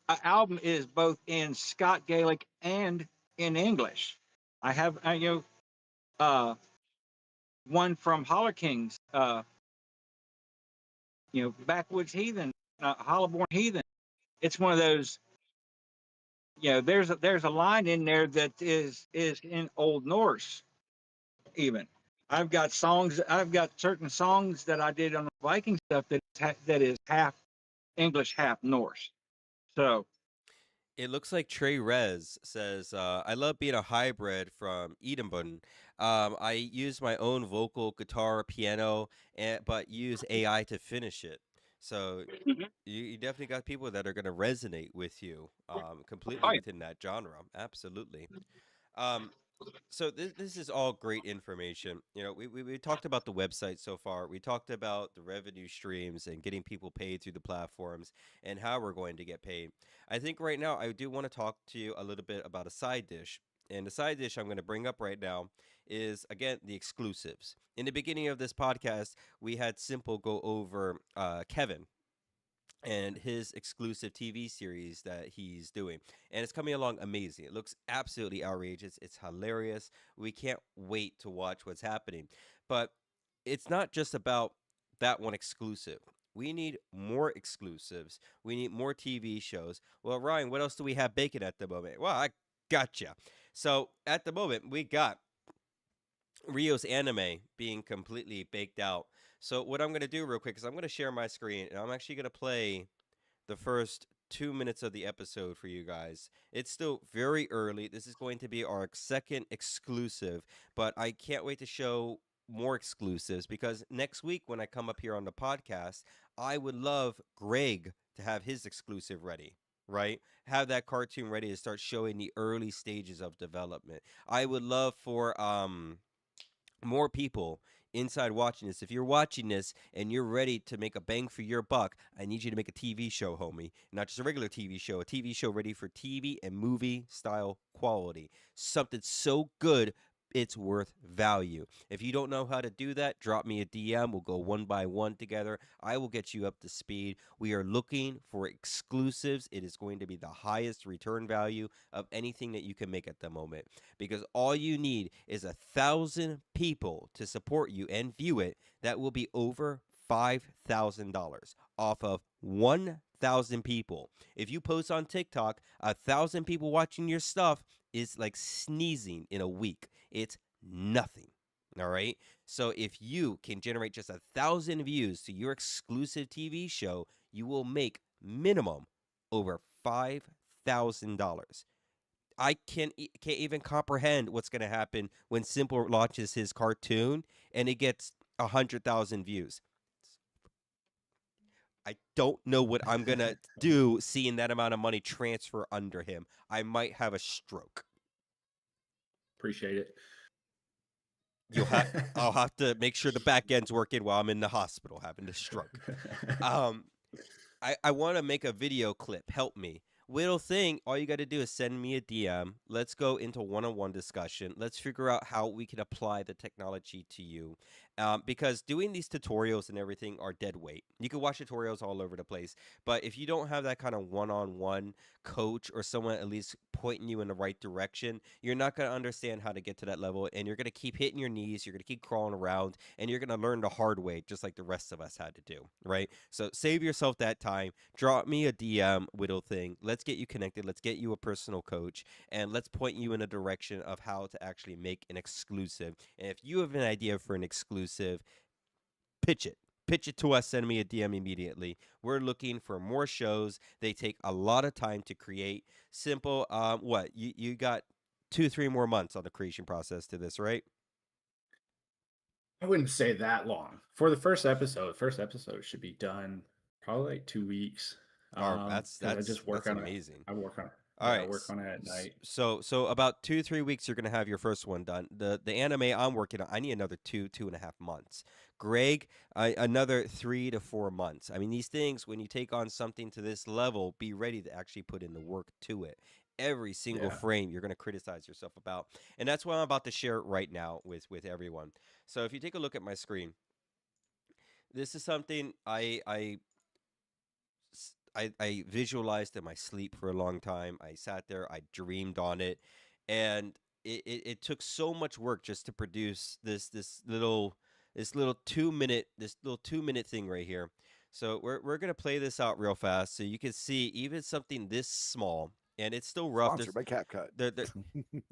album is both in Scott Gaelic and in English. I have uh, one from Holler Kings, Backwoods Heathen, Hollowborn Heathen. It's one of those. There's a line in there that is in Old Norse even. I've got certain songs that I did on the Viking stuff that is half English, half Norse. So It looks like Trey Rez says, I love being a hybrid from Edinburgh. I use my own vocal, guitar, piano, but use AI to finish it. So you definitely got people that are going to resonate with you completely right. within that genre. Absolutely. Um, so this is all great information. We talked about the website so far. We talked about the revenue streams and getting people paid through the platforms and how we're going to get paid. I think right now I do want to talk to you a little bit about a side dish. And the side dish I'm going to bring up right now is again the exclusives. In the beginning of this podcast, we had Simple go over Kevin and his exclusive TV series that he's doing. And it's coming along amazing. It looks absolutely outrageous. It's hilarious. We can't wait to watch what's happening. But it's not just about that one exclusive. We need more exclusives. We need more TV shows. Well, Ryan, what else do we have baking at the moment? Well, I gotcha. So at the moment, we got Rio's anime being completely baked out. So what I'm going to do real quick is I'm going to share my screen and I'm actually going to play the first 2 minutes of the episode for you guys. It's still very early. This is going to be our second exclusive, but I can't wait to show more exclusives because next week when I come up here on the podcast, I would love Greg to have his exclusive ready. Right? Have that cartoon ready to start showing the early stages of development. I would love for more people inside watching this. If you're watching this and you're ready to make a bang for your buck, I need you to make a TV show, homie. Not just a regular TV show, a TV show ready for TV and movie style quality. Something so good it's worth value. If you don't know how to do that, drop me a DM. We'll go one by one together. I will get you up to speed. We are looking for exclusives. It is going to be the highest return value of anything that you can make at the moment because all you need is 1,000 people to support you and view it. That will be over $5,000 off of 1,000 people. If you post on TikTok, 1,000 people watching your stuff is like sneezing in a week. It's nothing. All right. So if you can generate just 1,000 views to your exclusive TV show, you will make minimum over $5,000. I can't even comprehend what's going to happen when Simple launches his cartoon and it gets 100,000 views. I don't know what I'm going to do seeing that amount of money transfer under him. I might have a stroke. Appreciate it. I'll have to make sure the back end's working while I'm in the hospital having a stroke. I want to make a video clip. Help me. Little thing, all you got to do is send me a DM. Let's go into one-on-one discussion. Let's figure out how we can apply the technology to you. Because doing these tutorials and everything are dead weight. You can watch tutorials all over the place. But if you don't have that kind of one-on-one coach or someone at least pointing you in the right direction, you're not going to understand how to get to that level. And you're going to keep hitting your knees. You're going to keep crawling around. And you're going to learn the hard way, just like the rest of us had to do. Right? So save yourself that time. Drop me a DM, Whittle Thing. Let's get you connected. Let's get you a personal coach. And let's point you in a direction of how to actually make an exclusive. And if you have an idea for an exclusive, pitch it. Pitch it to us. Send me a DM immediately. We're looking for more shows. They take a lot of time to create. Simple. What? You got 2-3 more months on the creation process to this, right? I wouldn't say that long for the first episode. First episode should be done probably like 2 weeks. That's I just work that's on amazing. it. I work on it. All Yeah, I right. work on it at night. So about 2 3 weeks, you're gonna have your first one done. The anime I'm working on, I need another 2.5 months. Greg, another 3 to 4 months. I mean, these things, when you take on something to this level, be ready to actually put in the work to it. Every single Yeah. frame you're gonna criticize yourself about, and that's what I'm about to share right now with everyone. So if you take a look at my screen, this is something I visualized in my sleep for a long time. I sat there, I dreamed on it, and it took so much work just to produce this little 2 minute thing right here. So we're gonna play this out real fast so you can see even something this small, and it's still rough. Sponsored by CapCut. There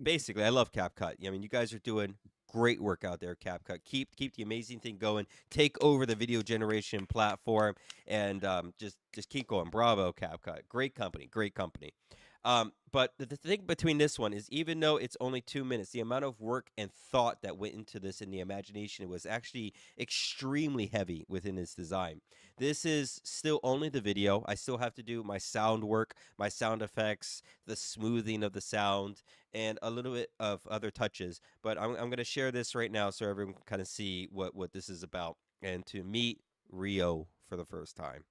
basically, I love CapCut. I mean, you guys are doing great work out there, CapCut. Keep the amazing thing going. Take over the video generation platform, and just keep going. Bravo, CapCut. Great company. Great company. But the thing between this one is, even though it's only 2 minutes, the amount of work and thought that went into this in the imagination was actually extremely heavy within its design. This is still only the video. I still have to do my sound work, my sound effects, the smoothing of the sound, and a little bit of other touches. But I'm going to share this right now so everyone can kind of see what this is about and to meet Rio for the first time.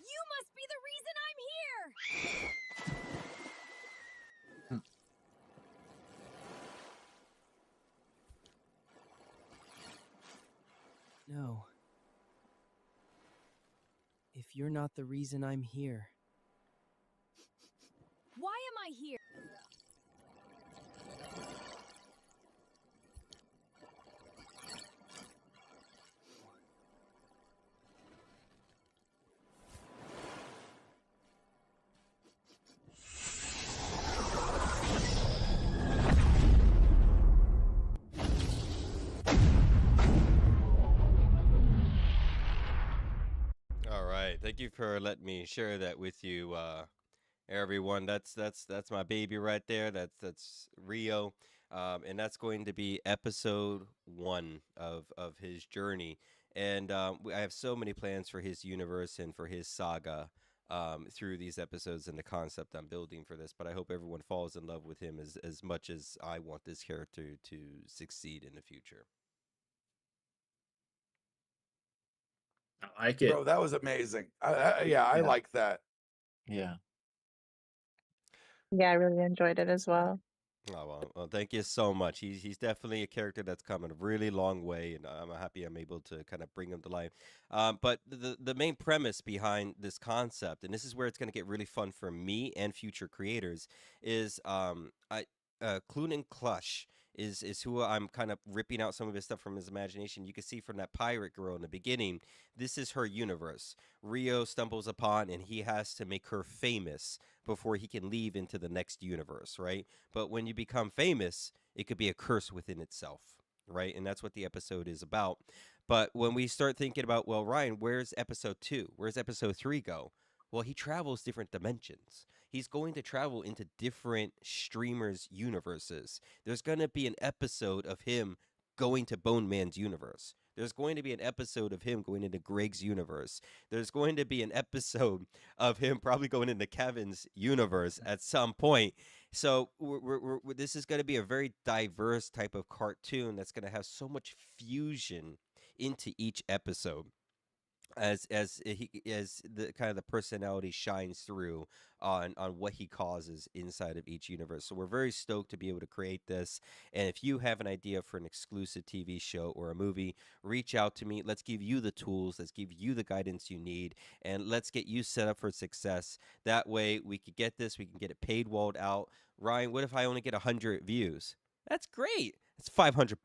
You must be the reason I'm here! No. If you're not the reason I'm here. Why am I here? All right. Thank you for letting me share that with you, everyone. That's my baby right there. That's Rio, and that's going to be episode 1 of his journey. And I have so many plans for his universe and for his saga through these episodes and the concept I'm building for this. But I hope everyone falls in love with him as much as I want this character to succeed in the future. I like it. Bro, that was amazing. I Yeah. like that. Yeah. Yeah, I really enjoyed it as well. Well, thank you so much. He's definitely a character that's come a really long way, and I'm happy I'm able to kind of bring him to life. But the main premise behind this concept, and this is where it's going to get really fun for me and future creators, is I Clune and Clush is who I'm kind of ripping out some of his stuff from his imagination. You can see from that pirate girl in the beginning, this is her universe. Rio stumbles upon, and he has to make her famous before he can leave into the next universe, right? But when you become famous, it could be a curse within itself, right? And that's what the episode is about. But when we start thinking about, well, Ryan, where's episode 2? Where's episode 3 go? Well, he travels different dimensions. He's going to travel into different streamers' universes. There's going to be an episode of him going to Bone Man's universe. There's going to be an episode of him going into Greg's universe. There's going to be an episode of him probably going into Kevin's universe at some point. So this is going to be a very diverse type of cartoon that's going to have so much fusion into each episode as the kind of the personality shines through on what he causes inside of each universe. So we're very stoked to be able to create this. And if you have an idea for an exclusive TV show or a movie, reach out to me. Let's give you the tools, let's give you the guidance you need, and let's get you set up for success. That way we could get this, we can get it paid walled out. Ryan, what if I only get 100 views? That's great. It's $500.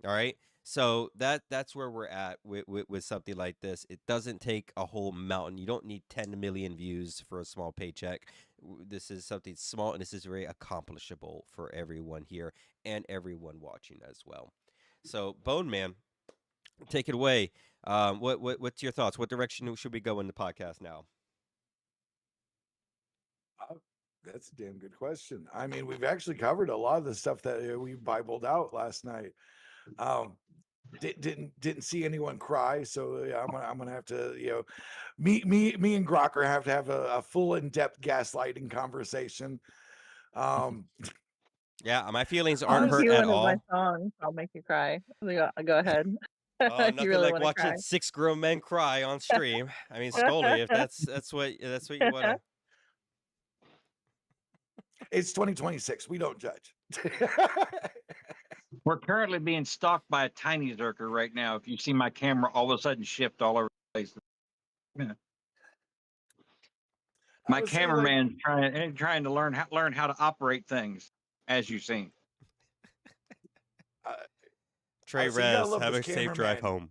All right. So that's where we're at with something like this. It doesn't take a whole mountain. You don't need 10 million views for a small paycheck. This is something small, and this is very accomplishable for everyone here and everyone watching as well. So Bone Man, take it away. What's your thoughts? What direction should we go in the podcast now? That's a damn good question. I mean, we've actually covered a lot of the stuff that we bibled out last night. Um, didn't see anyone cry, so yeah, I'm gonna have to, me and Grocker have to have a full in-depth gaslighting conversation. Um, Yeah, my feelings I'll aren't make hurt you at one of my all. songs. I'll make you cry. Go ahead. If you Nothing really like want to watching cry. 6 grown men cry on stream. I mean, Scully, if that's what you want to. it's 2026. We don't judge. We're currently being stalked by a tiny zerker right now. If you see my camera all of a sudden shift all over the place. Yeah. My cameraman's trying to learn how to operate things, as you've seen. Trey So you gotta Rez, love have those a safe drive cameramen. home.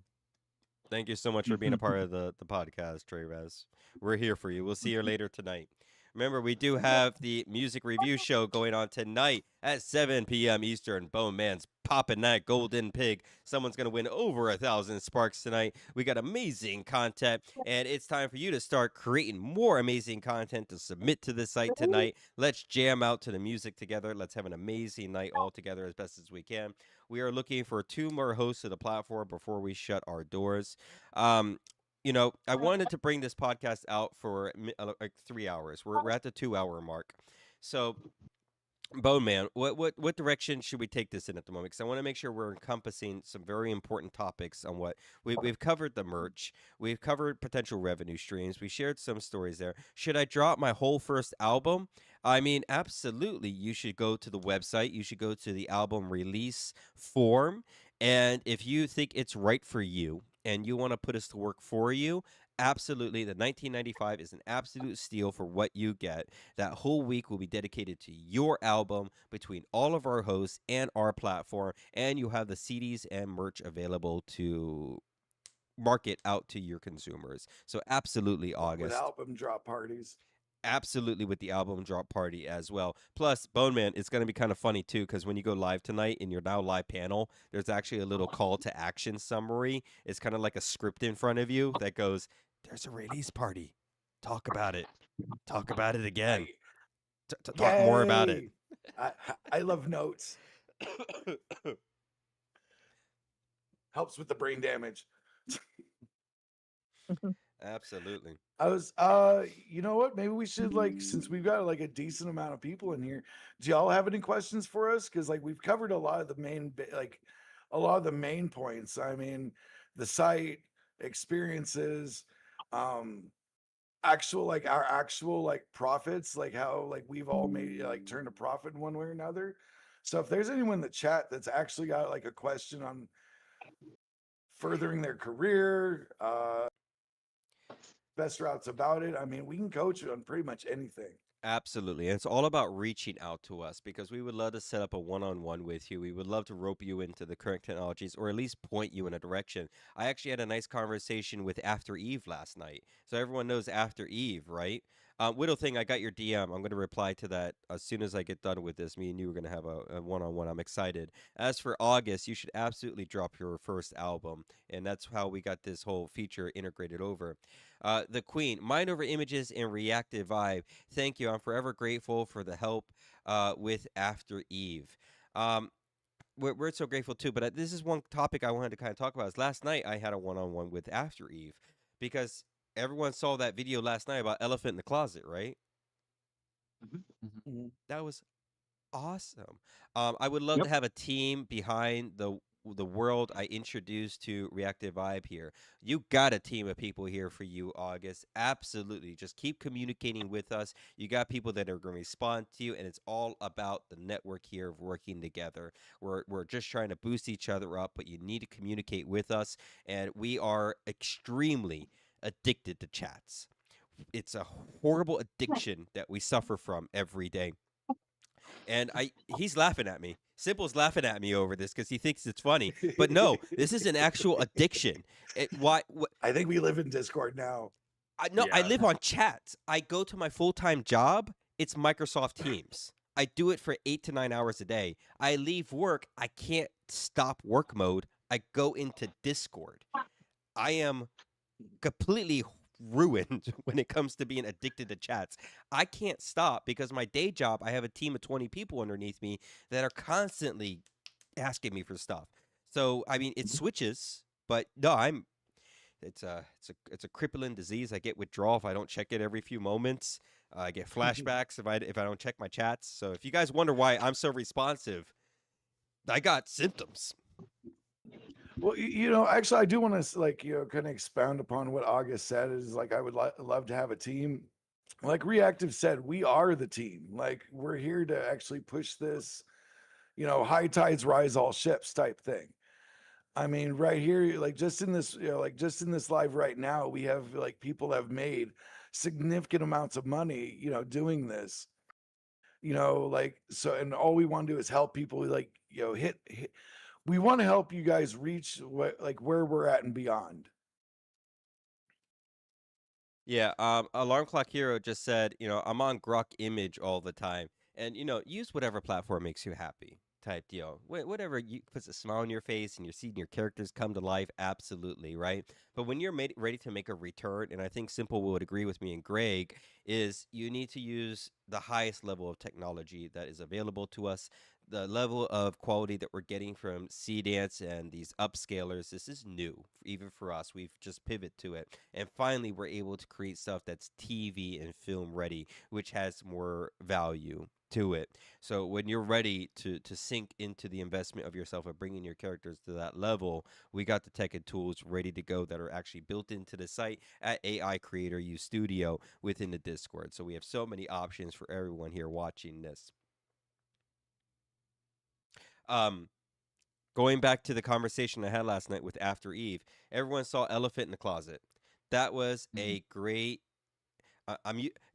Thank you so much for being a part of the podcast, Trey Rez. We're here for you. We'll see you later tonight. Remember, we do have the music review show going on tonight at 7 p.m. Eastern. Bone Man's popping that golden pig. Someone's going to win over 1,000 sparks tonight. We got amazing content, and it's time for you to start creating more amazing content to submit to the site tonight. Let's jam out to the music together. Let's have an amazing night all together as best as we can. We are looking for 2 more hosts of the platform before we shut our doors. Um, I wanted to bring this podcast out for like 3 hours. We're at the 2 hour mark. So, Bone Man, what direction should we take this in at the moment? Because I want to make sure we're encompassing some very important topics on what we've covered the merch, we've covered potential revenue streams, we shared some stories there. Should I drop my whole first album? I mean, absolutely. You should go to the website. You should go to the album release form, and if you think it's right for you and you want to put us to work for you, absolutely. The 1995 is an absolute steal for what you get. That whole week will be dedicated to your album between all of our hosts and our platform, and you have the CDs and merch available to market out to your consumers. So absolutely, With August. album drop parties. Absolutely, with the album drop party as well. Plus, Bone Man, it's going to be kind of funny too, because when you go live tonight in your now live panel, there's actually a little call to action summary. It's kind of like a script in front of you that goes, "There's a release party. Talk about it. Talk about it again. Talk more about it." Yay! I love notes. Helps with the brain damage. Absolutely. I was you know what? Maybe we should, like, since we've got like a decent amount of people in here, do y'all have any questions for us? Because like we've covered a lot of the a lot of the main points. I mean, the site, experiences. actual like our actual like profits, like how like we've all made like turned a profit in one way or another. So if there's anyone in the chat that's actually got like a question on furthering their career, best routes about it, I mean, we can coach you on pretty much anything. Absolutely. And it's all about reaching out to us because we would love to set up a one-on-one with you. We would love to rope you into the current technologies or at least point you in a direction. I actually had a nice conversation with After Eve last night. So everyone knows After Eve, right? Widow thing, I got your DM. I'm going to reply to that as soon as I get done with this. Me and you are going to have a one-on-one. I'm excited. As for August, you should absolutely drop your first album. And that's how we got this whole feature integrated over. The Queen, Mind Over Images and Reactive Vibe. Thank you. I'm forever grateful for the help with After Eve. We're so grateful too. But this is one topic I wanted to kind of talk about. Is last night I had a one-on-one with After Eve because everyone saw that video last night about Elephant in the Closet, right? That was awesome. I would love to Yep. have a team behind the world I introduced to Reactive Vibe here. You got a team of people here for you, August. Absolutely. Just keep communicating with us. You got people that are going to respond to you, and it's all about the network here of working together. We're just trying to boost each other up, but you need to communicate with us, and we are extremely addicted to chats. It's a horrible addiction that we suffer from every day. And he's laughing at me. Simple's laughing at me over this because he thinks it's funny. But no, this is an actual addiction. I think we live in Discord now. I live on chats. I go to my full-time job. It's Microsoft Teams. I do it for 8 to 9 hours a day. I leave work. I can't stop work mode. I go into Discord. I am completely ruined when it comes to being addicted to chats. I can't stop because my day job, I have a team of 20 people underneath me that are constantly asking me for stuff. So, I mean, it switches, but no, it's a crippling disease. I get withdrawal if I don't check it every few moments. I get flashbacks if I don't check my chats. So, if you guys wonder why I'm so responsive, I got symptoms. Well, actually, I do want to like kind of expound upon what August said. Is like I would love to have a team. Like Reactive said, we are the team. Like we're here to actually push this, high tides rise all ships type thing. I mean, right here, like just in this, like just in this live right now, we have like people have made significant amounts of money, doing this. Like so, and all we want to do is help people. Like hit. We want to help you guys reach where we're at and beyond. Yeah, Alarm Clock Hero just said, I'm on Grok Image all the time. And, use whatever platform makes you happy type deal. Whatever puts a smile on your face and you're seeing your characters come to life, absolutely, right? But when you're ready to make a return, and I think Simple would agree with me and Greg, is you need to use the highest level of technology that is available to us. The level of quality that we're getting from C-Dance and these upscalers, this is new, even for us. We've just pivoted to it. And finally, we're able to create stuff that's TV and film ready, which has more value to it. So when you're ready to sink into the investment of yourself of bringing your characters to that level, we got the tech and tools ready to go that are actually built into the site at AI Creator U Studio within the Discord. So we have so many options for everyone here watching this. Going back to the conversation I had last night with After Eve, everyone saw Elephant in the Closet. That was a great.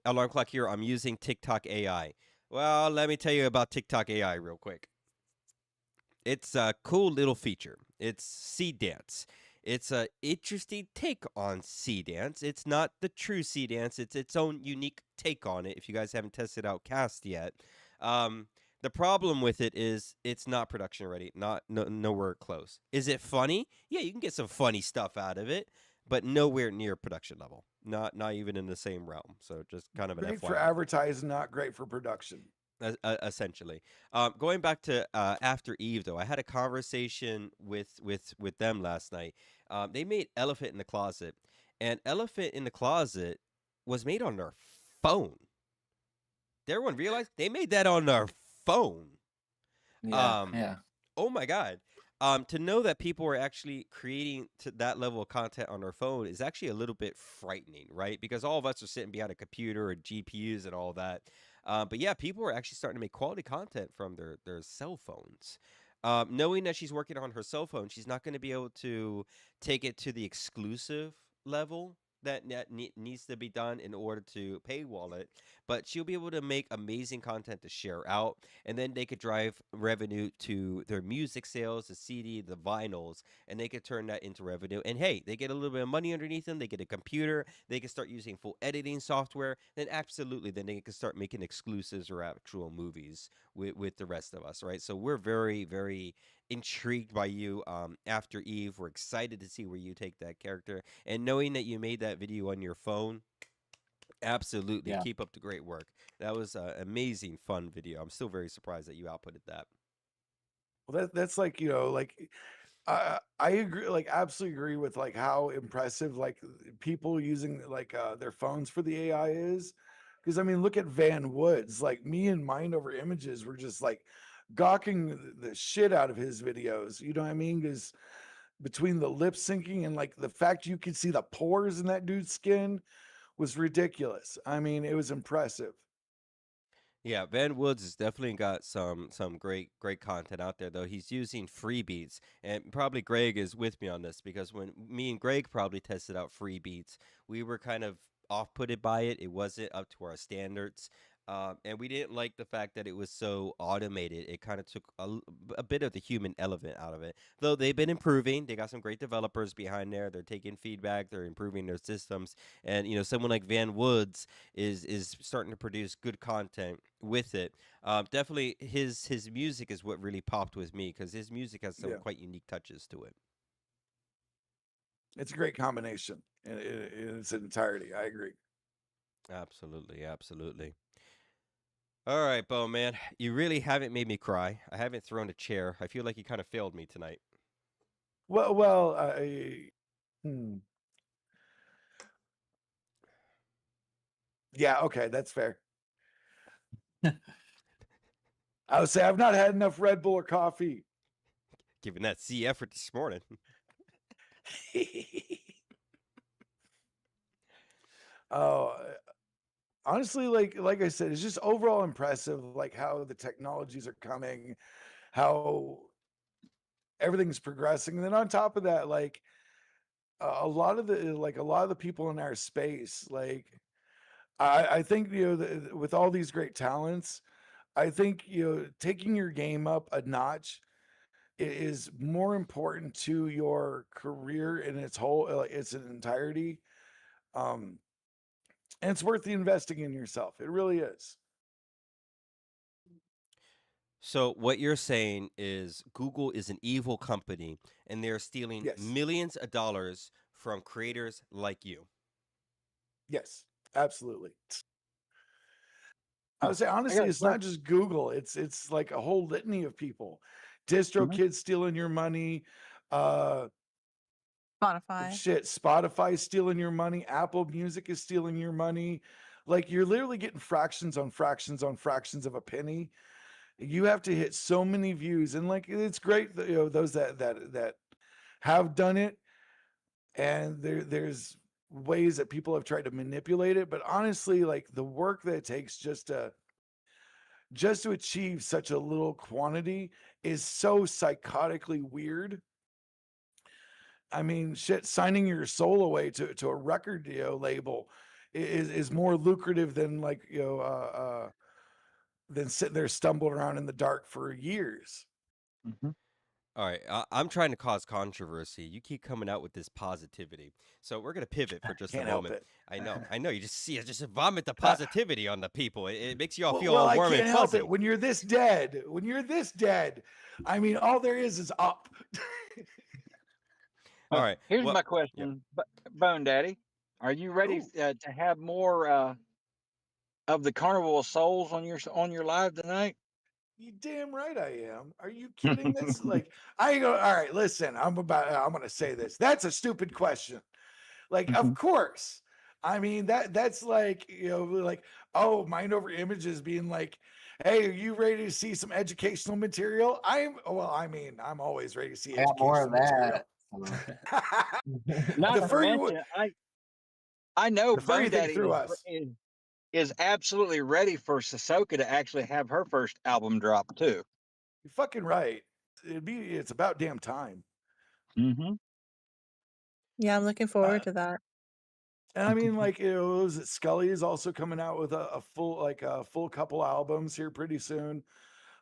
Alarm Clock Hero. I'm using TikTok AI. Well, let me tell you about TikTok AI real quick. It's a cool little feature. It's Seed Dance. It's a interesting take on Sea Dance. It's not the true Sea Dance. It's its own unique take on it. If you guys haven't tested out Cast yet, the problem with it is it's not production ready. Nowhere close. Is it funny? Yeah, you can get some funny stuff out of it, but nowhere near production level. Not even in the same realm. So just kind of an Great FYI. for advertising, not great for production. Essentially, going back to After Eve, though, I had a conversation with them last night. They made Elephant in the Closet, and Elephant in the Closet was made on their phone. Did everyone realize they made that on their phone? Yeah. Oh my god! To know that people are actually creating to that level of content on their phone is actually a little bit frightening, right? Because all of us are sitting behind a computer and GPUs and all that. But yeah, people are actually starting to make quality content from their cell phones. Knowing that she's working on her cell phone, she's not going to be able to take it to the exclusive level that needs to be done in order to paywall it, but she'll be able to make amazing content to share out, and then they could drive revenue to their music sales, the CD, the vinyls, and they could turn that into revenue. And hey, they get a little bit of money underneath them. They get a computer. They can start using full editing software. Then absolutely, then they can start making exclusives or actual movies with the rest of us, right? So we're very, very intrigued by you after Eve. We're excited to see where you take that character. And knowing that you made that video on your phone, absolutely. Yeah. Keep up the great work. That was an amazing, fun video. I'm still very surprised that you outputted that. Well, that's like, like I agree, like absolutely agree with like how impressive like people using like their phones for the AI is. Because I mean, look at Van Woods. Like me and Mind Over Images were just like gawking the shit out of his videos. You know what I mean? Because between the lip syncing and like the fact you could see the pores in that dude's skin was ridiculous. I mean, it was impressive. Yeah, Van Woods has definitely got some great content out there though. He's using free beats, and probably Greg is with me on this because when me and Greg probably tested out free beats, we were kind of off-putted by it. It wasn't up to our standards. And we didn't like the fact that it was so automated. It kind of took a bit of the human element out of it. Though they've been improving, they got some great developers behind there. They're taking feedback, they're improving their systems, and someone like Van Woods is starting to produce good content with it. Definitely, his music is what really popped with me because his music has some Yeah, quite unique touches to it. it's a great combination in its entirety. I agree. Absolutely, absolutely. All right, Bo, man, you really haven't made me cry. I haven't thrown a chair. I feel like you kind of failed me tonight. Well, hmm. Yeah, okay, that's fair. I would say I've not had enough Red Bull or coffee. Given that C effort this morning. Oh, honestly, like I said, it's just overall impressive, like how the technologies are coming, how everything's progressing, and then on top of that, like a lot of the people in our space, like I think with all these great talents, I think taking your game up a notch is more important to your career in its whole, its entirety. Um, and it's worth the investing in yourself. It really is. So what you're saying is Google is an evil company and they're stealing Yes. millions of dollars from creators like you. Yes. Absolutely. I would say I honestly, got a it's not question. just Google. It's like a whole litany of people. Mhm. DistroKid stealing your money. Uh Spotify. shit, Spotify stealing your money. Apple Music is stealing your money. Like you're literally getting fractions on fractions on fractions of a penny. You have to hit so many views, and like it's great that those that have done it, and there's ways that people have tried to manipulate it, but honestly, like the work that it takes just to achieve such a little quantity is so psychotically weird. I mean, shit, signing your soul away to a record label is more lucrative than like than sitting there stumbling around in the dark for years. Mhm. All right, I'm trying to cause controversy. You keep coming out with this positivity. So we're going to pivot for just a Can't help moment. it. I know. You just see it, just vomit the positivity on the people. It makes you all feel Well, all I warm and can't help it. fuzzy. When you're this dead, I mean, all there is up. All right. Here's Well, my yeah. question, Bone Daddy. Are you ready Ooh, to have more of the Carnival of Souls on your live tonight? you damn right I am. Are you kidding? That's like I go. All right, listen. I'm gonna say this. That's a stupid question. Like, of Mhm. course. I mean that's like like oh, Mind Over Images being like Hey, are you ready to see some educational material? I'm always ready to see I got more of educational material. that. So. Not the to furry mention, I know the furry Bone thing Daddy through us. is absolutely ready for Sissoko to actually have her first album drop too. You're fucking right. It's about damn time. Mm-hmm. Yeah, I'm looking forward to that. And I mean, like, was it Scully is also coming out with a full couple albums here pretty soon,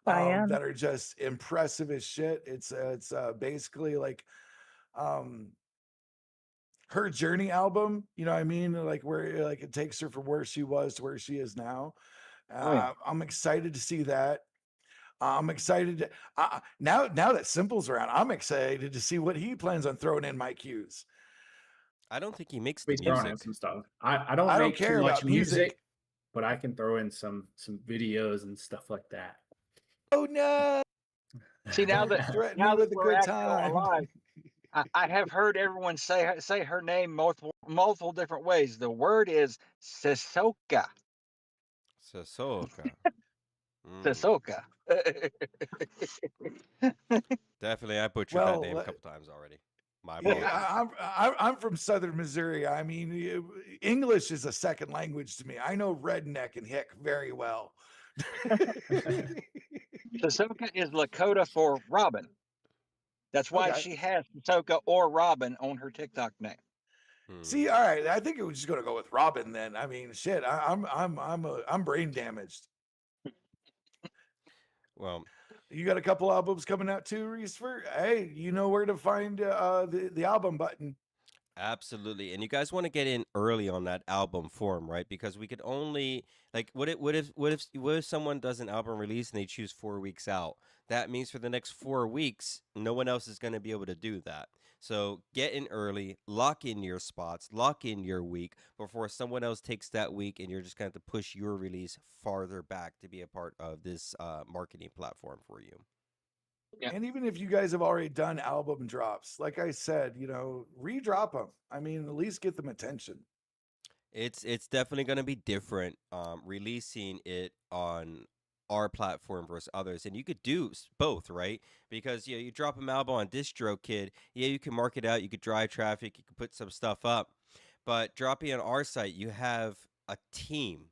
I am. that are just impressive as shit. It's basically like, her journey album. You know what I mean? Like where like it takes her from where she was to where she is now. Oh yeah. I'm excited to see that. I'm excited to, now that Simple's around. I'm excited to see what he plans on throwing in my cues. I don't think he makes the He's throwing in music. some stuff. I don't I don't make too care much about music. but I can throw in some videos and stuff like that. Oh no! See, now that Threaten me with a we're good actually on time. live, I have heard everyone say her name multiple different ways. The word is Sissoko. Sissoko. Sissoko. Definitely, I butchered that name a Well, couple times already. My yeah, apologies. I'm from Southern Missouri. I mean, English is a second language to me. I know redneck and hick very well. Sissoko is Lakota for Robin. That's why Okay. she has Sissoko or Robin on her TikTok name. See, all right. I think it was just going to go with Robin then. I mean, shit. I'm brain damaged. Well, you got a couple albums coming out too, Reesefer. Hey, you know where to find the album button. absolutely. And you guys want to get in early on that album form, right? Because we could only like what if someone does an album release and they choose 4 weeks out? That means for the next 4 weeks, no one else is going to be able to do that. So get in early, lock in your spots, lock in your week before someone else takes that week, and you're just going to have to push your release farther back to be a part of this marketing platform for you. Yeah. And even if you guys have already done album drops, like I said, redrop them. I mean, at least get them attention. It's definitely going to be different releasing it on our platform versus others, and you could do both, right? Because you drop an album on DistroKid, you can mark it out, you could drive traffic, you could put some stuff up, but dropping on our site, you have a team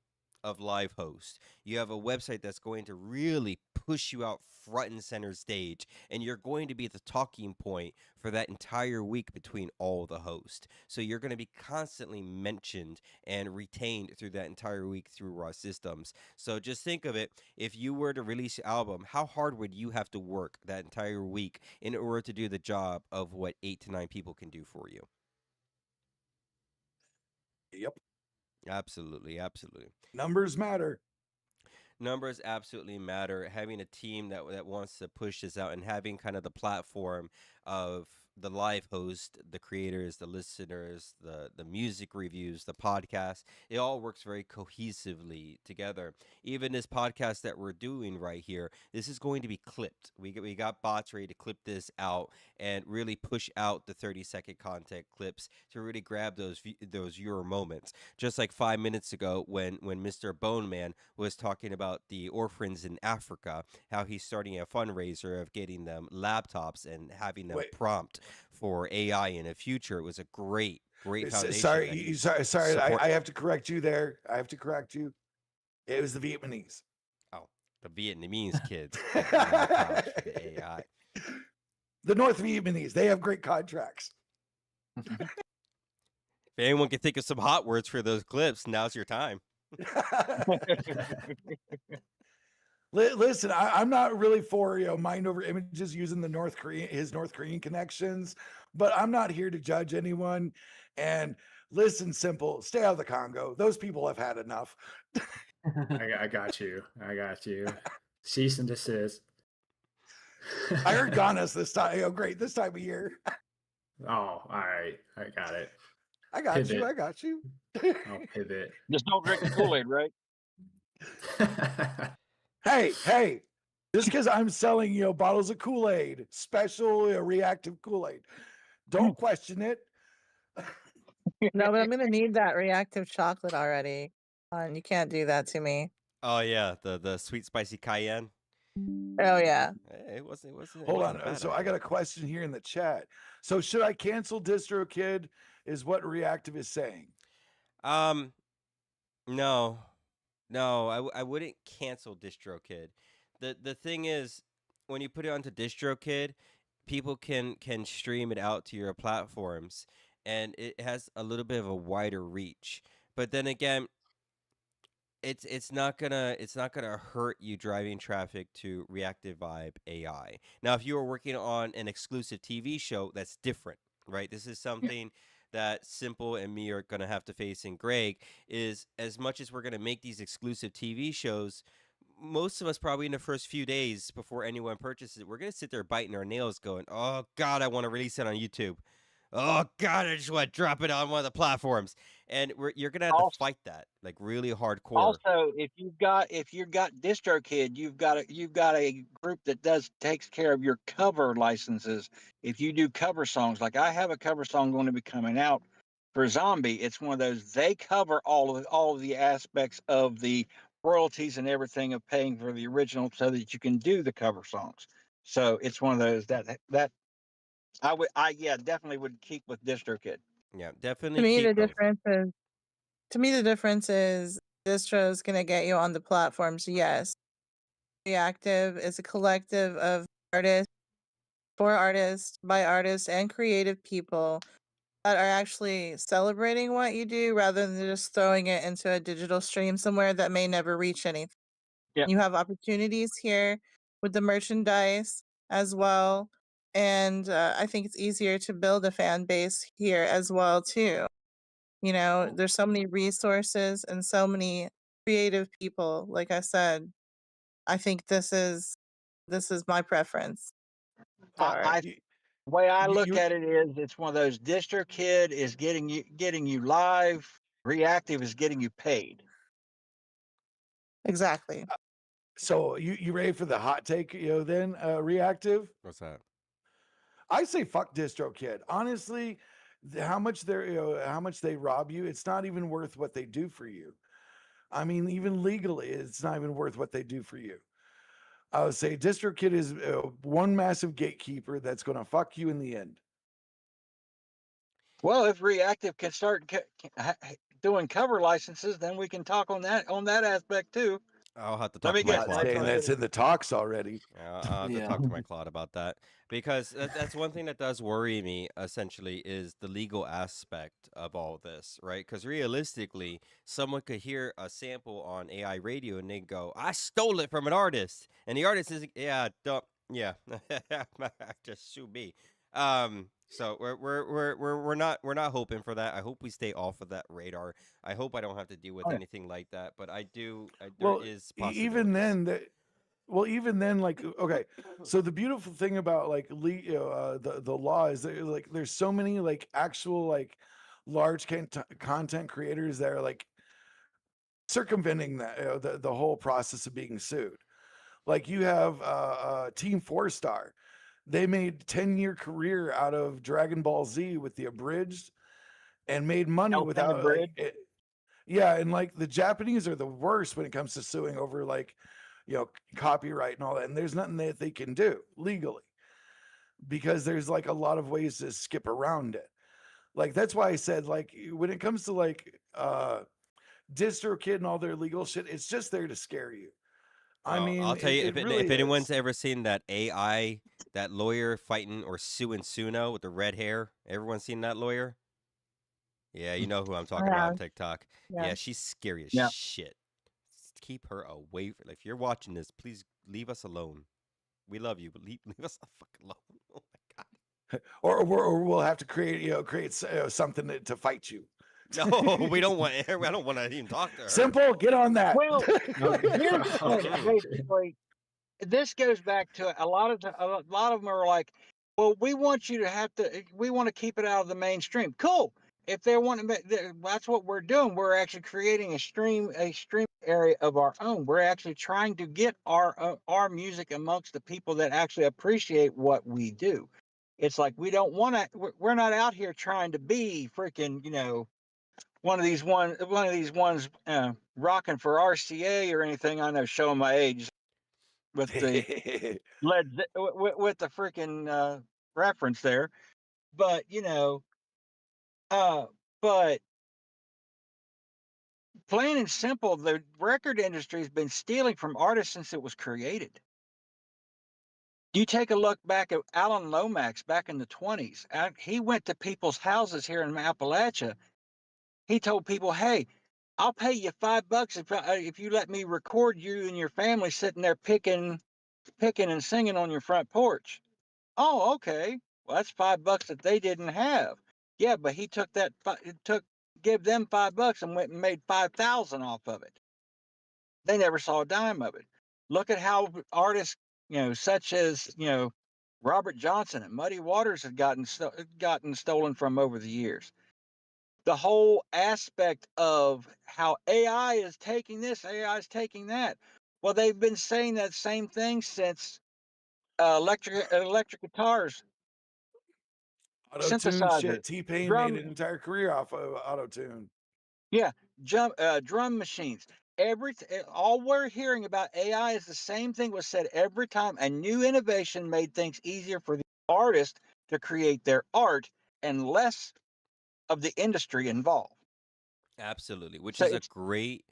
of live hosts. You have a website that's going to really push you out front and center stage, and you're going to be the talking point for that entire week between all the hosts. So you're going to be constantly mentioned and retained through that entire week through our systems. So just think of it, if you were to release your album, how hard would you have to work that entire week in order to do the job of what 8 to 9 people can do for you? Yep. Absolutely, absolutely. Numbers matter. Numbers absolutely matter. Having a team that wants to push this out and having kind of the platform of the live host, the creators, the listeners, the music reviews, the podcast, it all works very cohesively together. Even this podcast that we're doing right here, this is going to be clipped. We got bots ready to clip this out and really push out the 30-second content clips to really grab those viewer moments. Just like 5 minutes ago when Mr. Bone Man was talking about the orphans in Africa, how he's starting a fundraiser of getting them laptops and having them prompt for AI in the future. It was a great foundation. Sorry. I have to correct you there. I have to correct you. It was the Vietnamese. Oh, the Vietnamese kids getting laptops for the AI. The North Vietnamese. They have great contracts. If anyone can think of some hot words for those clips, now's your time. Listen, I'm not really for mind over images using his North Korean connections, but I'm not here to judge anyone. And listen, Simple, stay out of the Congo. Those people have had enough. I got you. Cease and desist. I heard Ghana's this time. Oh, great, this time of year. Oh, all right. I got it. I got Pivot. you. I got you. I'll pivot. Just don't drink the Kool-Aid, right? Hey, just because I'm selling, bottles of Kool-Aid, special reactive Kool-Aid, don't question it. No, but I'm gonna need that reactive chocolate already. You can't do that to me. Oh yeah, the sweet spicy cayenne. Oh yeah. It wasn't Hold a on. bad So I got idea. a question here in the chat. So should I cancel DistroKid? Is what Reactive is saying. Um, no, no, I wouldn't cancel DistroKid. The thing is, when you put it onto DistroKid, people can stream it out to your platforms, and it has a little bit of a wider reach. But then again, it's not gonna hurt you driving traffic to Reactive Vibe AI. Now, if you are working on an exclusive TV show, that's different, right? This is something that Simple and me are gonna have to face. And Greg is, as much as we're gonna make these exclusive TV shows, most of us probably in the first few days before anyone purchases it, we're gonna sit there biting our nails, going, "Oh God, I want to release it on YouTube. Oh God, I just want to drop it on one of the platforms." And you're gonna have to Also, fight that like really hardcore. also, if you've got DistroKid, you've got a group that does takes care of your cover licenses. If you do cover songs, like I have a cover song going to be coming out for Zombie, it's one of those they cover all of the aspects of the royalties and everything of paying for the original, so that you can do the cover songs. So it's one of those that I yeah, definitely would keep with DistroKid. Yeah, To definitely me, the keep both. difference is to me the difference is distro's gonna get you on the platforms. Yes, Reactive is a collective of artists for artists by artists and creative people that are actually celebrating what you do rather than just throwing it into a digital stream somewhere that may never reach anything. Yep. You have opportunities here with the merchandise as well, and I think it's easier to build a fan base here as well too. You know, there's so many resources and so many creative people. Like I said, I think this is my preference I, for it. I You, The way I look you at it is, it's one of those. DistroKid is getting you live. Reactive is getting you paid. Exactly. so you ready for the hot take? Then Reactive. What's that? I say fuck DistroKid. Honestly, how much how much they rob you, it's not even worth what they do for you. I mean, even legally, it's not even worth what they do for you. I would say DistroKid is one massive gatekeeper that's going to fuck you in the end. Well, if Reactive can start doing cover licenses, then we can talk on that aspect too. I'll have to Let talk me to my get. Not Let Claude saying me first. get that's it. in the talks already. I'll have to Yeah. talk to my Claude about that, because that's one thing that does worry me. Essentially, is the legal aspect of all this, right? Because realistically, someone could hear a sample on AI radio and they go, "I stole it from an artist," and the artist is, "Yeah, don't, yeah, just sue me." So we're not hoping for that. I hope we stay off of that radar. I hope I don't have to deal with Oh, yeah. anything like that, but I do. There Well, is even possibilities. then, even then, like, okay. So the beautiful thing about like the law is that like there's so many like actual like large content creators that are like circumventing that the whole process of being sued. Like you have Team Four Star. They made 10-year career out of Dragon Ball Z with the abridged and made money Helping the without bridge. yeah, and like the Japanese are the worst when it comes to suing over like copyright and all that. And there's nothing that they can do legally because there's like a lot of ways to skip around it. Like that's why I said like when it comes to like DistroKid and all their legal shit, it's just there to scare you. I Well, mean, I'll tell you, it if really anyone's is. ever seen that AI, that lawyer fighting or suing Suno with the red hair, everyone seen that lawyer? Yeah, you know who I'm talking about Yeah, on TikTok. yeah. Yeah, she's scary as Yeah. shit. Keep her away. If you're watching this, please leave us alone. We love you, but leave us the fuck alone. Oh my god. Or we'll have to create something to fight you. No, we don't want. I don't want to even talk to her. Simple, get on that. Well, here's the thing. Okay. Basically, this goes back to a lot of them are like, well, we want to keep it out of the mainstream. Cool. If they want to, that's what we're doing. We're actually creating a stream area of our own. We're actually trying to get our music amongst the people that actually appreciate what we do. It's like we don't want to. We're not out here trying to be freaking, one of these ones rocking for RCA or anything. I know, showing my age with the with the freaking reference there, but uh, but plain and simple, the record industry has been stealing from artists since it was created. You take a look back at Alan Lomax back in the 20s. He went to people's houses here in Appalachia. He told people, "Hey, I'll pay you $5 if you let me record you and your family sitting there picking and singing on your front porch." Oh, okay. Well, that's $5 that they didn't have. Yeah, but he took give them $5 and went and made 5,000 off of it. They never saw a dime of it. Look at how artists, such as Robert Johnson and Muddy Waters have gotten stolen from over the years. The whole aspect of how AI is taking this, AI is taking that. Well, they've been saying that same thing since electric guitars, Auto tune synthesizer, shit. T-Pain made drum, an entire career off of auto tune. yeah, drum machines. All we're hearing about AI is the same thing was said every time a new innovation made things easier for the artist to create their art and less of the industry involved. Absolutely, which So is a it's great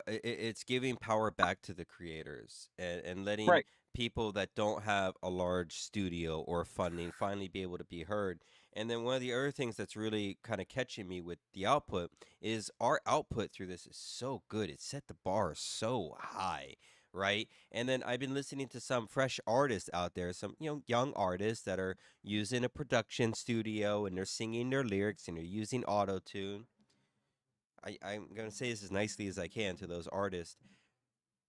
it's giving power back to the creators and letting right. people that don't have a large studio or funding finally be able to be heard. And then one of the other things that's really kind of catching me with the output is our output through this is so good. It set the bar so high, right? And then I've been listening to some fresh artists out there, some young artists that are using a production studio and they're singing their lyrics and they're using auto tune. I'm going to say this as nicely as I can to those artists.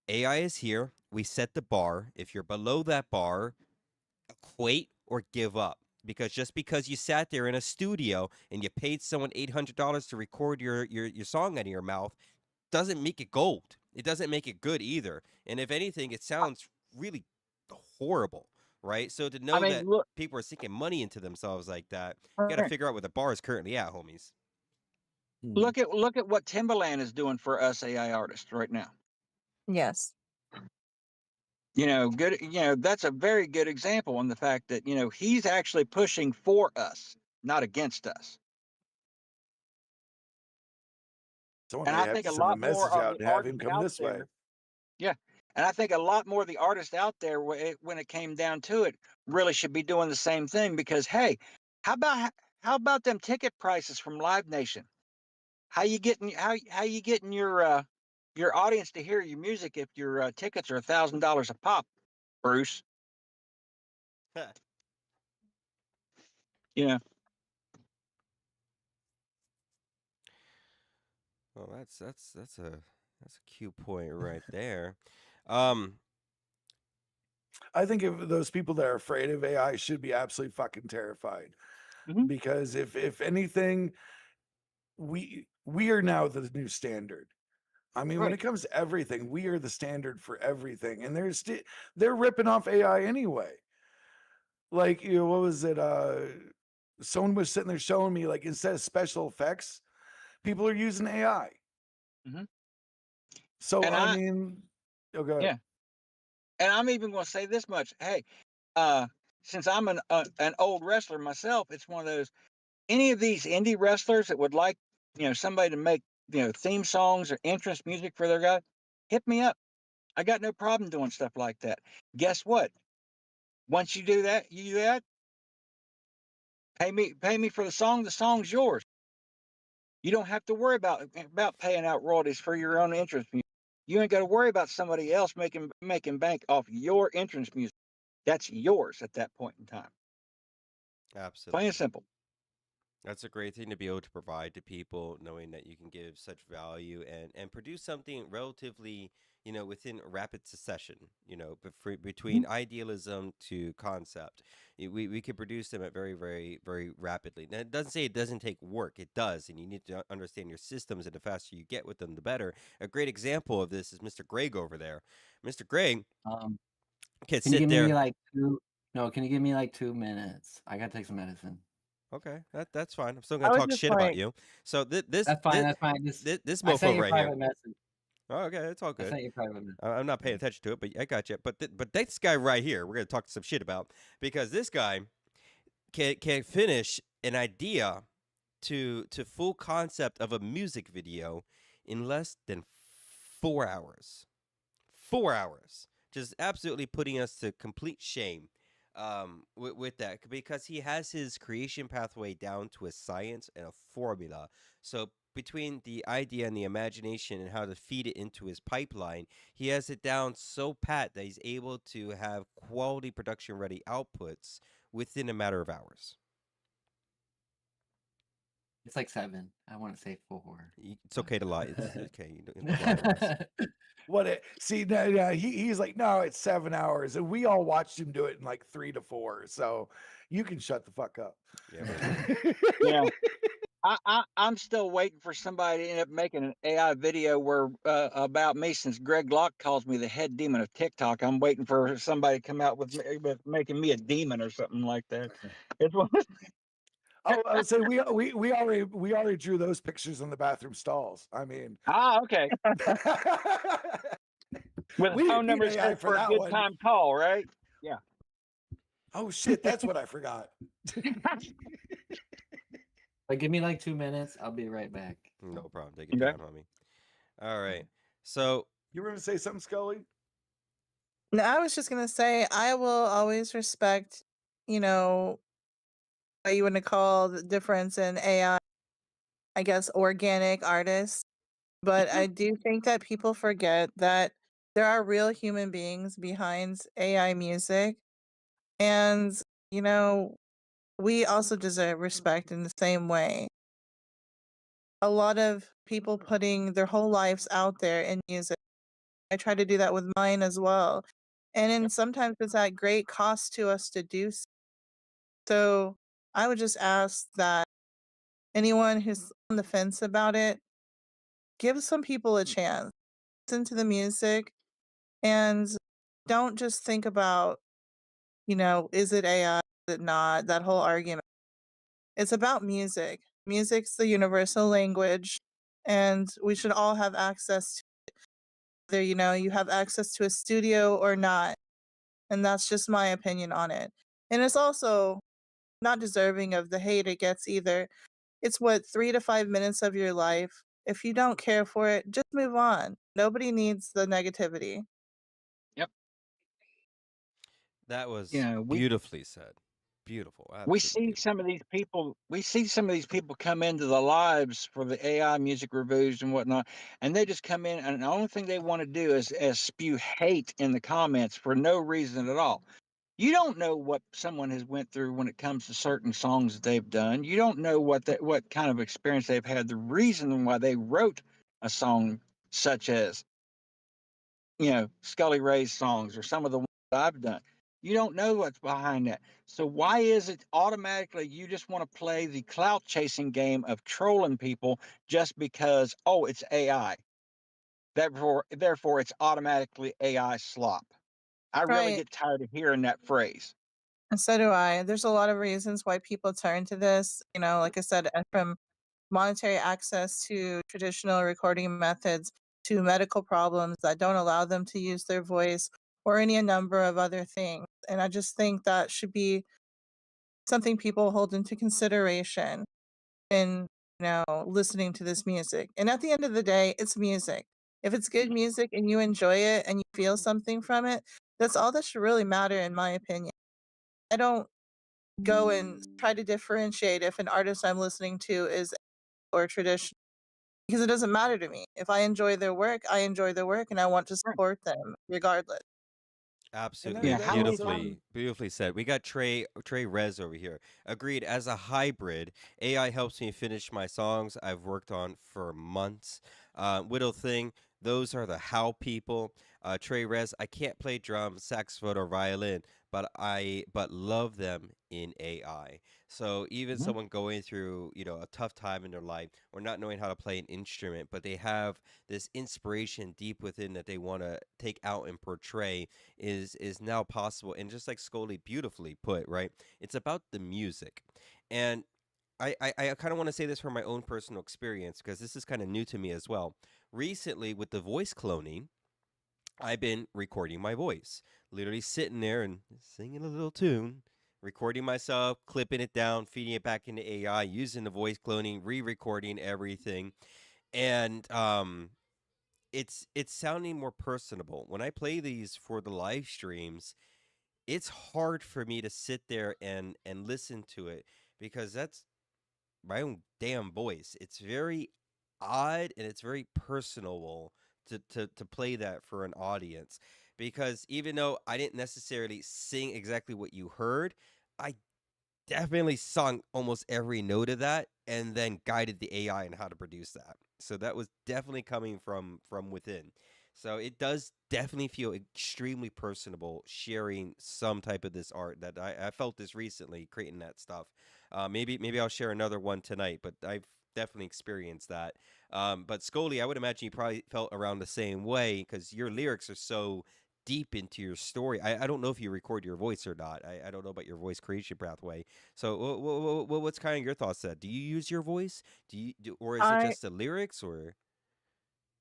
AI is here. We set the bar. If you're below that bar, quit or give up. Because just because you sat there in a studio and you paid someone $800 to record your song out of your mouth doesn't make it gold. It doesn't make it good either. And if anything, it sounds really horrible, right? So to I know mean, that look, people are sinking money into themselves like that, you got to right. figure out where the bar is currently at, homies. Look at what Timbaland is doing for us AI artists right now. Yes. Good. That's a very good example on the fact that he's actually pushing for us, not against us. Someone And may I have think to a send a lot more message of out the and have him artists come out this way. there, yeah, and I think a lot more of the artists out there, when it came down to it, really should be doing the same thing. Because hey, how about how about them ticket prices from Live Nation? How you getting your audience to hear your music if your tickets are $1,000 a pop, Bruce? You know, Well, that's a cute point right there. Um, I think if those people that are afraid of AI should be absolutely fucking terrified. Mhm. Because if anything, we are now the new standard. I mean, when Right. it comes to everything, we are the standard for everything, and they're ripping off AI anyway. Like, what was it? Someone was sitting there showing me, like, instead of special effects, people are using AI. Mhm. So And I mean, oh, go ahead. yeah, and I'm even going to say this much. Hey, uh, since I'm an old wrestler myself, it's one of those. Any of these indie wrestlers that would like, somebody to make, theme songs or entrance music for their guy, hit me up. I got no problem doing stuff like that. Guess what? Once you do that, pay me for the song. The song's yours. You don't have to worry about paying out royalties for your own entrance music. You ain't got to worry about somebody else making bank off your entrance music. That's yours at that point in time. Plain and absolutely. simple. That's a great thing to be able to provide to people, knowing that you can give such value and produce something relatively, within a rapid succession, between Mhm. idealism to concept. We can produce them at very, very, very rapidly. Now, it doesn't say it doesn't take work. It does, and you need to understand your systems, and the faster you get with them, the better. A great example of this is Mr. Greg over there. Mr. Greg Um, can can you sit give me there. like two? No, can you give me like 2 minutes? I gotta take some medicine. Okay, that's fine. I'm still I gonna was talk just shit about like, you. So That's fine. That's fine. this I sent mofo you a right here. private message. Oh, okay, it's all I good. sent you a private message. I'm not paying attention to it, but I got you. But this guy right here, we're gonna talk some shit about because this guy can finish an idea to full concept of a music video in less than 4 hours. 4 hours, just absolutely putting us to complete shame with that because he has his creation pathway down to a science and a formula. So between the idea and the imagination and how to feed it into his pipeline, he has it down so pat that he's able to have quality production ready outputs within a matter of hours. It's like 7. I want to say 4. It's okay to lie. It's okay. You don't lie to us. What it see now, yeah, he's like, no, it's 7 hours, and we all watched him do it in like 3 to 4. So you can shut the fuck up. Yeah, whatever. Yeah. I'm still waiting for somebody to end up making an AI video where about me, since Greg Locke calls me the head demon of TikTok. I'm waiting for somebody to come out with making me a demon or something like that. It's one. Oh, so we already drew those pictures in the bathroom stalls. I mean, Okay. With we a didn't phone need number that AI says for for a that good one. time call, right? Yeah. Oh shit, that's what I forgot. But give me like 2 minutes. I'll be right back. No problem. Take your Okay. time, homie. All right. So You were gonna say something, Scully? no, I was just gonna say I will always respect, you know, what you want to call the difference in AI, I guess organic artists. But I do think that people forget that there are real human beings behind AI music. And, you know, we also deserve respect in the same way. A lot of people putting their whole lives out there in music. I try to do that with mine as well. And then sometimes it's at great cost to us to do so. So I would just ask that anyone who's on the fence about it, give some people a chance. Listen to the music and don't just think about, is it AI, is it not? That whole argument. It's about music. Music's the universal language, and we should all have access to whether, you have access to a studio or not. And that's just my opinion on it. And it's also not deserving of the hate it gets either. It's what, 3 to 5 minutes of your life. If you don't care for it, just move on. Nobody needs the negativity. Yep. that was Yeah. beautifully said. Beautiful. We Absolutely see beautiful. some of these people. We see some of these people come into the lives for the AI music reviews and whatnot, and they just come in, and the only thing they want to do is spew hate in the comments for no reason at all. You don't know what someone has went through when it comes to certain songs that they've done. You don't know what kind of experience they've had. The reason why they wrote a song such as Scully Ray's songs or some of the ones that I've done. You don't know what's behind that. So why is it automatically you just want to play the clout chasing game of trolling people just because it's AI? Therefore it's automatically AI slop. I really Right. get tired of hearing that phrase. And so do I. There's a lot of reasons why people turn to this. Like I said, from monetary access to traditional recording methods to medical problems that don't allow them to use their voice or any number of other things. And I just think that should be something people hold into consideration in, listening to this music. And at the end of the day, it's music. If it's good music and you enjoy it and you feel something from it, that's all that should really matter, in my opinion. I don't go and try to differentiate if an artist I'm listening to is or traditional because it doesn't matter to me. If I enjoy their work, I enjoy their work and I want to Right. support them regardless. And Absolutely Yeah. that How many also times? beautifully said. We got Trey Rez over here. Agreed. As a hybrid, AI helps me finish my songs I've worked on for months. Whittle Thing, those are the how people. Trey Rez, I can't play drums, saxophone, or violin, but love them in AI. So even Mhm. someone going through a tough time in their life or not knowing how to play an instrument, but they have this inspiration deep within that they want to take out and portray is now possible. And just like Scully beautifully put, right? It's about the music. And I kind of want to say this from my own personal experience because this is kind of new to me as well. Recently, with the voice cloning, I've been recording my voice, literally sitting there and singing a little tune, recording myself, clipping it down, feeding it back into AI, using the voice cloning, re-recording everything, and it's sounding more personable. When I play these for the live streams, it's hard for me to sit there and listen to it because that's my own damn voice. It's very odd and it's very personable to play that for an audience because even though I didn't necessarily sing exactly what you heard, I definitely sung almost every note of that and then guided the AI on how to produce that. So that was definitely coming from within. So it does definitely feel extremely personable sharing some type of this art that I felt this recently creating that stuff. Maybe I'll share another one tonight, but I've definitely experienced that. But Scully, I would imagine you probably felt around the same way because your lyrics are so deep into your story. I don't know if you record your voice or not. I don't know about your voice creation pathway. So what's kind of your thoughts on that? Do you use your voice? Or is it I just the lyrics or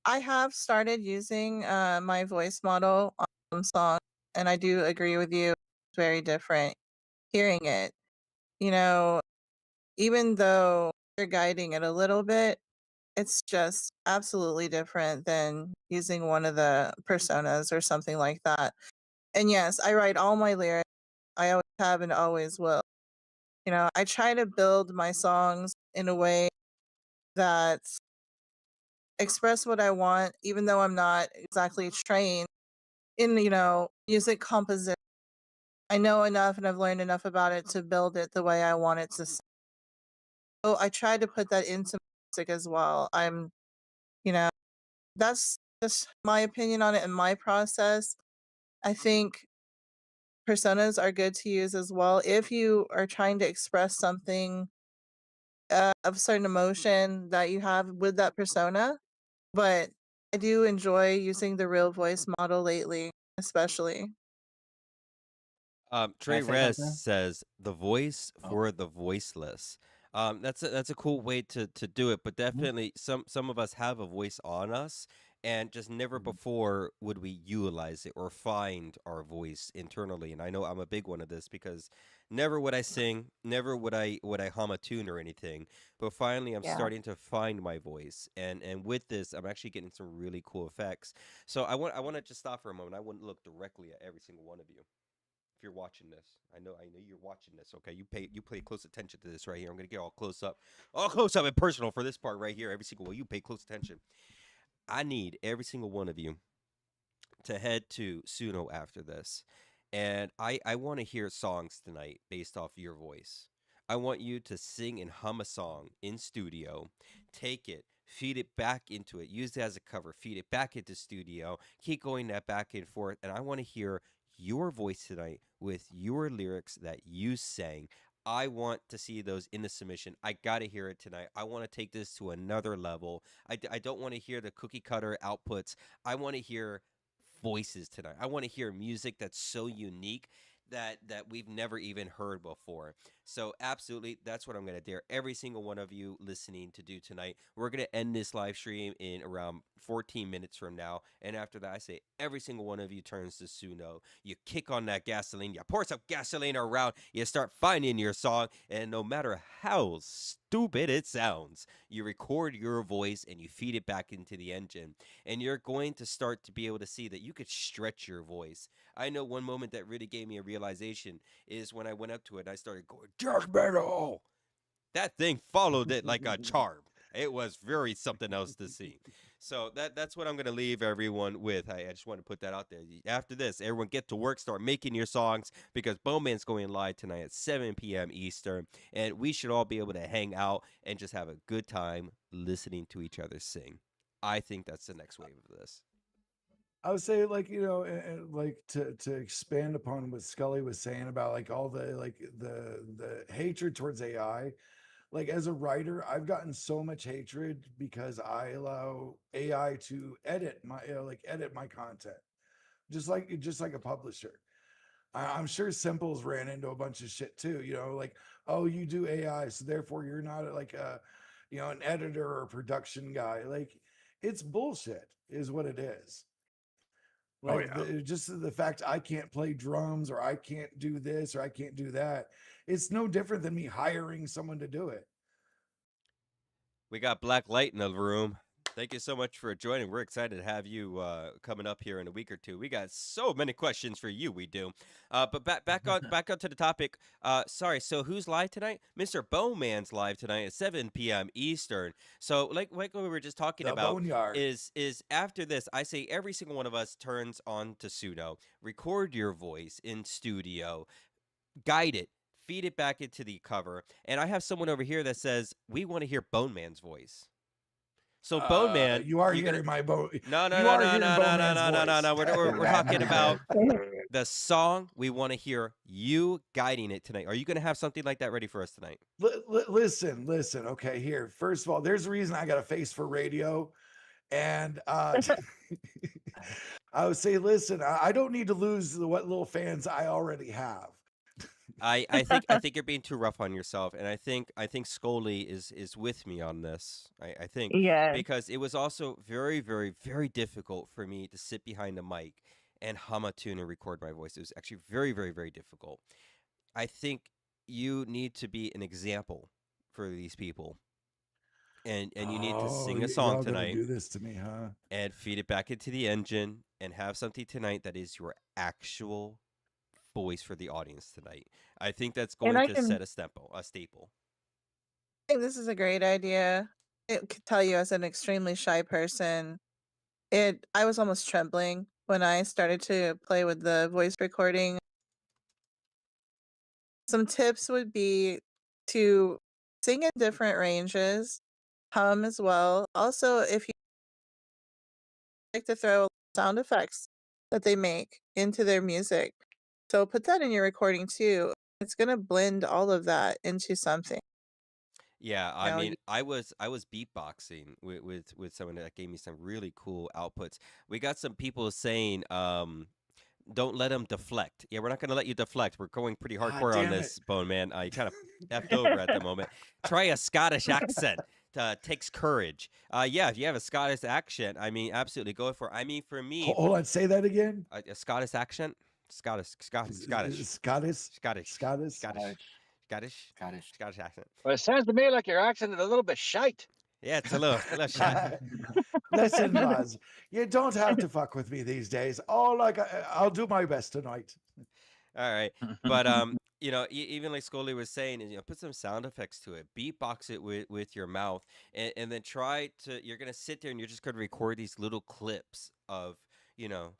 I have started using my voice model on some songs, and I do agree with you. It's very different hearing it. You know, even though you're guiding it a little bit, it's just absolutely different than using one of the personas or something like that. And yes, I write all my lyrics. I always have and always will. I try to build my songs in a way that express what I want, even though I'm not exactly trained in, music composition. I know enough and I've learned enough about it to build it the way I want it to sound. So I try to put that into music as well. You know, that's just my opinion on it and my process. I think personas are good to use as well if you are trying to express something of certain emotion that you have with that persona. But I do enjoy using the real voice model lately, especially. Can I Trey say something? Rest says the voice Oh. for the voiceless. That's a cool way to do it, but Mhm. definitely some of us have a voice on us, and just never Mhm. before would we utilize it or find our voice internally. And I know I'm a big one of this because never would I sing, never would I hum a tune or anything. But finally, I'm Yeah. starting to find my voice, and with this, I'm actually getting some really cool effects. So I want to just stop for a moment. I want to look directly at every single one of you if you're watching this. I know you're watching this. Okay, you pay close attention to this right here. I'm gonna get all close up and personal for this part right here. Every single one, you pay close attention. I need every single one of you to head to Suno after this. And I want to hear songs tonight based off your voice. I want you to sing and hum a song in studio, take it, feed it back into it, use it as a cover, feed it back into studio, keep going that back and forth. And I want to hear your voice tonight with your lyrics that you sang. I want to see those in the submission. I got to hear it tonight. I want to take this to another level. I don't want to hear the cookie cutter outputs. I want to hear voices tonight. I want to hear music that's so unique that we've never even heard before. So absolutely, that's what I'm going to dare every single one of you listening to do tonight. We're going to end this live stream in around 14 minutes from now, and after that, I say every single one of you turns to Suno. You kick on that gasoline, you pour some gasoline around, you start finding your song, and no matter how stupid it sounds, you record your voice and you feed it back into the engine, and you're going to start to be able to see that you could stretch your voice. I know one moment that really gave me a realization is when I went up to it and I started going, Death Metal! That thing followed it like a charm. It was very something else to see. So that's what I'm gonna leave everyone with. I just want to put that out there. After this, everyone get to work, start making your songs because Bowman's going live tonight at 7 p.m. Eastern, and we should all be able to hang out and just have a good time listening to each other sing. I think that's the next wave of this. I would say, like, and like to expand upon what Scully was saying about like all the like the hatred towards AI. Like as a writer, I've gotten so much hatred because I allow AI to edit my edit my content, just like a publisher. I'm sure Simple's ran into a bunch of shit too. Like, oh, you do AI, so therefore you're not like an editor or a production guy. Like, it's bullshit, is what it is. Oh Like, yeah. just the fact I can't play drums or I can't do this or I can't do that, it's no different than me hiring someone to do it. We got Black Light in the room. Thank you so much for joining. We're excited to have you coming up here in a week or two. We got so many questions for you. We do, but back onto the topic. Sorry. So who's live tonight? Mr. Bowman's live tonight at 7 p.m. Eastern. So like what we were just talking The about Boneyard. is after this, I say every single one of us turns on to Suno, record your voice in studio, guide it, feed it back into the cover, and I have someone over here that says we want to hear Bone Man's voice. So Bone Man, You are you're gonna hearing my bone. no no You no are no hearing no Bone no no Man's no no no voice. no. We're That talking you about guys. the song. We want to hear you guiding it tonight. Are you gonna have something like that ready for us tonight? Listen. Okay, here. First of all, there's a reason I got a face for radio, and I would say, listen, I don't need to lose what little fans I already have. I think you're being too rough on yourself, and I think Scully is with me on this. I think Yeah. because it was also very very very difficult for me to sit behind a mic and hum a tune and record my voice. It was actually very very very difficult. I think you need to be an example for these people, and you need to Oh, sing a song y'all gonna tonight do this to me, huh? and feed it back into the engine and have something tonight that is your actual voice for the audience tonight. I think that's And going I to can set a staple. think this is a great idea. It could tell you as an extremely shy person. I was almost trembling when I started to play with the voice recording. Some tips would be to sing in different ranges, hum as well. Also, if you like to throw sound effects that they make into their music, so put that in your recording too. It's gonna blend all of that into something. Yeah, You I know, mean, I was beatboxing with someone that gave me some really cool outputs. We got some people saying, don't let them deflect. Yeah, we're not going to let you deflect. We're going pretty Ah, hardcore on damn it. this, Bone Man. I kind of effed over at the moment. Try a Scottish accent. Takes courage. Yeah, if you have a Scottish accent, I mean, absolutely go for it. I mean, for me, Hold on, say that again. a Scottish accent, Scottish, Scottish, Scottish, Scottish, Scottish, Scottish. Scottish, Scottish. Scottish, Scottish accent. Well, it sounds to me like your accent is a little bit shite. Yeah, it's a little shy. Listen, lads, you don't have to fuck with me these days. I'll do my best tonight. All right, but even like Scully was saying, is put some sound effects to it, beatbox it with your mouth, and then try to. You're gonna sit there and you're just gonna record these little clips of you know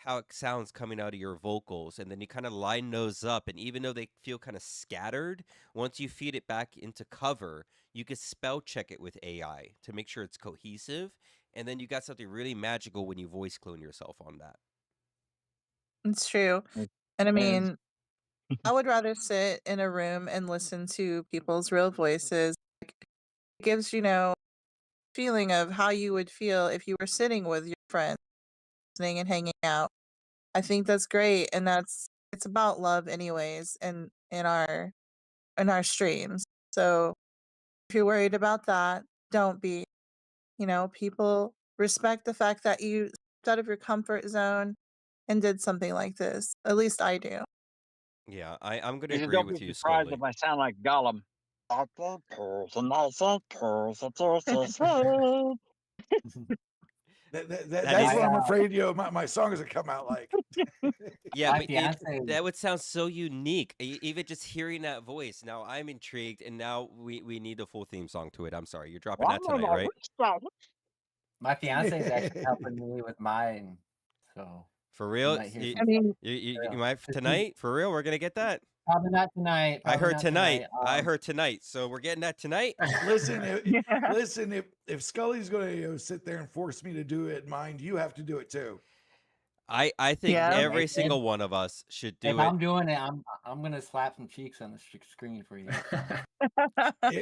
how it sounds coming out of your vocals, and then you kind of line those up, and even though they feel kind of scattered, once you feed it back into cover, you can spell check it with AI to make sure it's cohesive, and then you got something really magical when you voice clone yourself on that. it's true. And I And mean, I would rather sit in a room and listen to people's real voices. It gives, feeling of how you would feel if you were sitting with your friends, listening and hanging out. I think that's great, and it's about love anyways, and in our streams. So if you're worried about that, don't be. People respect the fact that you stepped out of your comfort zone and did something like this. At least I do. Yeah, I'm going to you just agree don't with be you, surprised Scully. if I sound like Gollum. I said pearls and I said pearls. That That's is, what I'm afraid. My songs will come out like. yeah, My but fiance. that would sound so unique. Even just hearing that voice. Now I'm intrigued, and now we need a full theme song to it. I'm sorry, you're dropping that tonight, right? My fiance is actually helping me with mine, so For you real? might hear You, some I mean, you real. might tonight? For real? We're gonna get that. Probably not tonight. I Probably heard not tonight. tonight. I heard tonight. So we're getting that tonight. Listen, yeah. listen. If Scully's going to sit there and force me to do it, mind you have to do it too. I think Yeah. every If single one of us should if do it. I'm doing it, I'm gonna slap some cheeks on the screen for you.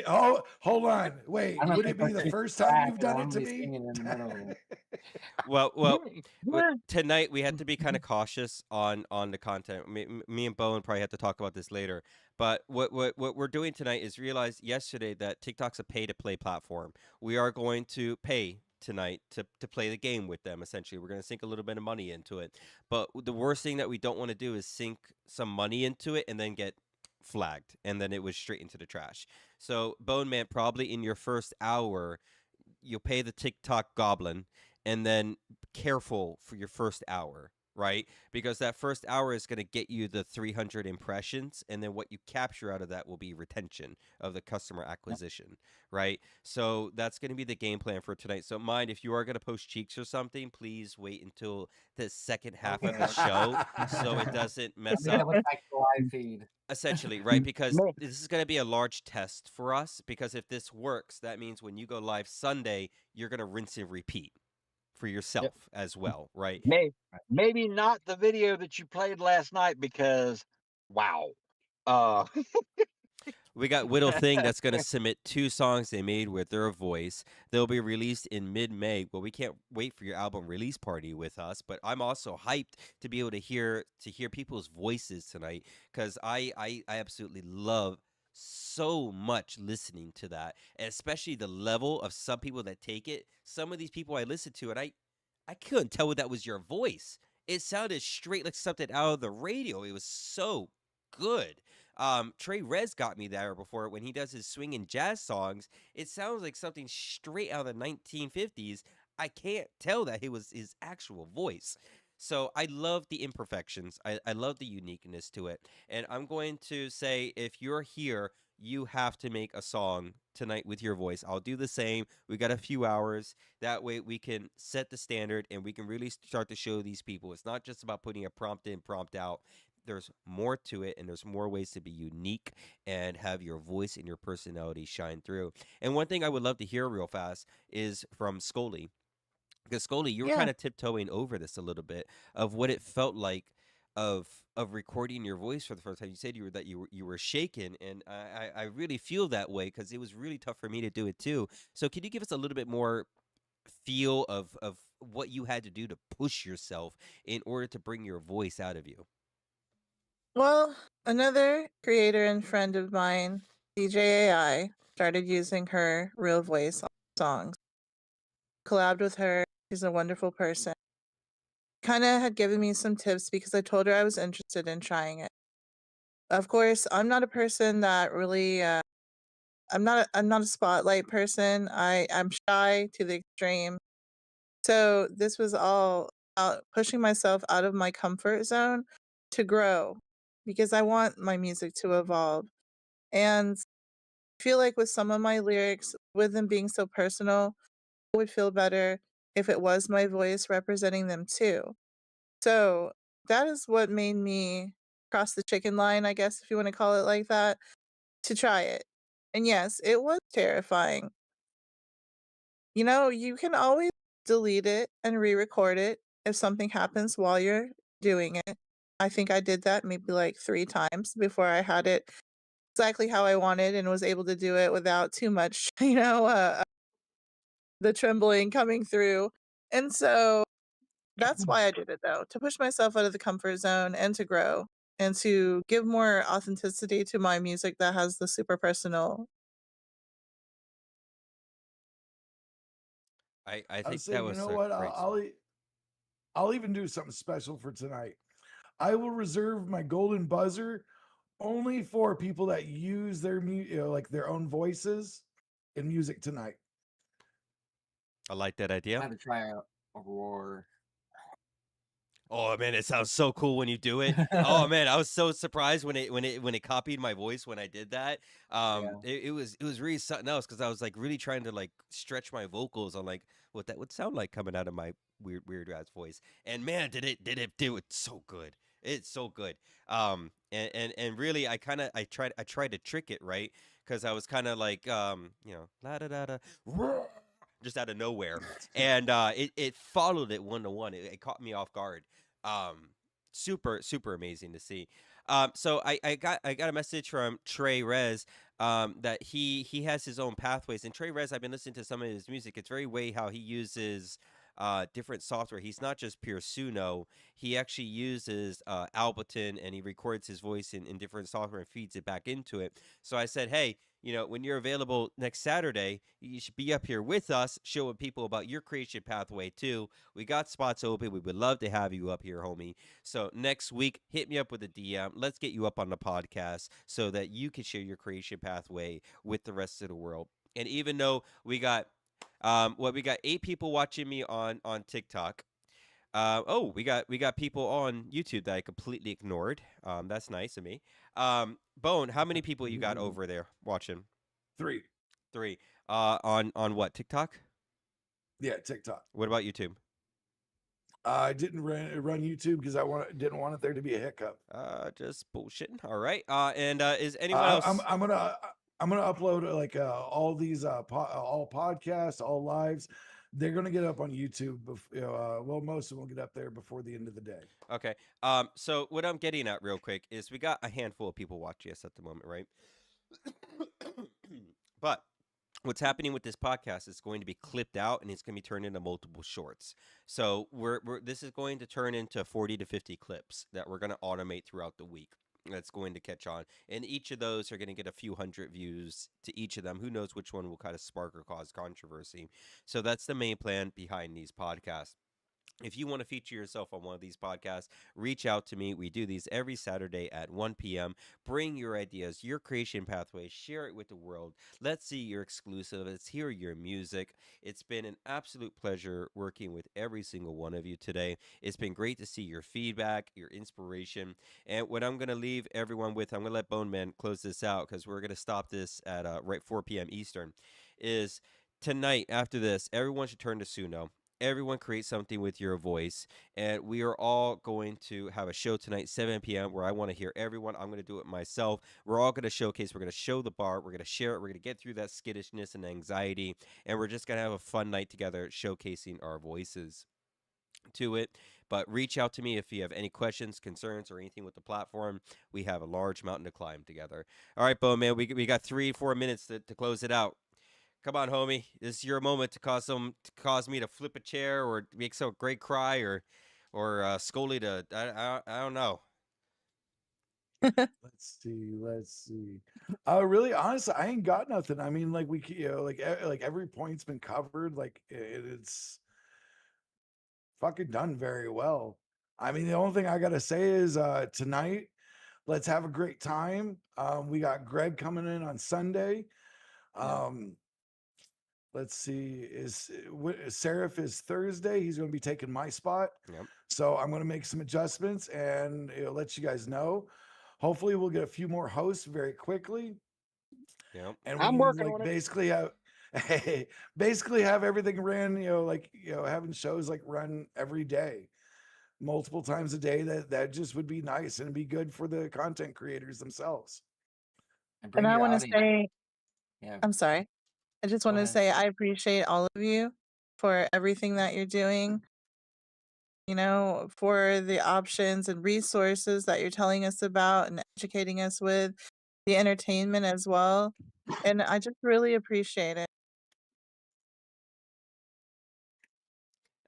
Oh, hold on. Wait, I'm gonna would make it those be the cheeks first time crack, you've and done I'm it gonna to be me? singing in the middle. Well, tonight we had to be kind of cautious on the content. Me and Bowen probably have to talk about this later. But what we're doing tonight is realize yesterday that TikTok's a pay to play platform. We are going to pay tonight to play the game with them. Essentially, we're going to sink a little bit of money into it. But the worst thing that we don't want to do is sink some money into it and then get flagged, and then it was straight into the trash. So Bone Man, probably in your first hour, you'll pay the TikTok goblin, and then careful for your first hour, right? Because that first hour is going to get you the 300 impressions, and then what you capture out of that will be retention of the customer acquisition, right? So that's going to be the game plan for tonight. So mind, if you are going to post cheeks or something, please wait until the second half of Okay, the show so it okay. doesn't Let mess me up. double check the live feed. Essentially, right? Because this is going to be a large test for us. Because if this works, that means when you go live Sunday, you're going to rinse and repeat for Yep. yourself as well, right? Maybe not the video that you played last night because, wow. Uh, We got Whittle Thing that's going to submit 2 songs they made with their voice. They'll be released in mid-May. Well, we can't wait for your album release party with us, but I'm also hyped to be able to hear people's voices tonight because I absolutely love so much listening to that, and especially the level of some people that take it. Some of these people I listen to, and I couldn't tell what that was your voice. It sounded straight like something out of the radio. It was so good. Trey Rez got me there before when he does his swing and jazz songs. It sounds like something straight out of the 1950s. I can't tell that it was his actual voice. So I love the imperfections. I love the uniqueness to it. And I'm going to say if you're here, you have to make a song tonight with your voice. I'll do the same. We got a few hours. That way we can set the standard and we can really start to show these people. It's not just about putting a prompt in, prompt out. There's more to it and there's more ways to be unique and have your voice and your personality shine through. And one thing I would love to hear real fast is from Scully. Because Scully, you were Yeah. kind of tiptoeing over this a little bit of what it felt like of recording your voice for the first time. You said you were shaken, and I really feel that way because it was really tough for me to do it too. So can you give us a little bit more feel of what you had to do to push yourself in order to bring your voice out of you? Well, another creator and friend of mine, DJAI, started using her real voice on songs. Collabed with her. She's a wonderful person. Kind of had given me some tips because I told her I was interested in trying it. Of course, I'm not a person that really I'm not a spotlight person. I'm shy to the extreme. So this was all about pushing myself out of my comfort zone to grow because I want my music to evolve. And I feel like with some of my lyrics, with them being so personal, it would feel better if it was my voice representing them too. So that is what made me cross the chicken line, I guess, if you want to call it like that, to try it. And yes, it was terrifying. You know, you can always delete it and re-record it if something happens while you're doing it. I think I did that maybe like 3 times before I had it exactly how I wanted and was able to do it without too much, the trembling coming through. And so that's why I did it though, to push myself out of the comfort zone and to grow and to give more authenticity to my music that has the super personal. I I think was that saying, you was know a what? great song. I'll even do something special for tonight. I will reserve my golden buzzer only for people that use like their own voices in music tonight. I like that I idea. had to try a roar. Oh man, it sounds so cool when you do it. Oh man, I was so surprised when it copied my voice when I did that. Yeah. It was really something else because I was like really trying to like stretch my vocals on like what that would sound like coming out of my weird ass voice. And man, did it do it so good. It's so good. And really I tried to trick it, right? Because I was kind of like la da da da just out of nowhere. And it followed it one to one. It caught me off guard. Um, super amazing to see. So I got a message from Trey Rez that he has his own pathways. And Trey Rez, I've been listening to some of his music. It's very way how he uses different software. He's not just pure Suno. He actually uses Alberton, and he records his voice in different software and feeds it back into it. So I said, hey, when you're available next Saturday, you should be up here with us, showing people about your creation pathway too. We got spots open. We would love to have you up here, homie. So next week, hit me up with a DM. Let's get you up on the podcast so that you can share your creation pathway with the rest of the world. And even though we got we got 8 people watching me on TikTok. Oh, we got people on YouTube that I completely ignored. That's nice of me. Bone, how many people you got over there watching? 3. 3. On what, TikTok? Yeah, TikTok. What about YouTube? I didn't run YouTube because didn't want it there to be a hiccup. Just bullshitting. All right. And is anyone Uh, else? I'm gonna upload like all these all podcasts, all lives. They're gonna get up on YouTube. Well, most of them will get up there before the end of the day. Okay. So what I'm getting at real quick is we got a handful of people watching us at the moment, right? But what's happening with this podcast is going to be clipped out and it's going to be turned into multiple shorts. So this is going to turn into 40 to 50 clips that we're going to automate throughout the week. That's going to catch on, and each of those are going to get a few hundred views to each of them. Who knows which one will kind of spark or cause controversy? So that's the main plan behind these podcasts. If you want to feature yourself on one of these podcasts, reach out to me. We do these every Saturday at 1 p.m. Bring your ideas, your creation pathway, share it with the world. Let's see your exclusive. Let's hear your music. It's been an absolute pleasure working with every single one of you today. It's been great to see your feedback, your inspiration. And what I'm going to leave everyone with, I'm going to let Bone Man close this out because we're going to stop this at right 4 p.m. Eastern, is tonight after this, everyone should turn to Suno. Everyone create something with your voice, and we are all going to have a show tonight 7 p.m. where I want to hear everyone. I'm going to do it myself. We're all going to showcase, we're going to show the bar, we're going to share it, we're going to get through that skittishness and anxiety, and we're just going to have a fun night together showcasing our voices to it. But reach out to me if you have any questions, concerns, or anything with the platform. We have a large mountain to climb together. All right, Bo, man, we got 3-4 minutes to close it out. Come on, homie. This is your moment to cause me to flip a chair or make some great cry or Scully to I don't know. Let's see. Really, honestly, I ain't got nothing. I mean, like like every point's been covered. Like it's fucking done very well. I mean, the only thing I gotta say is tonight, let's have a great time. We got Greg coming in on Sunday. Um, let's see, Seraph is Thursday. He's going to be taking my spot. Yep. So I'm going to make some adjustments and let you guys know. Hopefully, we'll get a few more hosts very quickly. Yep. And we I'm can working like on it. basically have everything ran, having shows like run every day, multiple times a day. That just would be nice and be good for the content creators themselves. And And bring I your want to audience. say, Yeah, I'm sorry. I just go want to ahead. say I appreciate all of you for everything that you're doing, for the options and resources that you're telling us about and educating us with, the entertainment as well. And I just really appreciate it.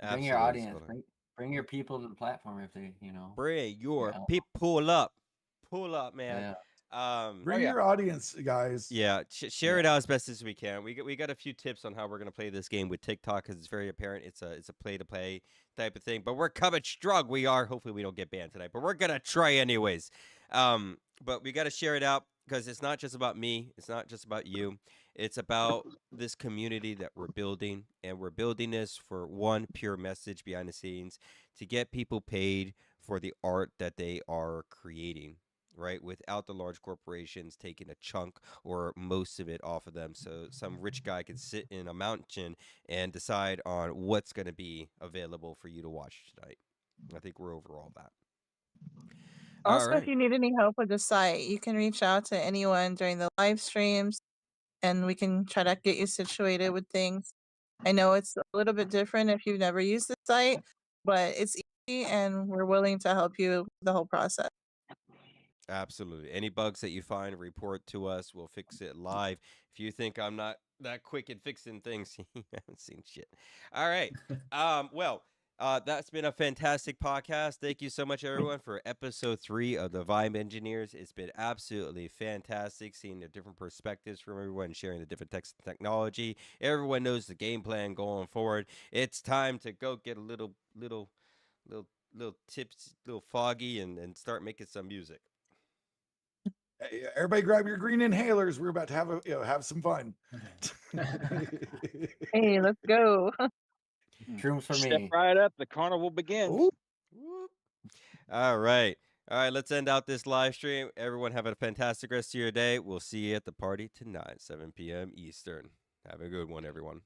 Bring your Absolutely, audience. Scully. Bring your people to the platform if they, Bring your yeah, people pull up, man. yeah. Bring your audience, guys. Yeah, share it out as best as we can. We got a few tips on how we're gonna play this game with TikTok because it's very apparent it's a play to play type of thing. But we're coming strong. We are. Hopefully we don't get banned tonight, but we're gonna try anyways. But we got to share it out because it's not just about me. It's not just about you. It's about this community that we're building, and we're building this for one pure message behind the scenes to get people paid for the art that they are creating, right? Without the large corporations taking a chunk or most of it off of them. So some rich guy can sit in a mountain and decide on what's going to be available for you to watch tonight. I think we're over all that. All Also, if right. you need any help with the site, you can reach out to anyone during the live streams and we can try to get you situated with things. I know it's a little bit different if you've never used the site, but it's and we're willing to help you the whole process. Absolutely. Any bugs that you find, report to us. We'll fix it live. If you think I'm not that quick at fixing things, you haven't seen shit. All right. That's been a fantastic podcast. Thank you so much, everyone, for episode 3 of the Vibe Engineers. It's been absolutely fantastic seeing the different perspectives from everyone, sharing the different technology. Everyone knows the game plan going forward. It's time to go get a little tips, little foggy, and start making some music. Hey, everybody grab your green inhalers. We're about to have some fun. Hey, let's go. Shrooms for Step me. right up. The carnival begins. Ooh. Whoop. All right. Let's end out this live stream. Everyone have a fantastic rest of your day. We'll see you at the party tonight, 7 p.m. Eastern. Have a good one, everyone.